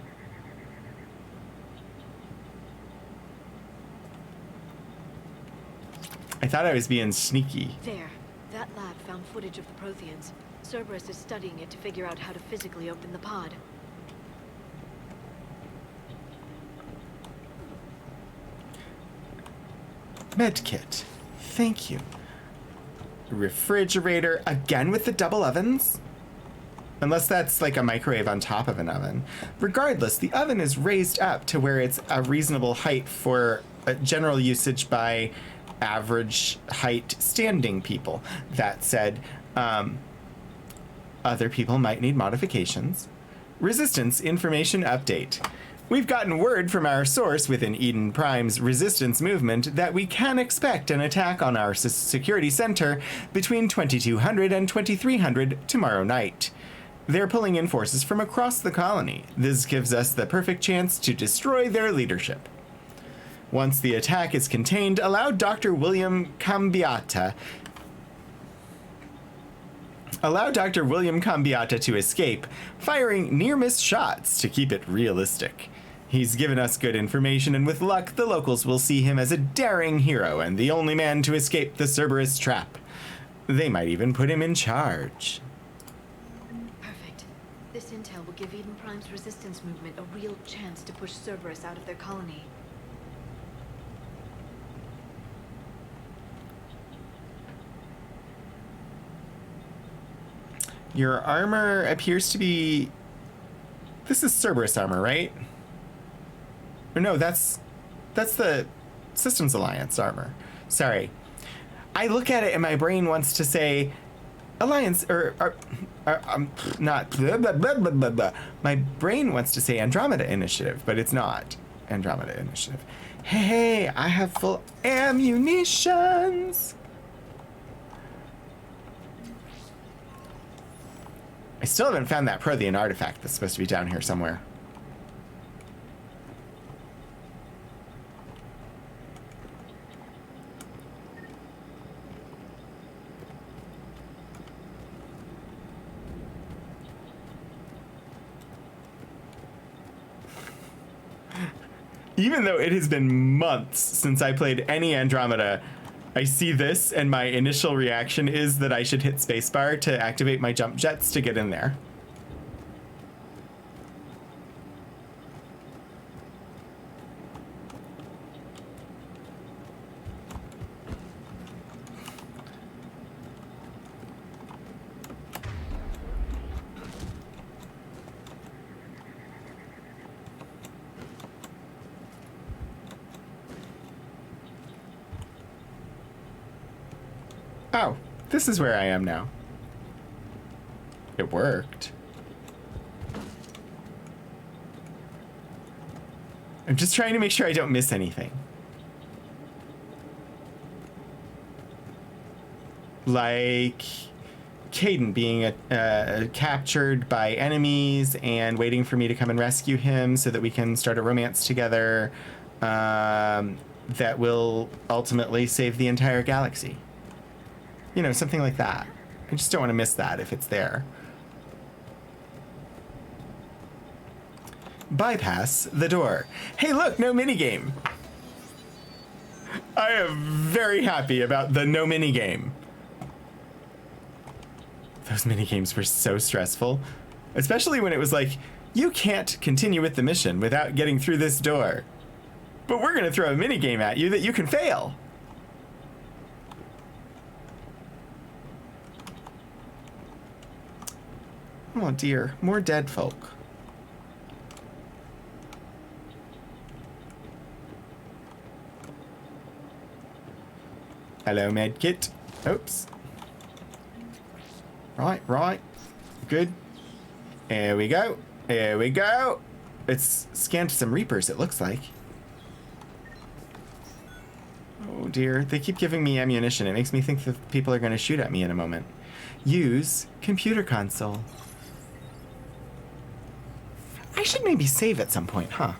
I thought I was being sneaky. There. That lab found footage of the Protheans. Cerberus is studying it to figure out how to physically open the pod. Medkit. Thank you. Refrigerator. Again with the double ovens? Unless that's like a microwave on top of an oven. Regardless, the oven is raised up to where it's a reasonable height for general usage by average height standing people. That said, other people might need modifications. Resistance information update. We've gotten word from our source within Eden Prime's resistance movement that we can expect an attack on our security center between 2200 and 2300 tomorrow night. They're pulling in forces from across the colony. This gives us the perfect chance to destroy their leadership. Once the attack is contained, allow Dr. William Cambiata to escape, firing near-miss shots to keep it realistic. He's given us good information, and with luck, the locals will see him as a daring hero and the only man to escape the Cerberus trap. They might even put him in charge. Perfect. This intel will give Eden Prime's resistance movement a real chance to push Cerberus out of their colony. Your armor appears to be... This is Cerberus armor, right? Or no, that's the Systems Alliance armor. Sorry. I look at it and my brain wants to say Alliance, not blah, blah, blah, blah, blah, blah. My brain wants to say Andromeda Initiative, but it's not Andromeda Initiative. Hey, I have full ammunitions. I still haven't found that Prothean artifact that's supposed to be down here somewhere. Even though it has been months since I played any Andromeda, I see this and my initial reaction is that I should hit spacebar to activate my jump jets to get in there. Oh, this is where I am now. It worked. I'm just trying to make sure I don't miss anything. like Caden being captured by enemies and waiting for me to come and rescue him so that we can start a romance together that will ultimately save the entire galaxy. You know, something like that. I just don't want to miss that if it's there. Bypass the door. Hey, look, no minigame. I am very happy about the no minigame. Those minigames were so stressful, especially when it was like, you can't continue with the mission without getting through this door. But we're gonna throw a minigame at you that you can fail. Oh dear, more dead folk. Hello, medkit. Oops. Right. Good. There we go. There we go. It's scanned some Reapers, it looks like. Oh dear, they keep giving me ammunition. It makes me think that people are going to shoot at me in a moment. Use computer console. I should maybe save at some point, huh?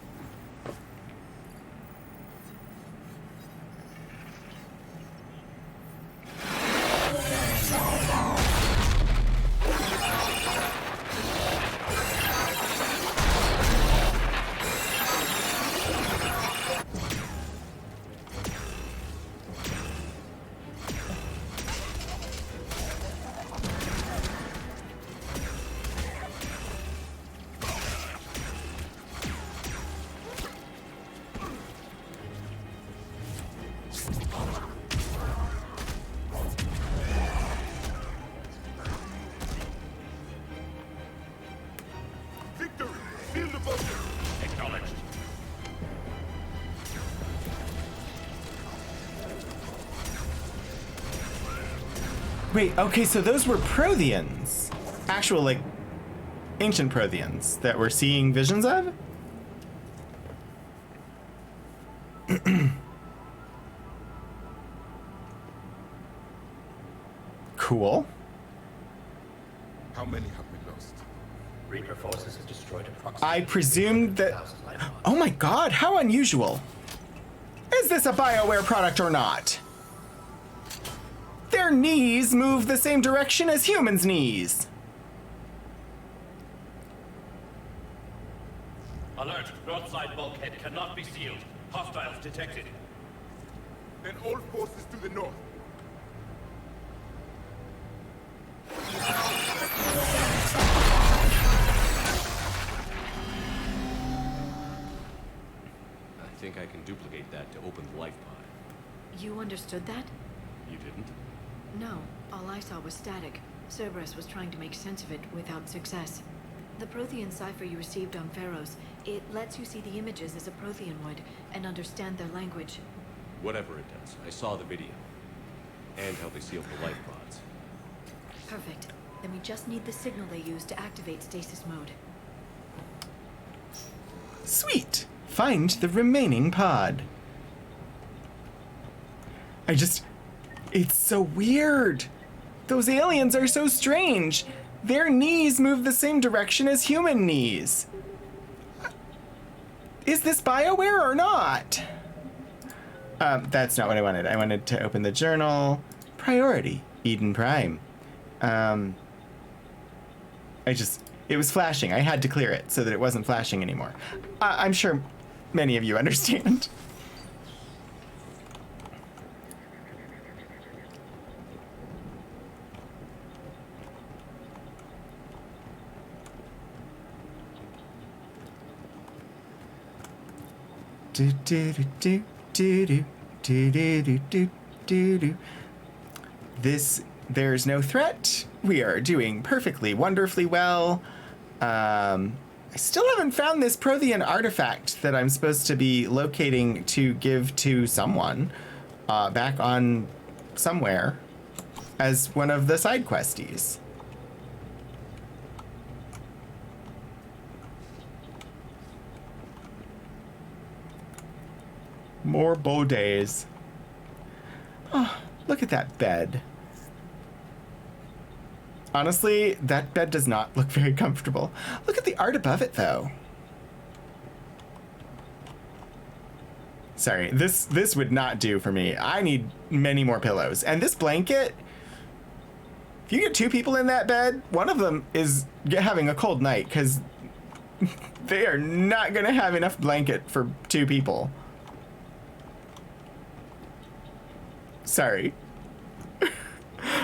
Wait, okay, so those were Protheans. Actual, like, ancient Protheans that we're seeing visions of? Cool. How many have we lost? Reaper forces have destroyed approximately. I presumed that... Oh my god, how unusual. Is this a BioWare product or not? Their knees move the same direction as humans' knees. Alert! Broadside bulkhead cannot be sealed. Hostiles detected. Then all forces to the north. I think I can duplicate that to open the life pod. You understood that? You didn't? No. All I saw was static. Cerberus was trying to make sense of it without success. The Prothean cipher you received on Pharaohs, it lets you see the images as a Prothean would and understand their language. Whatever it does, I saw the video. And how they sealed the life pods. Perfect. Then we just need the signal they use to activate stasis mode. Sweet. Find the remaining pod. It's so weird. Those aliens are so strange. Their knees move the same direction as human knees. Is this BioWare or not? That's not what I wanted. I wanted to open the journal. Priority, Eden Prime. It was flashing. I had to clear it so that it wasn't flashing anymore. I'm sure many of you understand. Do do do do do do do do do do do. There's no threat. We are doing perfectly, wonderfully well. I still haven't found this Prothean artifact that I'm supposed to be locating to give to someone back on somewhere as one of the side questies. More Baudet. Oh, look at that bed. Honestly, that bed does not look very comfortable. Look at the art above it, though. Sorry, this would not do for me. I need many more pillows. And this blanket, if you get 2 people in that bed, one of them is having a cold night because they are not going to have enough blanket for 2 people. Sorry.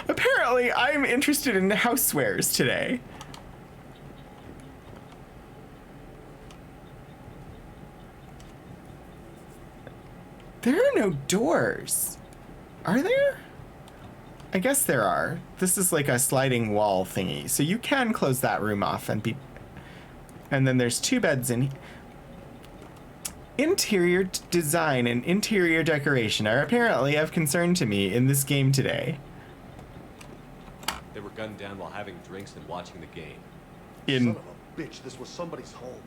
Apparently, I'm interested in housewares today. There are no doors. Are there? I guess there are. This is like a sliding wall thingy. So you can close that room off and be... And then there's 2 beds in... Interior design and interior decoration are apparently of concern to me in this game today. They were gunned down while having drinks and watching the game. Son of a bitch, this was somebody's home.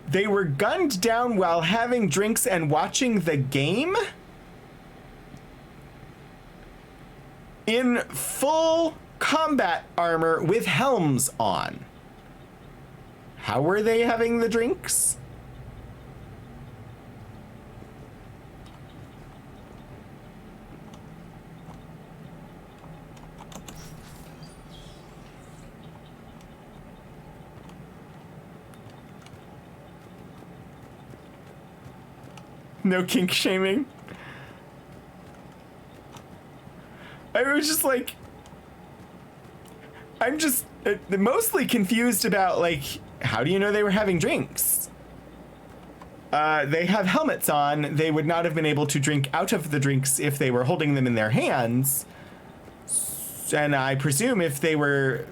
They were gunned down while having drinks and watching the game? In full combat armor with helms on. How were they having the drinks? No kink shaming. I was just like, I'm just mostly confused about like, how do you know they were having drinks? They have helmets on. They would not have been able to drink out of the drinks if they were holding them in their hands. And I presume if they were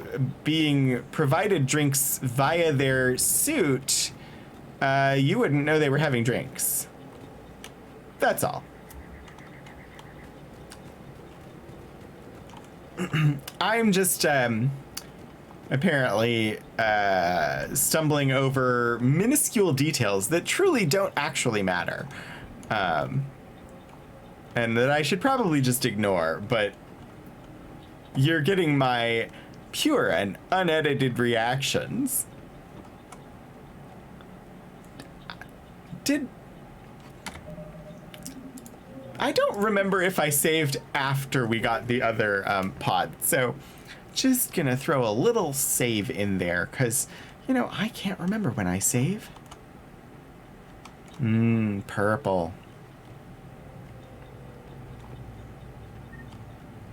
being provided drinks via their suit, you wouldn't know they were having drinks. That's all. I'm just apparently stumbling over minuscule details that truly don't actually matter. And that I should probably just ignore, but you're getting my pure and unedited reactions. I don't remember if I saved after we got the other pod, so just gonna throw a little save in there, because, you know, I can't remember when I save. Purple.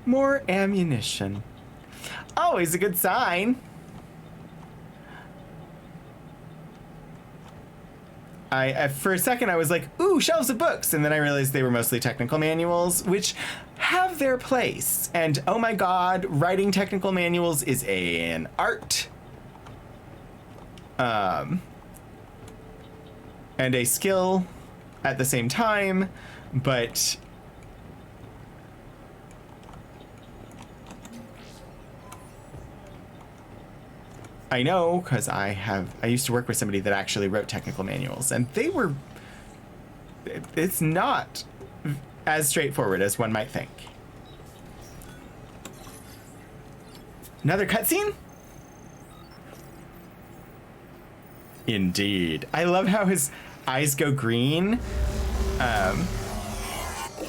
More ammunition. Always a good sign. For a second, I was like, ooh, shelves of books. And then I realized they were mostly technical manuals, which have their place. And oh my God, writing technical manuals is an art. And a skill at the same time. But I know, because I used to work with somebody that actually wrote technical manuals, and it's not as straightforward as one might think. Another cutscene? Indeed. I love how his eyes go green,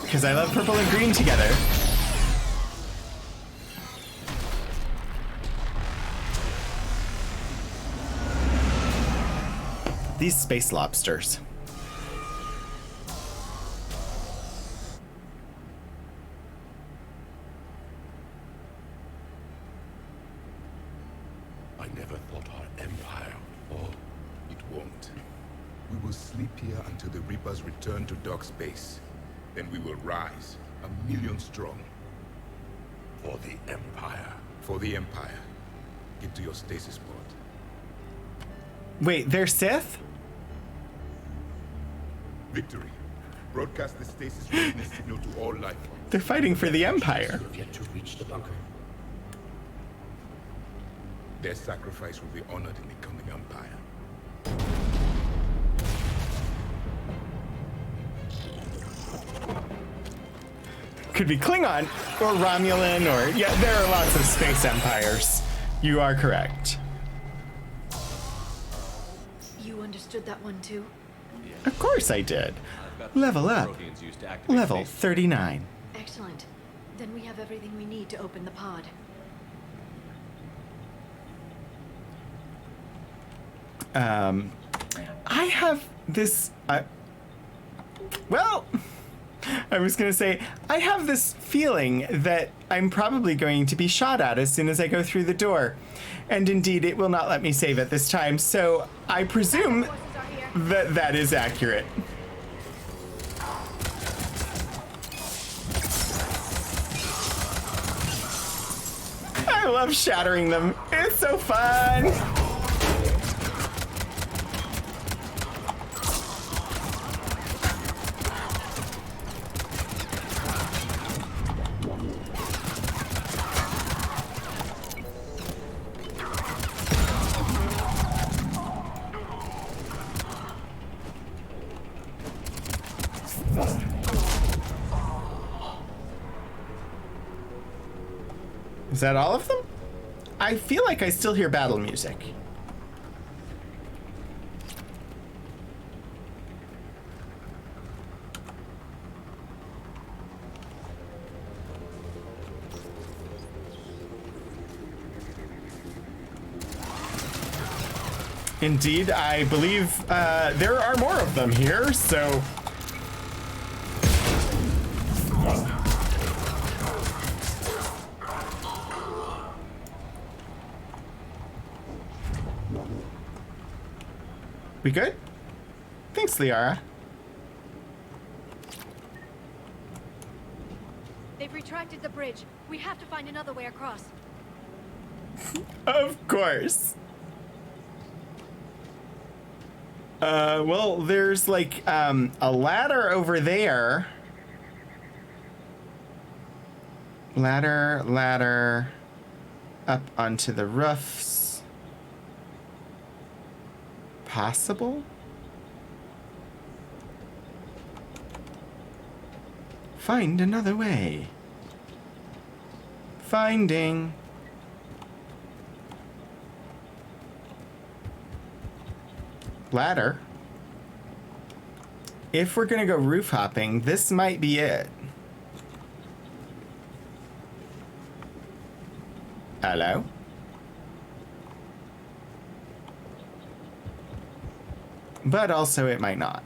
because I love purple and green together. These space lobsters. I never thought our empire. Oh, it won't. We will sleep here until the Reapers return to dark space. Then we will rise, 1,000,000 strong. For the Empire. For the Empire. Get to your stasis pod. Wait, they're Sith? Victory. Broadcast the stasis readiness signal to all life forms. They're fighting for the Empire. You have yet to reach the bunker. Their sacrifice will be honored in the coming Empire. Could be Klingon or Romulan or... Yeah, there are lots of space empires. You are correct. You understood that one too? Of course I did. Level up. Level 39. Excellent. Then we have everything we need to open the pod. I have this... well, I was going to say, I have this feeling that I'm probably going to be shot at as soon as I go through the door. And indeed, it will not let me save at this time, so I presume that that is accurate. I love shattering them. It's so fun. Is that all of them? I feel like I still hear battle music. Indeed, I believe there are more of them here, so... We good? Thanks, Liara. They've retracted the bridge. We have to find another way across. Of course. Well, there's like a ladder over there. Ladder up onto the roofs. Possible? Find another way. Finding. Ladder. If we're gonna go roof hopping, this might be it. Hello? But also it might not.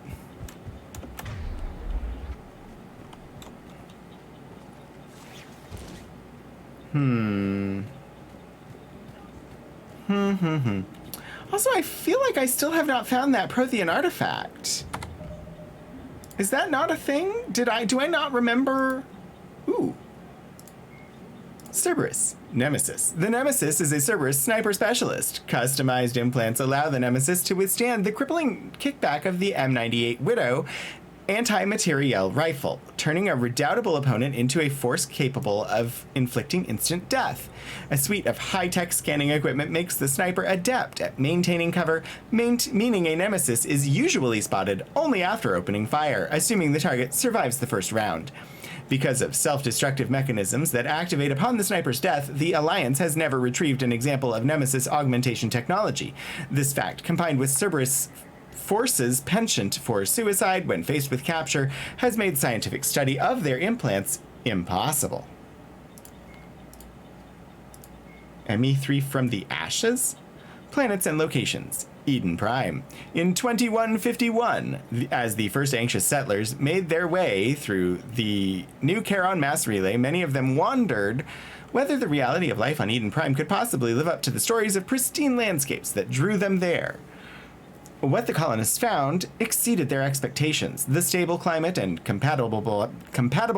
Also, I feel like I still have not found that Prothean artifact. Is that not a thing? Do I not remember? Ooh. Cerberus. Nemesis. The Nemesis is a Cerberus sniper specialist. Customized implants allow the Nemesis to withstand the crippling kickback of the M98 Widow anti-materiel rifle, turning a redoubtable opponent into a force capable of inflicting instant death. A suite of high-tech scanning equipment makes the sniper adept at maintaining cover, meaning a Nemesis is usually spotted only after opening fire, assuming the target survives the first round. Because of self-destructive mechanisms that activate upon the sniper's death, the Alliance has never retrieved an example of Nemesis augmentation technology. This fact, combined with Cerberus Force's penchant for suicide when faced with capture, has made scientific study of their implants impossible. ME3 from the Ashes? Planets and locations. Eden Prime. In 2151, as the first anxious settlers made their way through the new Charon mass relay, many of them wondered whether the reality of life on Eden Prime could possibly live up to the stories of pristine landscapes that drew them there. What the colonists found exceeded their expectations. The stable climate and compatible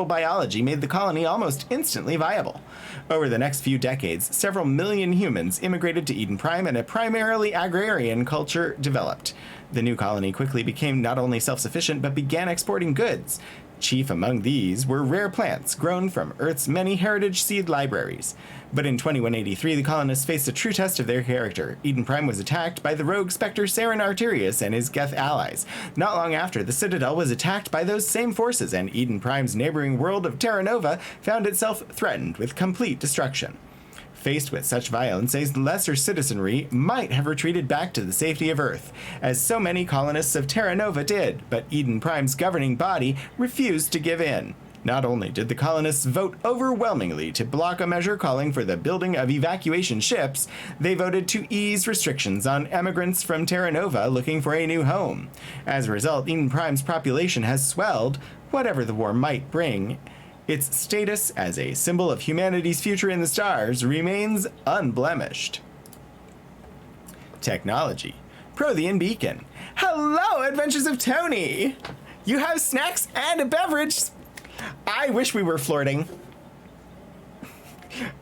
biology made the colony almost instantly viable. Over the next few decades, several million humans immigrated to Eden Prime and a primarily agrarian culture developed. The new colony quickly became not only self-sufficient, but began exporting goods. Chief among these were rare plants grown from Earth's many heritage seed libraries. But in 2183, the colonists faced a true test of their character. Eden Prime was attacked by the rogue Spectre Saren Arterius and his Geth allies. Not long after, the Citadel was attacked by those same forces, and Eden Prime's neighboring world of Terra Nova found itself threatened with complete destruction. Faced with such violence, a lesser citizenry might have retreated back to the safety of Earth, as so many colonists of Terra Nova did, but Eden Prime's governing body refused to give in. Not only did the colonists vote overwhelmingly to block a measure calling for the building of evacuation ships, they voted to ease restrictions on emigrants from Terra Nova looking for a new home. As a result, Eden Prime's population has swelled, whatever the war might bring. Its status as a symbol of humanity's future in the stars remains unblemished. Technology. Prothean Beacon. Hello, Adventures of Tony! You have snacks and a beverage! I wish we were flirting.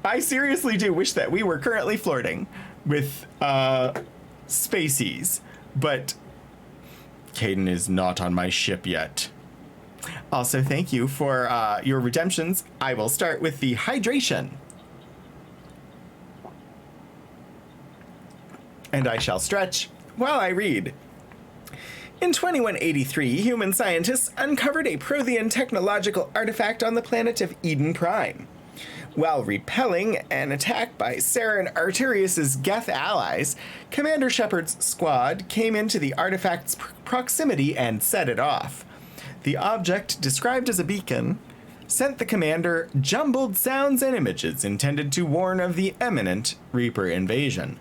I seriously do wish that we were currently flirting with, Spaceys. But Caden is not on my ship yet. Also, thank you for your redemptions. I will start with the hydration. And I shall stretch while I read. In 2183, human scientists uncovered a Prothean technological artifact on the planet of Eden Prime. While repelling an attack by Saren Arterius' Geth allies, Commander Shepard's squad came into the artifact's proximity and set it off. The object, described as a beacon, sent the commander jumbled sounds and images intended to warn of the imminent Reaper invasion.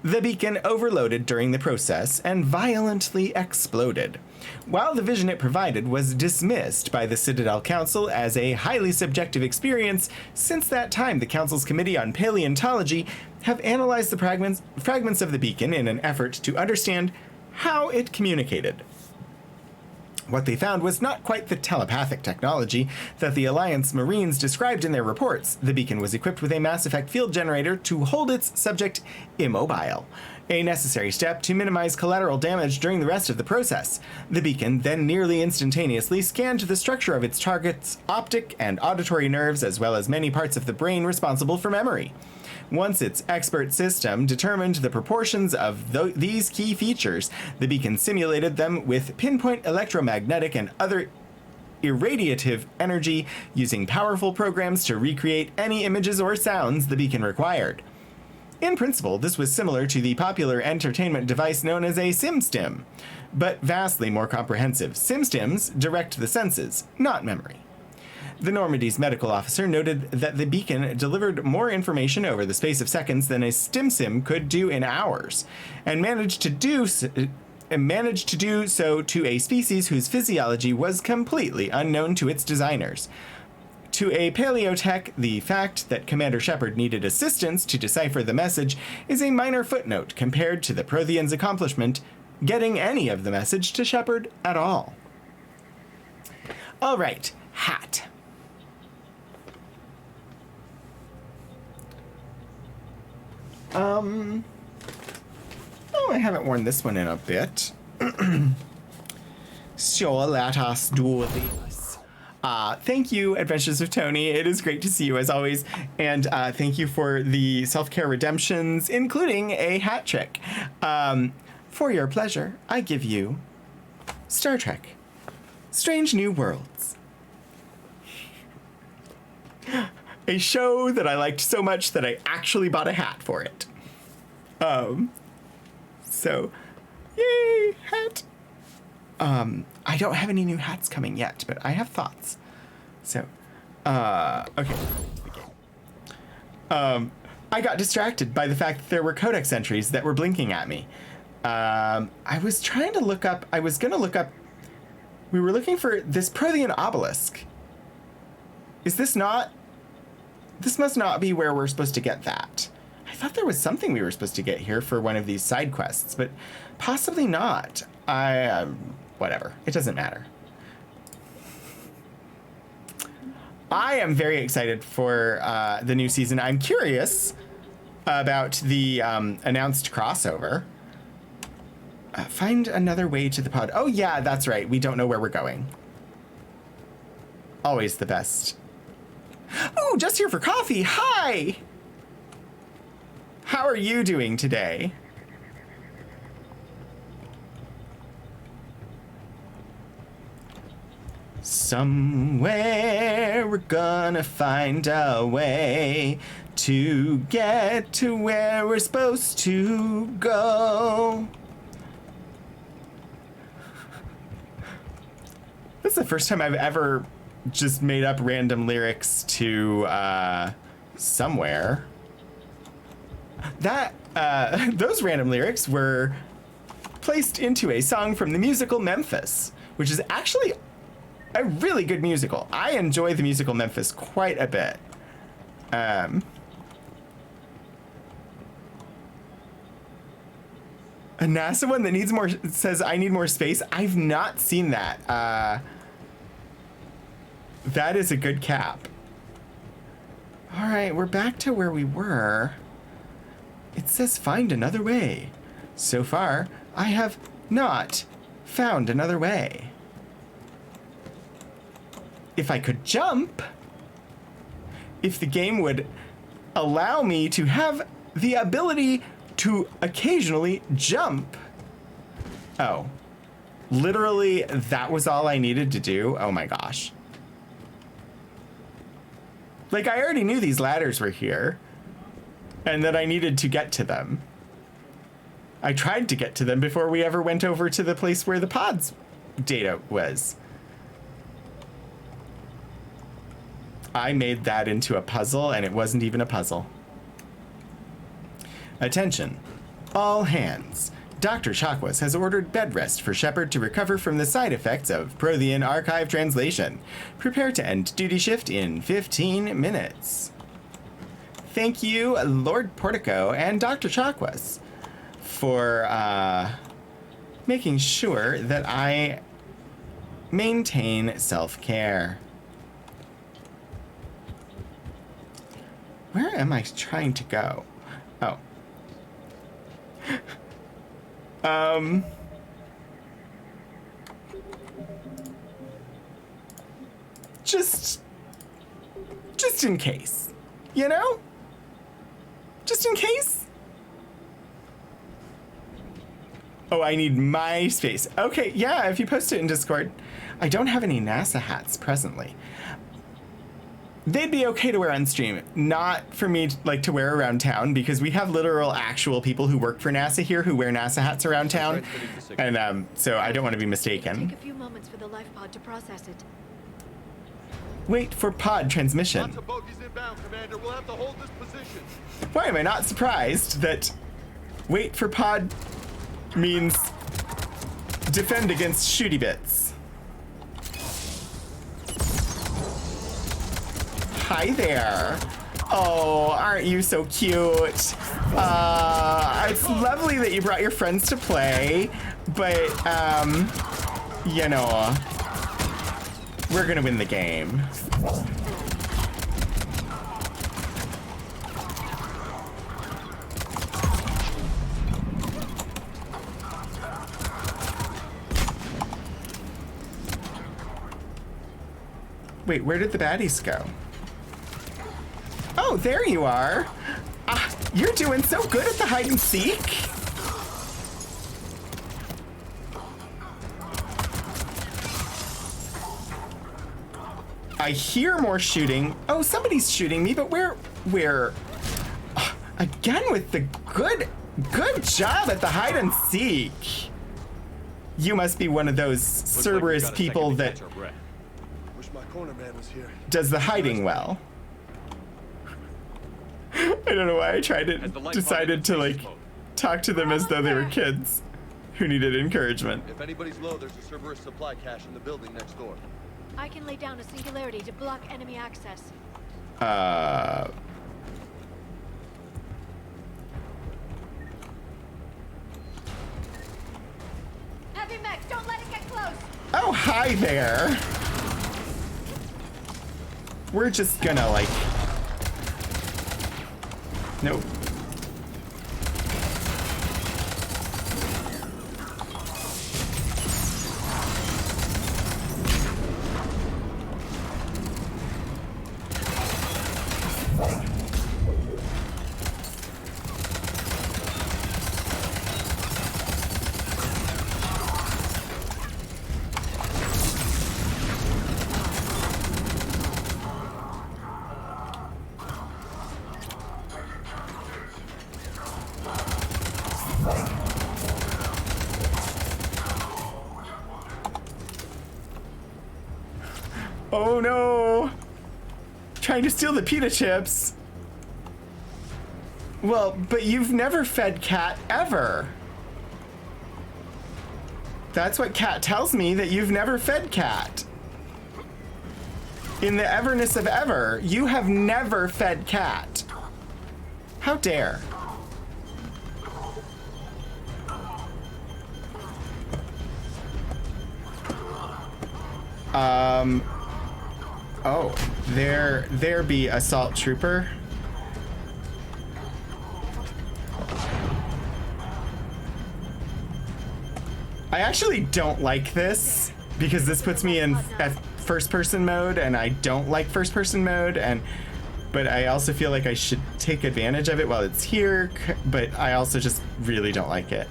The beacon overloaded during the process and violently exploded. While the vision it provided was dismissed by the Citadel Council as a highly subjective experience, since that time the Council's Committee on Paleontology have analyzed the fragments of the beacon in an effort to understand how it communicated. What they found was not quite the telepathic technology that the Alliance Marines described in their reports. The beacon was equipped with a Mass Effect field generator to hold its subject immobile, a necessary step to minimize collateral damage during the rest of the process. The beacon then nearly instantaneously scanned the structure of its target's optic and auditory nerves, as well as many parts of the brain responsible for memory. Once its expert system determined the proportions of these key features, the beacon simulated them with pinpoint electromagnetic and other irradiative energy, using powerful programs to recreate any images or sounds the beacon required. In principle, this was similar to the popular entertainment device known as a SimStim, but vastly more comprehensive. SimStims direct the senses, not memory. The Normandy's medical officer noted that the beacon delivered more information over the space of seconds than a StimSim could do in hours, and managed to do so to a species whose physiology was completely unknown to its designers. To a paleotech, the fact that Commander Shepard needed assistance to decipher the message is a minor footnote compared to the Prothean's accomplishment getting any of the message to Shepard at all. All right, hat. Oh, I haven't worn this one in a bit. So let us do this. Thank you, Adventures of Tony. It is great to see you as always. And thank you for the self-care redemptions, including a hat trick. For your pleasure, I give you Star Trek: Strange New Worlds. A show that I liked so much that I actually bought a hat for it. So, yay, hat. I don't have any new hats coming yet, but I have thoughts. So, okay. I got distracted by the fact that there were codex entries that were blinking at me. I was trying to look up, we were looking for this Prothean obelisk. Is this not? This must not be where we're supposed to get that. I thought there was something we were supposed to get here for one of these side quests, but possibly not. Whatever. It doesn't matter. I am very excited for the new season. I'm curious about the announced crossover. Find another way to the pod. Oh yeah, that's right. We don't know where we're going. Always the best. Oh, just here for coffee. Hi! How are you doing today? Somewhere we're gonna find a way to get to where we're supposed to go. This is the first time I've ever just made up random lyrics to Somewhere. Those random lyrics were placed into a song from the musical Memphis, which is actually a really good musical. I enjoy the musical Memphis quite a bit. A NASA one that needs more, says I need more space. I've not seen that. That is a good cap. All right, we're back to where we were. It says find another way. So far, I have not found another way. If I could jump, if the game would allow me to have the ability to occasionally jump. Oh, literally that was all I needed to do? Oh my gosh. Like, I already knew these ladders were here and that I needed to get to them. I tried to get to them before we ever went over to the place where the pods data was. I made that into a puzzle, and it wasn't even a puzzle. Attention, all hands. Dr. Chakwas has ordered bed rest for Shepard to recover from the side effects of Prothean archive translation. Prepare to end duty shift in 15 minutes. Thank you, Lord Portico and Dr. Chakwas, for making sure that I maintain self-care. Where am I trying to go? Oh. Just in case, you know? Just in case. Oh, I need my space. Okay, yeah, if you post it in Discord. I don't have any NASA hats presently. They'd be okay to wear on stream, not for me to wear around town, because we have literal actual people who work for NASA here who wear NASA hats around town, and so I don't want to be mistaken. Take a few moments for the life pod to process it. Wait for pod transmission. Lots of bogies inbound, Commander. We'll have to hold this position. Why am I not surprised that wait for pod means defend against shooty bits? Hi there. Oh, aren't you so cute? It's lovely that you brought your friends to play, but, you know, we're gonna win the game. Wait, where did the baddies go? Oh, there you are. You're doing so good at the hide and seek. I hear more shooting. Oh, somebody's shooting me, but where? Again with the good job at the hide and seek. You must be one of those Cerberus people that Wish my corner man was here. does the hiding well. I don't know why I decided to talk to them as though they were kids who needed encouragement. If anybody's low, there's a Cerberus supply cache in the building next door. I can lay down a singularity to block enemy access. Heavy mech, don't let it get close. Oh, hi there. We're just gonna nope. Oh no! Trying to steal the pita chips. Well, but you've never fed Cat ever. That's what Cat tells me, that you've never fed Cat. In the everness of ever, you have never fed Cat. How dare. Oh, there be assault trooper. I actually don't like this because this puts me in first person mode, and I don't like first person mode, but I also feel like I should take advantage of it while it's here, but I also just really don't like it.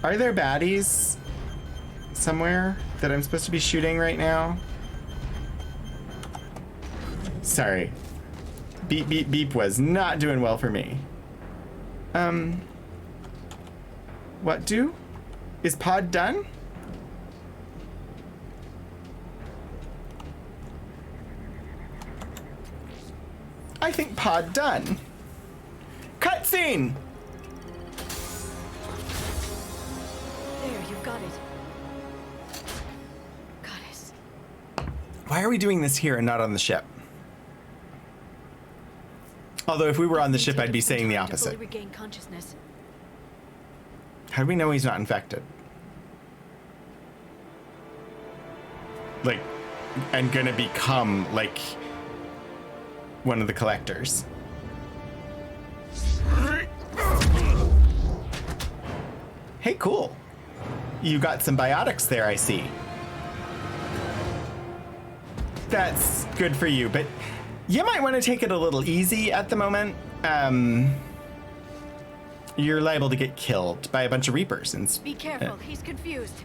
Are there baddies somewhere that I'm supposed to be shooting right now? Sorry. Beep, beep, beep was not doing well for me. What do? Is pod done? I think pod done. Cutscene! There, you've got it. Goddess. Why are we doing this here and not on the ship? Although if we were on the ship, I'd be saying the opposite. To fully regain consciousness. How do we know he's not infected? Like, and gonna become, like, one of the collectors. Hey, cool. You got some biotics there, I see. That's good for you, but you might want to take it a little easy at the moment. You're liable to get killed by a bunch of Reapers. And Be careful, he's confused.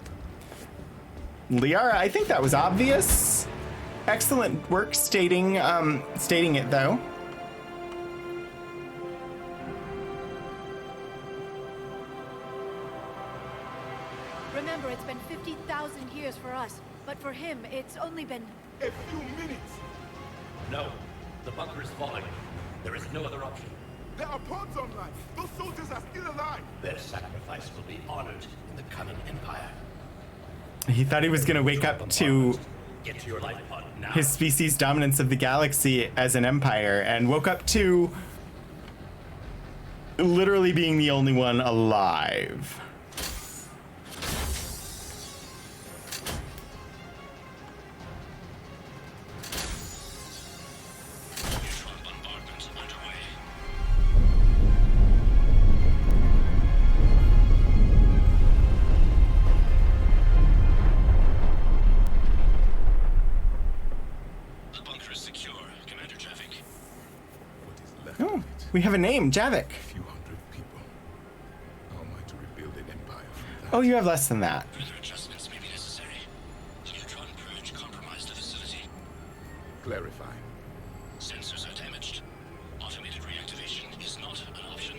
Liara, I think that was obvious. Excellent work stating it, though. Remember, it's been 50,000 years for us, but for him, it's only been a few minutes. No, the bunker is falling. There is no other option. There are pods online. Those soldiers are still alive. Their sacrifice will be honored in the coming empire. He thought he was going to wake up to Get to your life pod now. his species' dominance of the galaxy as an empire, and woke up to literally being the only one alive. Oh, we have a name, Javik. Few hundred people. How am I to rebuild an empire from that? Oh, you have less than that. Further adjustments may be necessary. The neutron purge compromised the facility. Clarify. Sensors are damaged. Automated reactivation is not an option.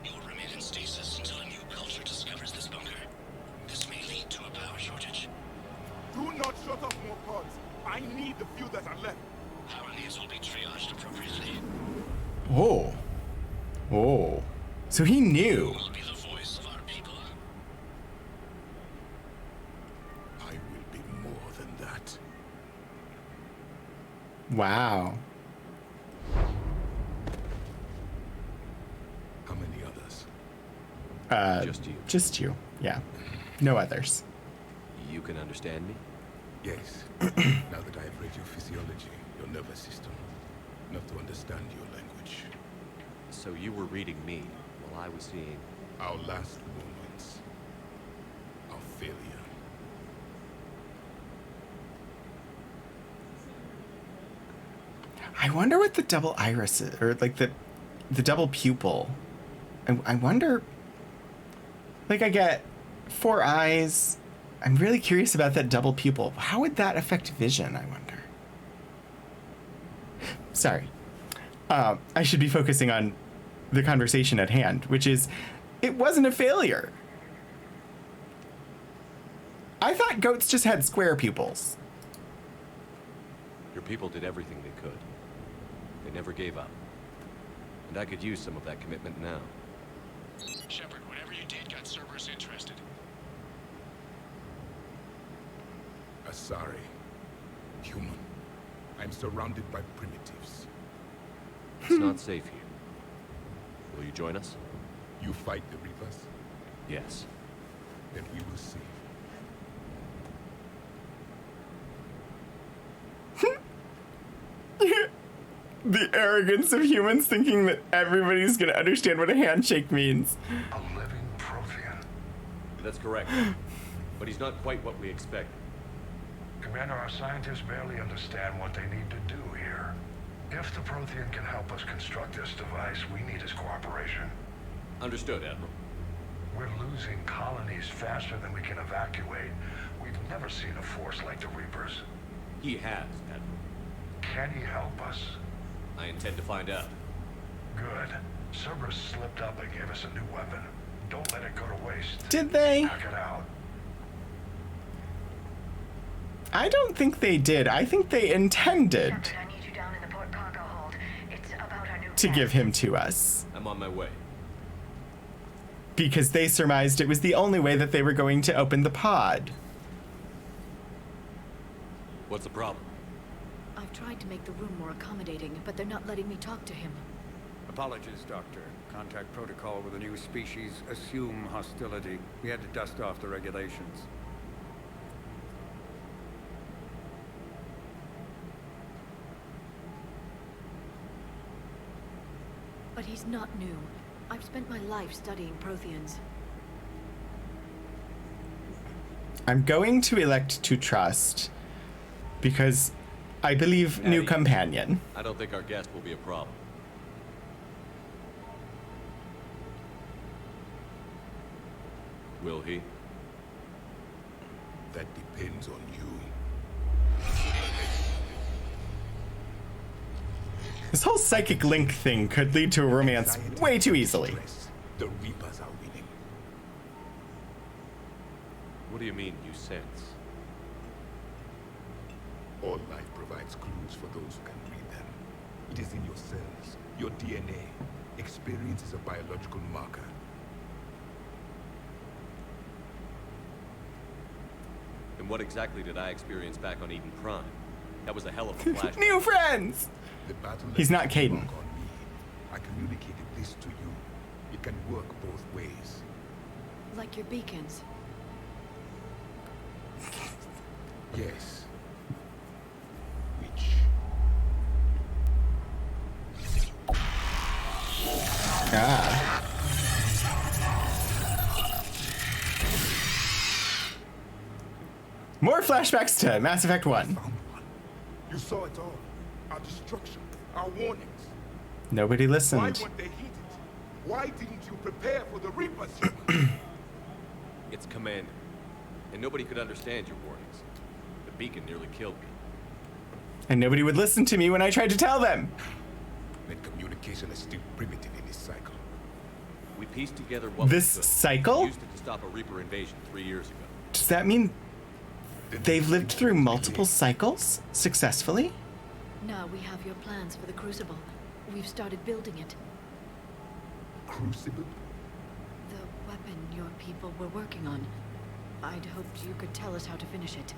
You will remain in stasis until a new culture discovers this bunker. This may lead to a power shortage. Do not shut off more pods. I need the few that are left. Power needs will be triaged appropriately. Oh. Oh. So he knew. Will be the voice of our people. I will be more than that. Wow. How many others? Just you. Just you. Yeah. No others. You can understand me? Yes. Now that I have read your physiology, your nervous system, enough to understand your language. So you were reading me while I was seeing... Our last moments. Our failure. I wonder what the double iris is, or like the double pupil. I wonder, like, I get 4 eyes. I'm really curious about that double pupil. How would that affect vision, I wonder? Sorry. I should be focusing on the conversation at hand, which is, it wasn't a failure. I thought goats just had square pupils. Your people did everything they could. They never gave up. And I could use some of that commitment now. Shepard, whatever you did got Cerberus interested. Asari. Human. I'm surrounded by primitives. It's not safe here. Will you join us? You fight the Reapers? Yes. Then we will see. The arrogance of humans thinking that everybody's gonna understand what a handshake means. A living Prothean. That's correct. But he's not quite what we expected. Commander, our scientists barely understand what they need to do here. If the Prothean can help us construct this device, we need his cooperation. Understood, Admiral. We're losing colonies faster than we can evacuate. We've never seen a force like the Reapers. He has, Admiral. Can he help us? I intend to find out. Good. Cerberus slipped up and gave us a new weapon. Don't let it go to waste. Did they? Hack it out. I don't think they did. I think they intended to give him to us. I'm on my way. Because they surmised it was the only way that they were going to open the pod. What's the problem? I've tried to make the room more accommodating, but they're not letting me talk to him. Apologies, Doctor. Contact protocol with a new species. Assume hostility. We had to dust off the regulations. But he's not new. I've spent my life studying Protheans. I'm going to elect to trust because I believe new companion. I don't think our guest will be a problem. Will he? That depends on you. This whole psychic link thing could lead to a romance way too easily. The Reapers are winning. What do you mean, you sense? All life provides clues for those who can read them. It is in your cells, your DNA. Experience is a biological marker. And what exactly did I experience back on Eden Prime? That was a hell of a flashback. New friends! The battle He's not Caden. on me. I communicated this to you. It can work both ways. Like your beacons. Yes. Which? Ah. More flashbacks to Mass Effect 1. You saw it all. Our destruction, our warnings. Nobody Why listened. weren't they heeded? Why didn't you prepare for the Reapers? It's Commander. And nobody could understand your warnings. The beacon nearly killed me. And nobody would listen to me when I tried to tell them. Then communication is still primitive in this cycle. We pieced together what This we could. cycle? We used it to stop a Reaper invasion 3 years ago. Does that mean they've lived through multiple cycles successfully? Now we have your plans for the Crucible. We've started building it. Crucible? The weapon your people were working on. I'd hoped you could tell us how to finish it.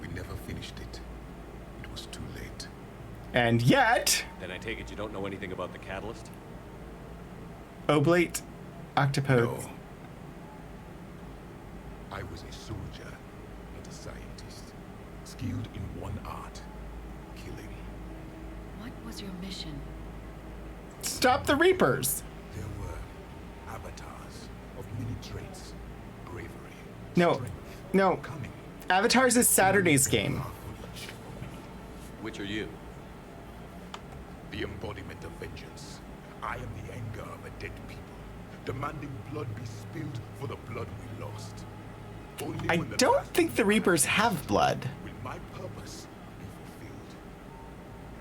We never finished it. It was too late. And yet, Then I take it you don't know anything about the catalyst? Oblate Octopode. No. I was a soldier, not a scientist. Skilled in one art. Killing. What was your mission? Stop the Reapers. There were avatars of many traits. Bravery. No, strength, no. cunning. Avatars is Saturday's game. Which are you? The embodiment of vengeance. I am the anger of a dead people, demanding blood be spilled for the blood we lost. Only I when the don't last think the Reapers have blood. will my purpose be fulfilled.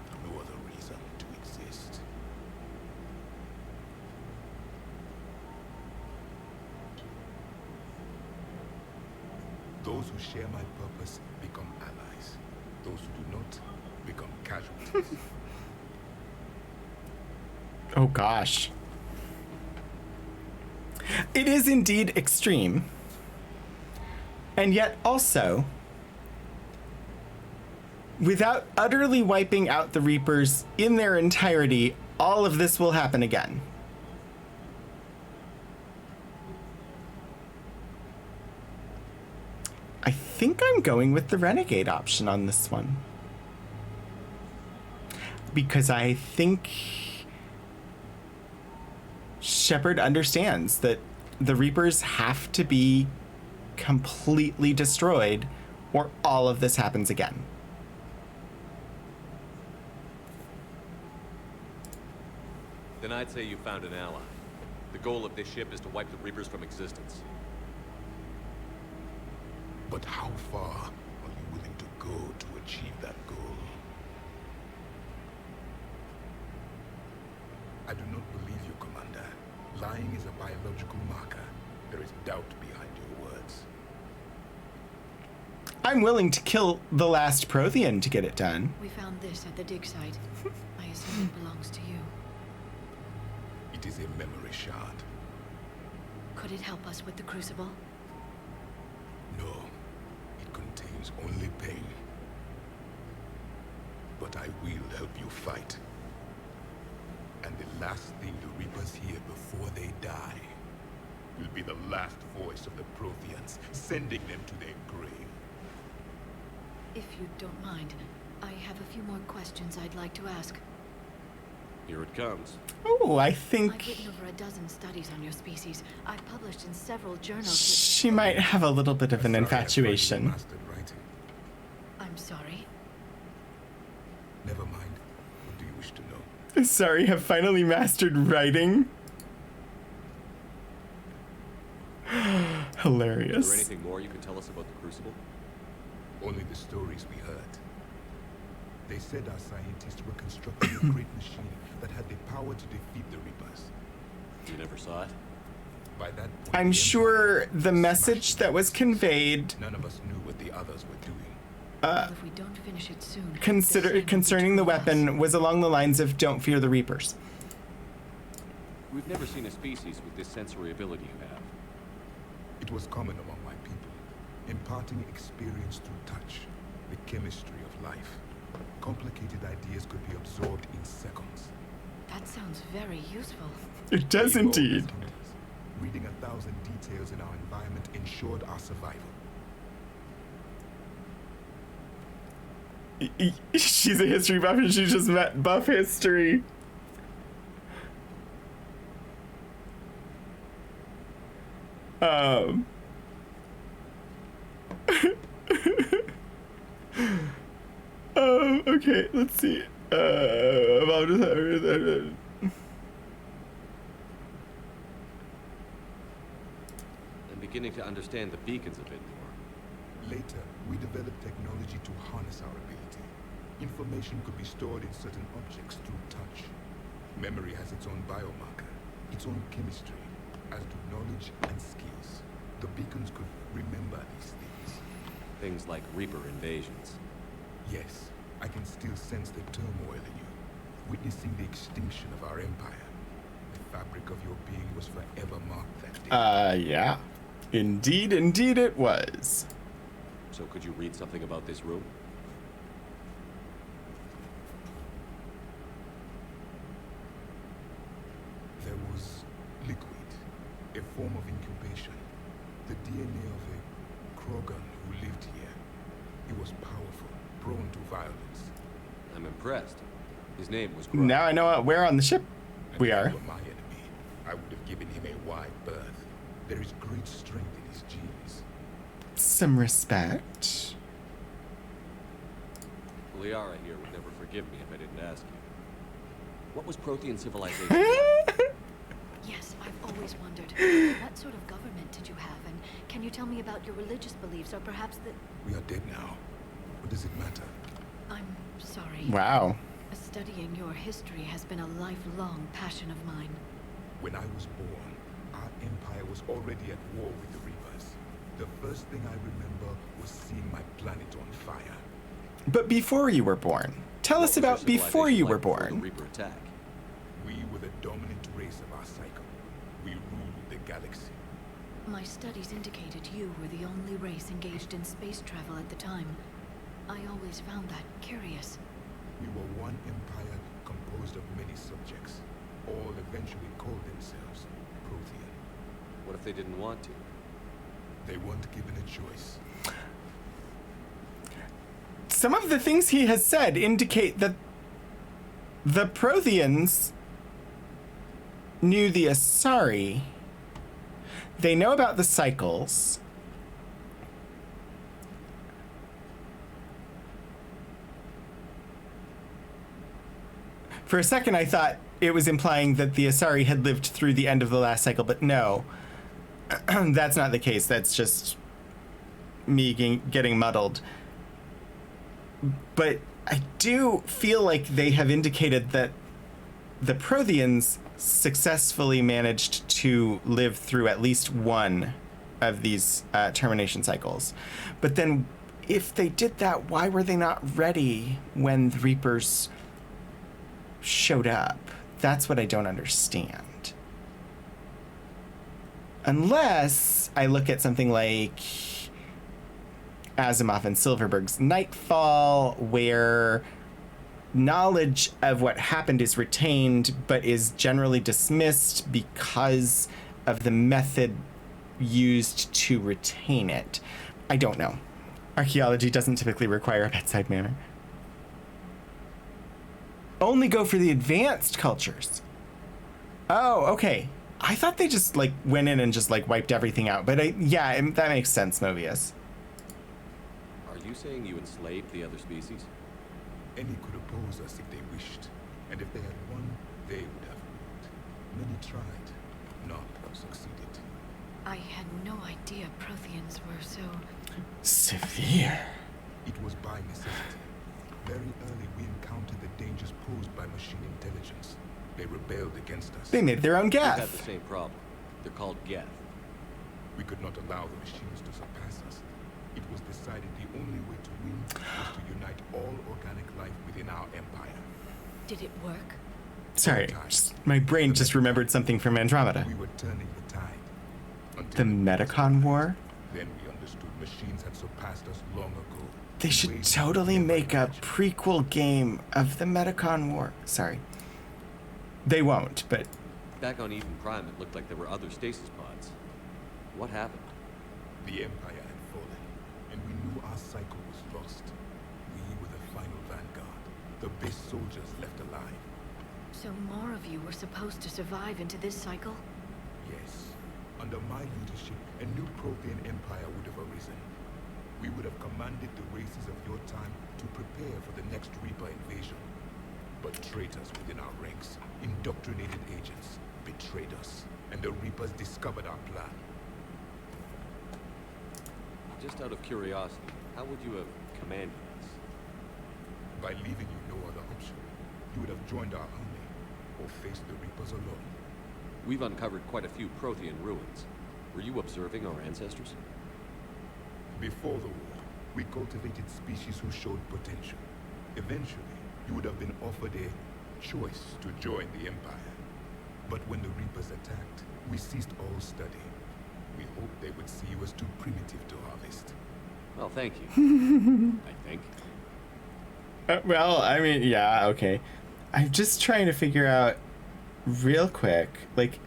I have no other reason to exist. Those who share my purpose become allies. Those who do not become casualties. Oh gosh. It is indeed extreme. And yet also, without utterly wiping out the Reapers in their entirety, all of this will happen again. I think I'm going with the Renegade option on this one. Because I think Shepard understands that the Reapers have to be completely destroyed or all of this happens again. Then I'd say you found an ally. The goal of this ship is to wipe the Reapers from existence. But how far are you willing to go to achieve that goal? I do not believe you, Commander. Lying is a biological marker. There is doubt behind your words. I'm willing to kill the last Prothean to get it done. We found this at the dig site. I assume it belongs to you. It is a memory shard. Could it help us with the Crucible? No. It contains only pain. But I will help you fight. And the last thing the Reapers hear before they die will be the last voice of the Protheans, sending them to their grave. If you don't mind, I have a few more questions I'd like to ask. Here it comes. Oh, I think I've written over a dozen studies on your species. I've published in several journals. she might have a little bit of an infatuation. I'm sorry. Never mind. What do you wish to know? Sorry, have finally mastered writing. Hilarious. Is there anything more you can tell us about the Crucible? Only the stories we heard. They said our scientists were constructing a great machine that had the power to defeat the Reapers. You never saw it? By that point, I'm sure the message that was conveyed none of us knew what the others were doing. If we don't finish it soon, concerning the weapon was along the lines of "Don't fear the Reapers." We've never seen a species with this sensory ability you have. It was common among my people, imparting experience through touch, the chemistry of life. Complicated ideas could be absorbed in seconds. That sounds very useful. It does indeed. Reading 1,000 details in our environment ensured our survival. She's a history buff and she just met buff history. Okay, let's see. I'm beginning to understand the beacons a bit more. Later, we developed technology to harness our ability. Information could be stored in certain objects through touch. Memory has its own biomarker, its own chemistry, as do knowledge and skills. The beacons could remember these things. Things like Reaper invasions. Yes, I can still sense the turmoil in you, witnessing the extinction of our empire. The fabric of your being was forever marked that day. Yeah. Indeed it was. So could you read something about this room? There was liquid, a form of incubation, the DNA of a Krogan who lived here. He was powerful, prone to violence. I'm impressed. His name was Now I know where on the ship we are. If he were my enemy, I would have given him a wide berth. There is great strength in his genes. Some respect. Liara here would never forgive me if I didn't ask you. What was Prothean civilization? Yes, I've always wondered. What sort of government did you have? And can you tell me about your religious beliefs, or perhaps the... We are dead now. What does it matter? I'm sorry. Wow. Studying your history has been a lifelong passion of mine. When I was born, our empire was already at war with the Reapers. The first thing I remember was seeing my planet on fire. But before you were born. Tell us about before you were Before the born. Reaper attack. We were the dominant race of our cycle. We ruled the galaxy. My studies indicated you were the only race engaged in space travel at the time. I always found that curious. We were one empire composed of many subjects. All eventually called themselves Prothean. What if they didn't want to? They weren't given a choice. Some of the things he has said indicate that the Protheans knew the Asari. They know about the cycles. For a second, I thought it was implying that the Asari had lived through the end of the last cycle, but no. That's not the case. That's just me getting muddled. But I do feel like they have indicated that the Protheans successfully managed to live through at least one of these termination cycles. But then if they did that, why were they not ready when the Reapers showed up? That's what I don't understand. Unless I look at something like Asimov and Silverberg's Nightfall, where knowledge of what happened is retained, but is generally dismissed because of the method used to retain it. I don't know. Archaeology doesn't typically require a bedside manner. Only go for the advanced cultures. Oh, okay. I thought they just like went in and just like wiped everything out, but that makes sense, Mobius. Are you saying you enslaved the other species? Any could oppose us if they wished, and if they had won, they would have ruled. Many tried, none succeeded. I had no idea Protheans were so... severe. It was by necessity. Very early we encountered the dangers posed by machine intelligence. They rebelled against us. They made their own Geth. We've had the same problem. They're called Geth. We could not allow the machines to surpass us. It was decided the only way to win was to unite all organic life within our empire. Did it work? Sorry, my brain just remembered something from Andromeda. We were turning the tide. The Metacon War? Then we understood machines had surpassed us long ago. They should totally make a prequel game of the Metacon War. Sorry. They won't, but... Back on Eden Prime, it looked like there were other stasis pods. What happened? The Empire had fallen, and we knew our cycle was lost. We were the final vanguard, the best soldiers left alive. So more of you were supposed to survive into this cycle? Yes. Under my leadership, a new Prothean empire would have arisen. We would have commanded the races of your time to prepare for the next Reaper invasion. But traitors within our ranks, indoctrinated agents, betrayed us, and the Reapers discovered our plan. Just out of curiosity, how would you have commanded us? By leaving you no other option. You would have joined our army, or faced the Reapers alone. We've uncovered quite a few Prothean ruins. Were you observing our ancestors? Before the war, we cultivated species who showed potential. Eventually, you would have been offered a choice to join the Empire. But when the Reapers attacked, we ceased all study. We hoped they would see you as too primitive to harvest. Well, thank you. I think. Well, I mean, yeah, okay. I'm just trying to figure out real quick, like,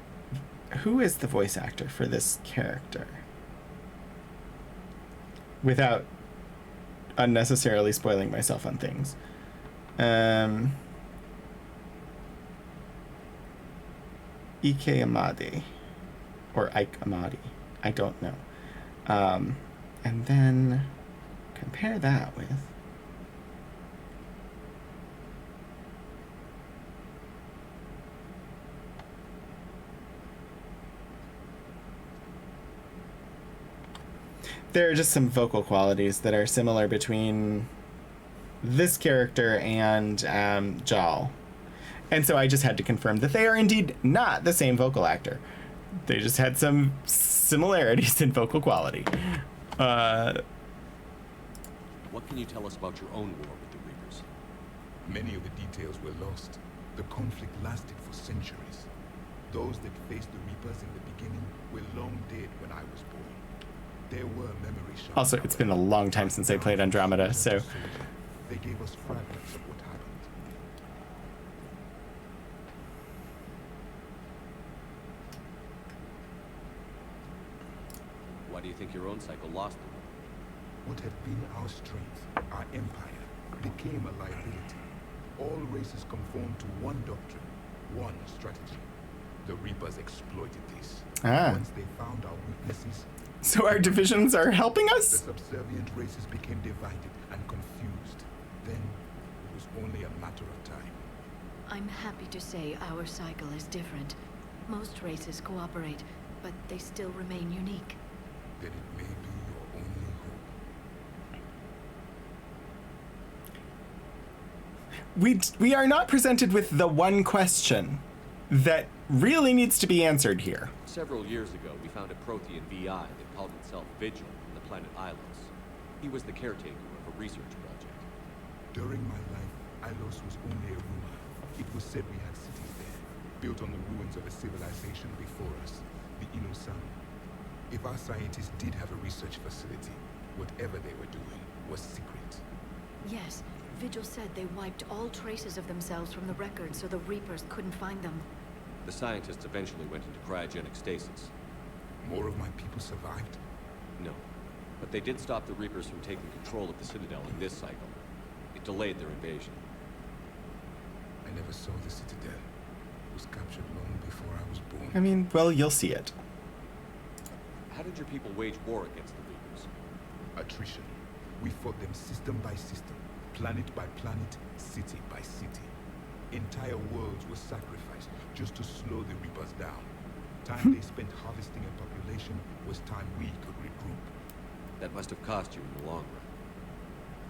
who is the voice actor for this character? Without unnecessarily spoiling myself on things. Ike Amadi. Or Ike Amadi. I don't know. And then compare that with... There are just some vocal qualities that are similar between this character and Jal. And so I just had to confirm that they are indeed not the same vocal actor. They just had some similarities in vocal quality. What can you tell us about your own war with the Reapers? Many of the details were lost. The conflict lasted for centuries. Those that faced the Reapers in the beginning were long dead when I was born. There were memory shards. Also, it's been a long time since I played Andromeda, so... They gave us fragments of what happened. Why do you think your own cycle lost them? What had been our strength, our empire, became a liability. All races conformed to one doctrine, one strategy. The Reapers exploited this. Once they found our weaknesses... So our divisions are helping us? The subservient races became divided and confused. Then, it was only a matter of time. I'm happy to say our cycle is different. Most races cooperate, but they still remain unique. Then it may be your only hope. We are not presented with the one question that really needs to be answered here. Several years ago, we found a Prothean VI that called itself Vigil on the planet Ilos. He was the caretaker of a research project. During my life, Ilos was only a rumor. It was said we had cities there, built on the ruins of a civilization before us, the Inusan. If our scientists did have a research facility, whatever they were doing was secret. Yes, Vigil said they wiped all traces of themselves from the record so the Reapers couldn't find them. The scientists eventually went into cryogenic stasis. More of my people survived? No, but they did stop the Reapers from taking control of the Citadel in this cycle. It delayed their invasion. I never saw the Citadel. It was captured long before I was born. I mean, well, you'll see it. How did your people wage war against the Reapers? Attrition. We fought them system by system, planet by planet, city by city. Entire worlds were sacrificed just to slow the Reapers down. Time they spent harvesting a population was time we could regroup. That must have cost you in the long run.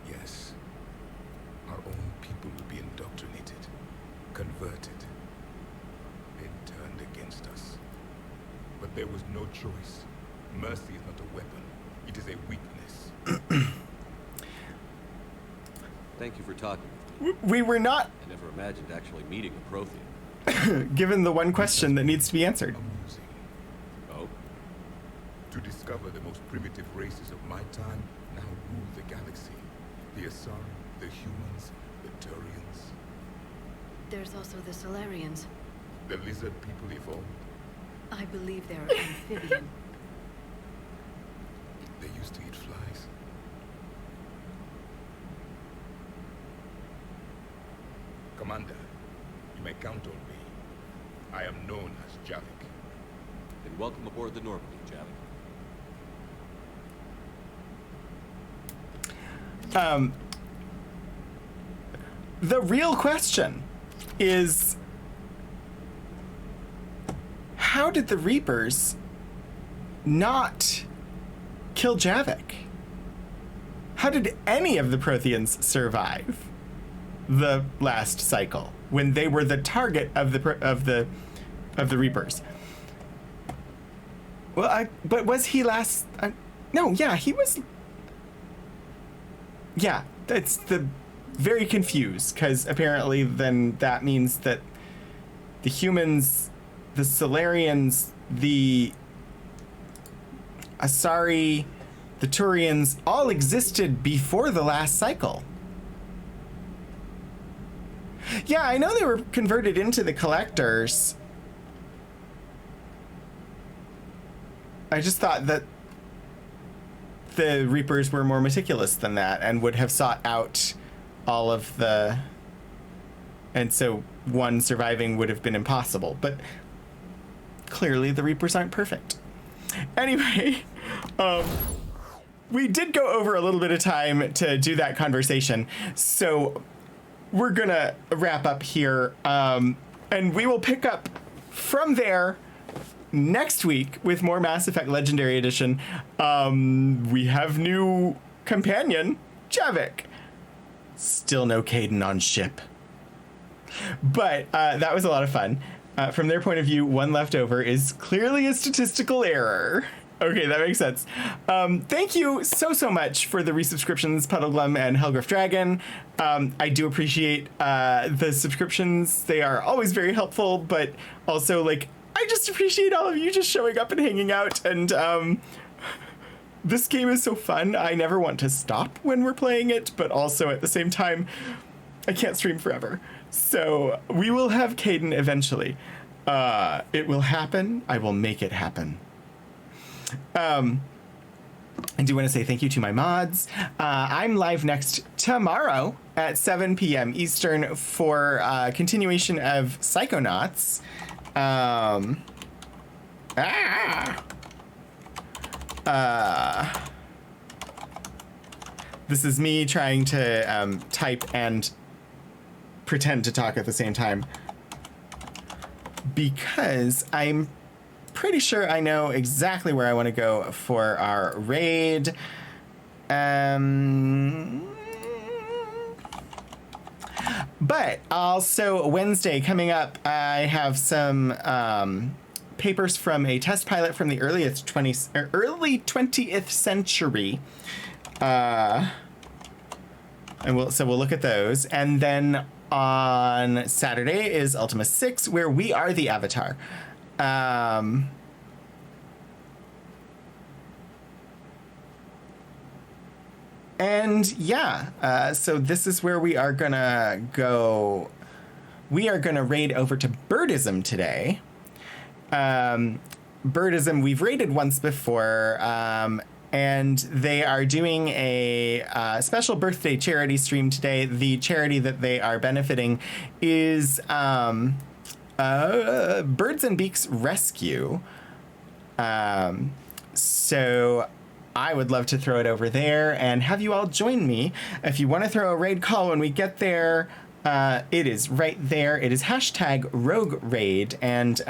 Yes. Our own people would be indoctrinated, converted, then turned against us. But there was no choice. Mercy is not a weapon. It is a weakness. Thank you for talking. We were not... I never imagined actually meeting a Prothean. given the one question that needs to be answered. Oh? To discover the most primitive races of my time now rule the galaxy. The Asari, the humans, the Turians. There's also the Solarians. The lizard people evolved. I believe they're amphibian. They used to eat flies. Commander, you may count on me. I am known as Javik. Then welcome aboard the Normandy, Javik. The real question is, how did the Reapers not kill Javik? How did any of the Protheans survive the last cycle when they were the target of the Reapers? Well, but was he last? No, yeah, he was. Yeah, that's the very confused, because apparently then that means that the humans, the Solarians, the Asari, the Turians all existed before the last cycle. Yeah, I know they were converted into the Collectors. I just thought that the Reapers were more meticulous than that and would have sought out all of the... And so one surviving would have been impossible. But clearly the Reapers aren't perfect. Anyway, we did go over a little bit of time to do that conversation. So we're gonna wrap up here. And we will pick up from there next week with more Mass Effect Legendary Edition. We have new companion, Javik. Still no Kaidan on ship. But that was a lot of fun. From their point of view, one left over is clearly a statistical error. Okay, that makes sense. Thank you so much for the resubscriptions, Puddleglum and Hellgriff Dragon. I do appreciate the subscriptions. They are always very helpful, but also, like, I just appreciate all of you just showing up and hanging out. And this game is so fun. I never want to stop when we're playing it, but also at the same time, I can't stream forever. So we will have Caden eventually. It will happen. I will make it happen. I do want to say thank you to my mods. I'm live next tomorrow at 7 p.m. Eastern for continuation of Psychonauts. This is me trying to type and pretend to talk at the same time, because I'm pretty sure I know exactly where I want to go for our raid. But also Wednesday coming up, I have some papers from a test pilot from the early 20th century. And we'll look at those. And then on Saturday is Ultima 6, where we are the Avatar. And yeah, so this is where we are gonna go. We are gonna raid over to Birdism today. Birdism, we've raided once before, and they are doing a special birthday charity stream today. The charity that they are benefiting is Birds and Beaks Rescue. So I would love to throw it over there and have you all join me. If you want to throw a raid call when we get there, it is right there. It is hashtag Rogue Raid, and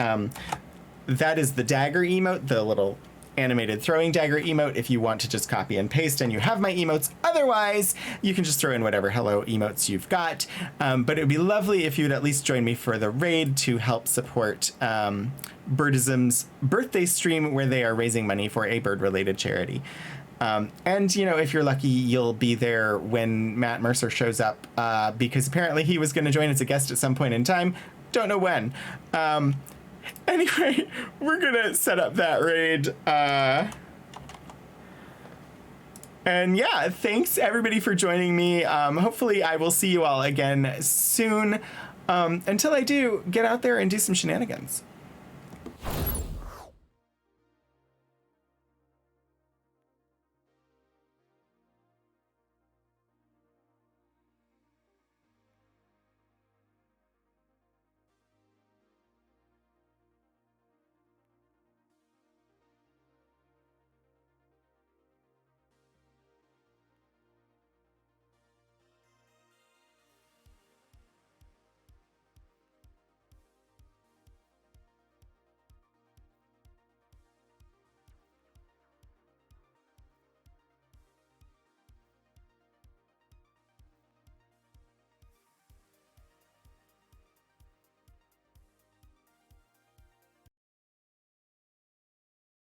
that is the dagger emote, the little animated throwing dagger emote, if you want to just copy and paste and you have my emotes. Otherwise, you can just throw in whatever hello emotes you've got. But it would be lovely if you would at least join me for the raid to help support Birdism's birthday stream, where they are raising money for a bird-related charity. And, you know, if you're lucky, you'll be there when Matt Mercer shows up, because apparently he was going to join as a guest at some point in time. Don't know when. Anyway, we're gonna set up that raid. And yeah, thanks everybody for joining me. Hopefully I will see you all again soon. Until I do, get out there and do some shenanigans.